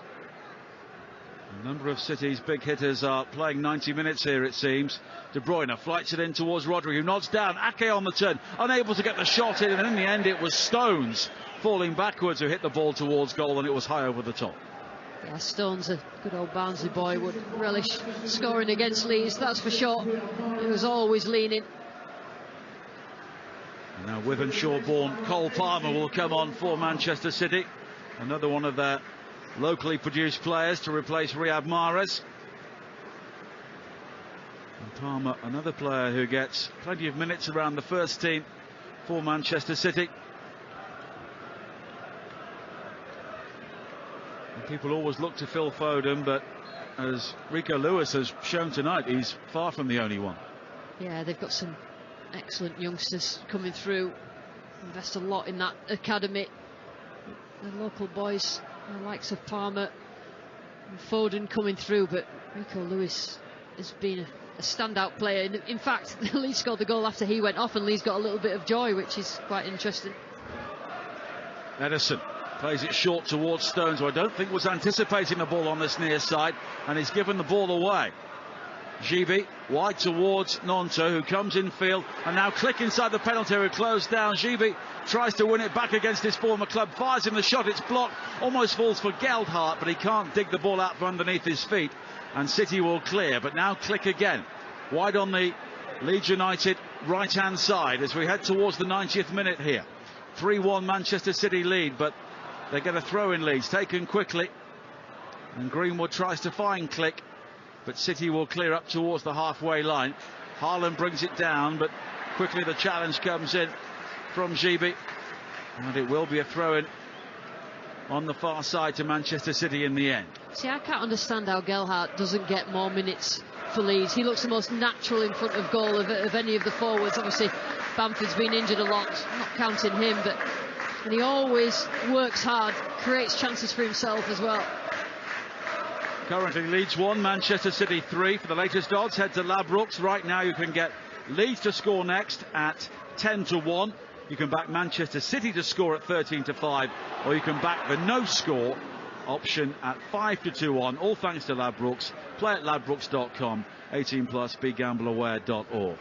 A number of City's big hitters are playing 90 minutes here, it seems. De Bruyne flights it in towards Rodri, who nods down. Ake on the turn, unable to get the shot in, and in the end it was Stones falling backwards who hit the ball towards goal, and it was high over the top. Yeah, Stones, a good old Barnsley boy, would relish scoring against Leeds, that's for sure. He was always leaning. And now Wythenshawe-born Cole Palmer will come on for Manchester City. Another one of their locally produced players to replace Riyad Mahrez. And Palmer, another player who gets plenty of minutes around the first team for Manchester City. And people always look to Phil Foden, but as Rico Lewis has shown tonight, he's far from the only one. Yeah, they've got some excellent youngsters coming through. Invest a lot in that academy. The local boys, the likes of Palmer and Foden coming through, but Rico Lewis has been a standout player. In fact, Leeds scored the goal after he went off, and Leeds got a little bit of joy, which is quite interesting. Edison plays it short towards Stones, who I don't think was anticipating the ball on this near side, and he's given the ball away. Gibi wide towards Nonto, who comes in field, and now Click inside the penalty area, closed down. Gibi tries to win it back against his former club, fires in the shot, it's blocked, almost falls for Gelhardt, but he can't dig the ball out from underneath his feet, and City will clear. But now Click again, wide on the Leeds United right hand side as we head towards the 90th minute here. 3-1 Manchester City lead, but they get a throw in Leeds taken quickly, and Greenwood tries to find Click. but City will clear up towards the halfway line. Haaland brings it down, but quickly the challenge comes in from Gibi, and it will be a throw-in on the far side to Manchester City in the end. See, I can't understand how Gelhardt doesn't get more minutes for Leeds. He looks the most natural in front of goal of any of the forwards. Obviously, Bamford's been injured a lot, not counting him, and he always works hard, creates chances for himself as well. Currently Leeds 1, Manchester City 3. For the latest odds, head to Ladbrokes. Right now you can get Leeds to score next at 10-1. You can back Manchester City to score at 13-5, or you can back the no score option at 5-2 all thanks to Ladbrokes. Play at ladbrokes.com, 18+, begambleaware.org.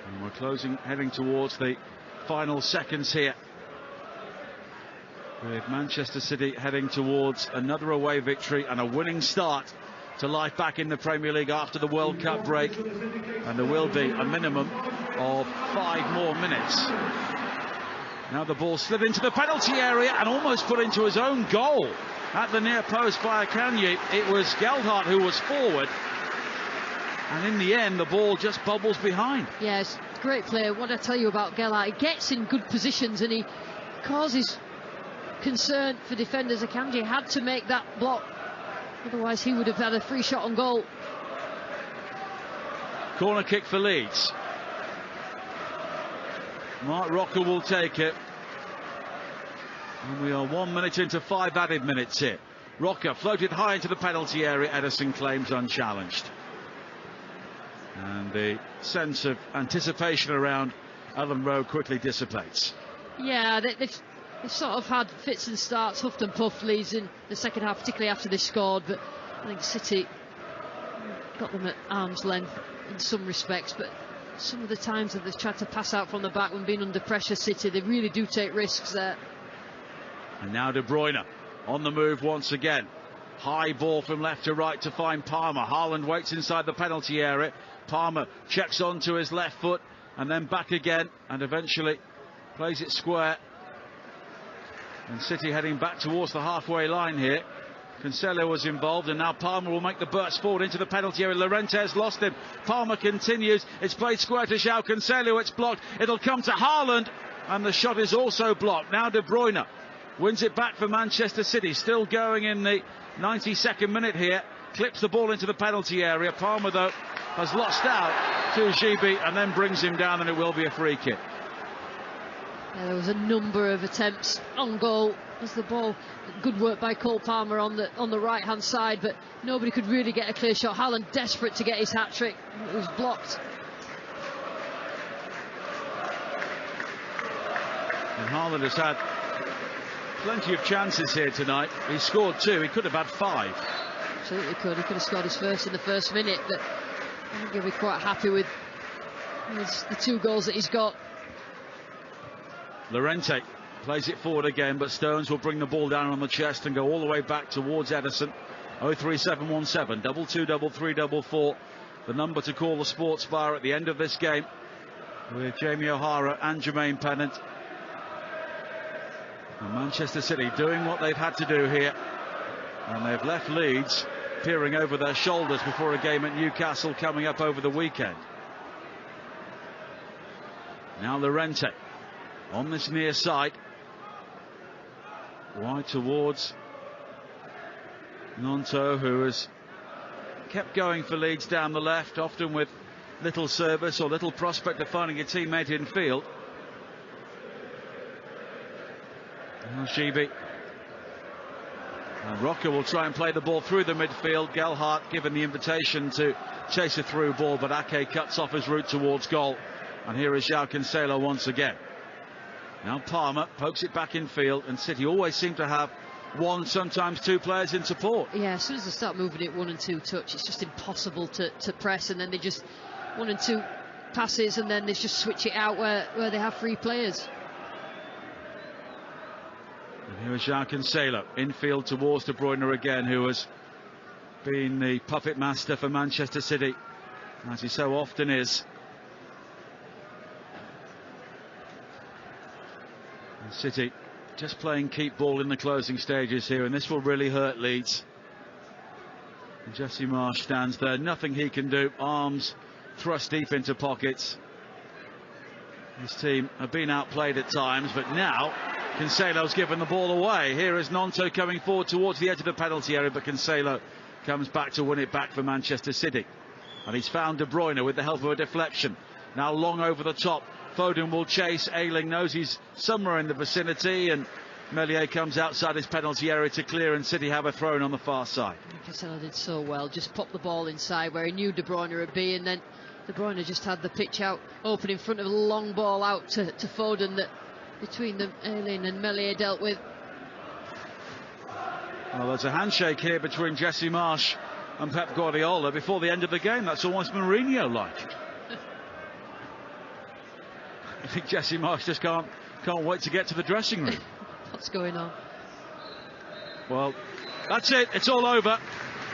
And we're heading towards the final seconds here, with Manchester City heading towards another away victory and a winning start to life back in the Premier League after the World Cup break, and there will be a minimum of 5 more minutes. Now the ball slid into the penalty area and almost put into his own goal at the near post by Akanji. It was Gelhardt who was forward, and in the end the ball just bubbles behind. Yes, great player. What I tell you about Gelhardt, he gets in good positions and he causes concern for defenders. Akanji had to make that block, otherwise he would have had a free shot on goal. Corner kick for Leeds. Mark Rocker will take it. And we are 1 minute into 5 added minutes here. Rocker floated high into the penalty area. Edison claims unchallenged. And the sense of anticipation around Ellen Rowe quickly dissipates. Yeah, they've sort of had fits and starts, huffed and puffed Leeds in the second half, particularly after they scored, but I think City got them at arm's length in some respects. But some of the times that they've tried to pass out from the back when being under pressure, City, they really do take risks there. And now De Bruyne on the move once again. High ball from left to right to find Palmer. Haaland waits inside the penalty area. Palmer checks onto his left foot and then back again, and eventually plays it square. And City heading back towards the halfway line here. Cancelo was involved, and now Palmer will make the burst forward into the penalty area. Llorente's lost him. Palmer continues. It's played square to João Cancelo. It's blocked. It'll come to Haaland, and the shot is also blocked. Now De Bruyne wins it back for Manchester City. Still going in the 92nd minute here. Clips the ball into the penalty area. Palmer, though, has lost out to Gibi and then brings him down, and it will be a free kick. Yeah, there was a number of attempts on goal as the ball, good work by Cole Palmer on the right hand side, but nobody could really get a clear shot. Haaland desperate to get his hat-trick. It was blocked. And Haaland has had plenty of chances here tonight. He scored 2, he could have had 5. Absolutely could. He could have scored his first in the first minute, but I think he'll be quite happy with the 2 goals that he's got. Llorente plays it forward again, but Stones will bring the ball down on the chest and go all the way back towards Edison. 03717 223344, the number to call the Sports Bar at the end of this game, with Jamie O'Hara and Jermaine Pennant. And Manchester City doing what they've had to do here, and they've left Leeds peering over their shoulders before a game at Newcastle coming up over the weekend. Now Llorente on this near side, wide towards Nonto, who has kept going for Leeds down the left, often with little service or little prospect of finding a teammate in field. Now Gibi. And Rocker will try and play the ball through the midfield. Gelhardt given the invitation to chase a through ball, but Ake cuts off his route towards goal. And here is João Cancelo once again. Now Palmer pokes it back in field, and City always seem to have 1, sometimes 2 players in support. Yeah, as soon as they start moving it 1 and 2 touch, it's just impossible to press, and then they just 1 and 2 passes, and then they just switch it out where they have 3 players. And here is João Cancelo infield towards De Bruyne again, who has been the puppet master for Manchester City, as he so often is. City just playing keep ball in the closing stages here, and this will really hurt Leeds. Jesse Marsh stands there, nothing he can do, arms thrust deep into pockets. His team have been outplayed at times, but now Cancelo's given the ball away. Here is Gnonto coming forward towards the edge of the penalty area, but Cancelo comes back to win it back for Manchester City. And he's found De Bruyne with the help of a deflection. Now long over the top. Foden will chase. Ayling knows he's somewhere in the vicinity, and Meslier comes outside his penalty area to clear, and City have a throw on the far side. Cancelo did so well, just popped the ball inside where he knew De Bruyne would be, and then De Bruyne just had the pitch out open in front of a long ball out to Foden that between them Ayling and Meslier dealt with. Well, there's a handshake here between Jesse Marsh and Pep Guardiola before the end of the game. That's almost Mourinho-like. I think Jesse Marsh just can't wait to get to the dressing room. What's going on? Well, that's it. It's all over.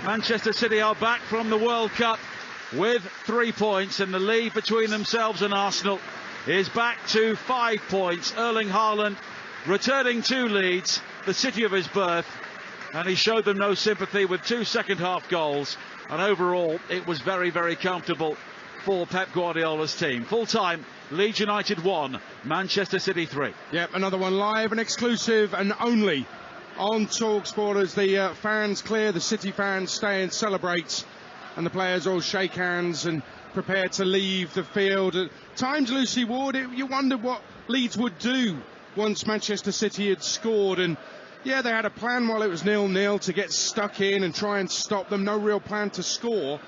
Manchester City are back from the World Cup with 3 points, and the lead between themselves and Arsenal is back to 5 points. Erling Haaland returning to Leeds, the city of his birth, and he showed them no sympathy with 2 second-half goals, and overall it was very, very comfortable for Pep Guardiola's team. Full-time, Leeds United 1, Manchester City 3. Yep, another one live and exclusive and only on Talksport as the fans clear, the City fans stay and celebrate, and the players all shake hands and prepare to leave the field. At times, Lucy Ward, you wondered what Leeds would do once Manchester City had scored, and yeah, they had a plan while it was 0-0 to get stuck in and try and stop them. No real plan to score.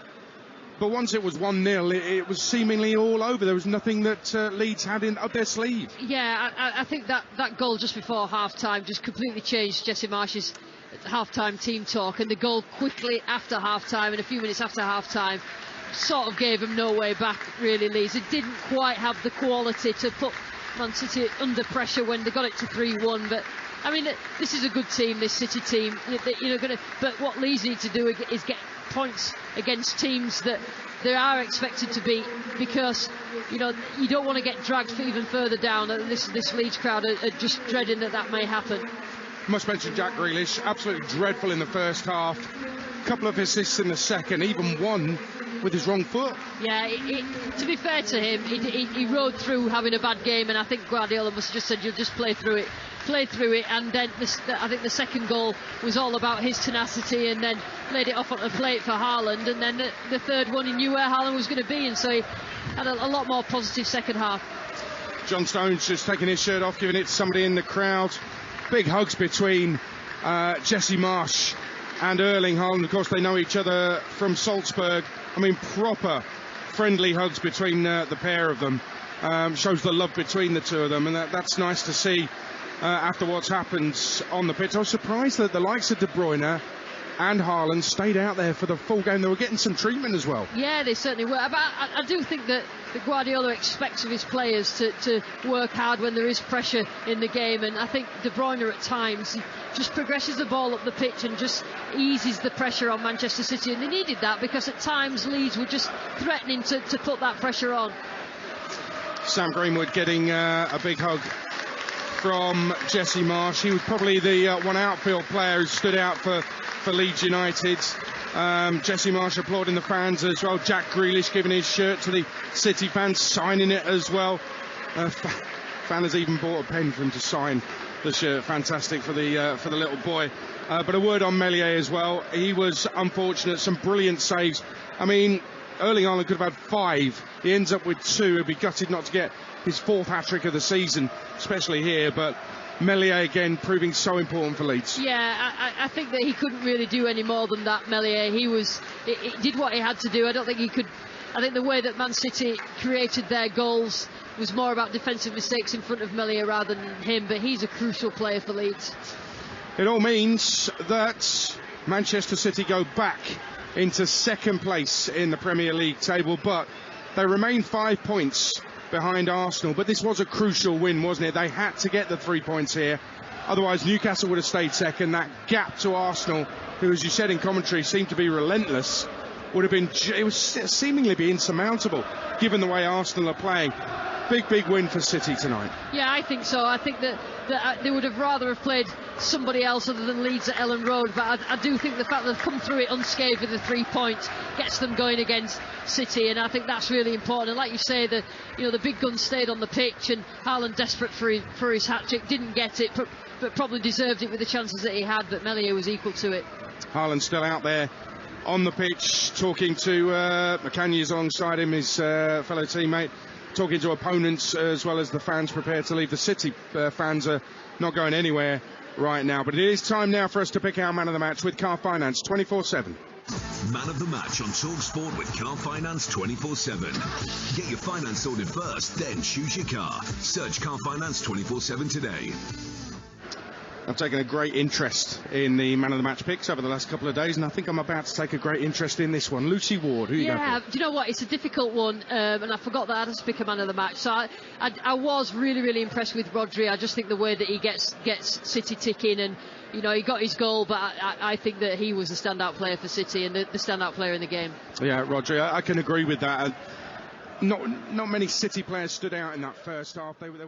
But once it was 1-0, it was seemingly all over. There was nothing that Leeds had up their sleeve. Yeah, I think that goal just before half-time just completely changed Jesse Marsh's half-time team talk, and the goal quickly after half-time and a few minutes after half-time sort of gave them no way back, really, Leeds. It didn't quite have the quality to put Man City under pressure when they got it to 3-1, but I mean, this is a good team, this City team. But what Leeds need to do is get points against teams that they are expected to beat, because you don't want to get dragged even further down. This Leeds crowd are just dreading that may happen. Must mention Jack Grealish, absolutely dreadful in the first half. Couple of assists in the second, even one with his wrong foot. Yeah, to be fair to him, he rode through having a bad game, and I think Guardiola must have just said, you'll just play through it, and then I think the second goal was all about his tenacity, and then laid it off on the plate for Haaland, and then the third one he knew where Haaland was going to be, and so he had a lot more positive second half. John Stones just taking his shirt off, giving it to somebody in the crowd. Big hugs between Jesse Marsh and Erling Haaland. Of course, they know each other from Salzburg. I mean, proper friendly hugs between the pair of them. Shows the love between the two of them, and that's nice to see after what's happened on the pitch. I was surprised that the likes of De Bruyne and Haaland stayed out there for the full game. They were getting some treatment as well. Yeah, they certainly were. But I do think that Guardiola expects of his players to work hard when there is pressure in the game, and I think De Bruyne at times just progresses the ball up the pitch and just eases the pressure on Manchester City, and they needed that because at times Leeds were just threatening to put that pressure on. Sam Greenwood getting a big hug from Jesse Marsh. He was probably the one outfield player who stood out for Leeds United. Jesse Marsh applauding the fans as well. Jack Grealish giving his shirt to the City fans, signing it as well. Fan has even bought a pen for him to sign the shirt. Fantastic for the little boy. But a word on Meslier as well. He was unfortunate. Some brilliant saves. I mean, Erling Haaland could have had 5. He ends up with 2. He'd be gutted not to get his 4th hat-trick of the season, especially here. But Meslier again proving so important for Leeds. Yeah, I think that he couldn't really do any more than that, Meslier. He did what he had to do. I don't think he could. I think the way that Man City created their goals was more about defensive mistakes in front of Meslier rather than him, but he's a crucial player for Leeds. It all means that Manchester City go back into second place in the Premier League table, but they remain 5 points behind Arsenal. But this was a crucial win, wasn't it? They had to get the 3 points here, otherwise Newcastle would have stayed second. That gap to Arsenal, who, as you said in commentary, seemed to be relentless, would have been, it was seemingly be insurmountable given the way Arsenal are playing. big win for City tonight. Yeah, I think so. I think that they would have rather have played somebody else other than Leeds at Ellen Road, but I do think the fact that they've come through it unscathed with the 3 points gets them going against City, and I think that's really important. And like you say, the big guns stayed on the pitch, and Haaland, desperate for his hat-trick, didn't get it, but probably deserved it with the chances that he had, but Meslier was equal to it. Haaland still out there on the pitch, talking to McCanny's alongside him, his fellow teammate, talking to opponents as well as the fans prepared to leave. The City fans are not going anywhere right now, but it is time now for us to pick our man of the match with Car Finance 24/7. Man of the match on Talksport with Car Finance 24/7. Get your finance sorted first, then choose your car. Search Car Finance 24/7 today. I've taken a great interest in the man of the match picks over the last couple of days, and I think I'm about to take a great interest in this one. Lucy Ward, who you going for? Yeah, do you know what? It's a difficult one, and I forgot that I had to pick a man of the match. So I was really, really impressed with Rodri. I just think the way that he gets City ticking, and he got his goal, but I think that he was the standout player for City and the standout player in the game. Yeah, Rodri, I can agree with that. Not many City players stood out in that first half. They were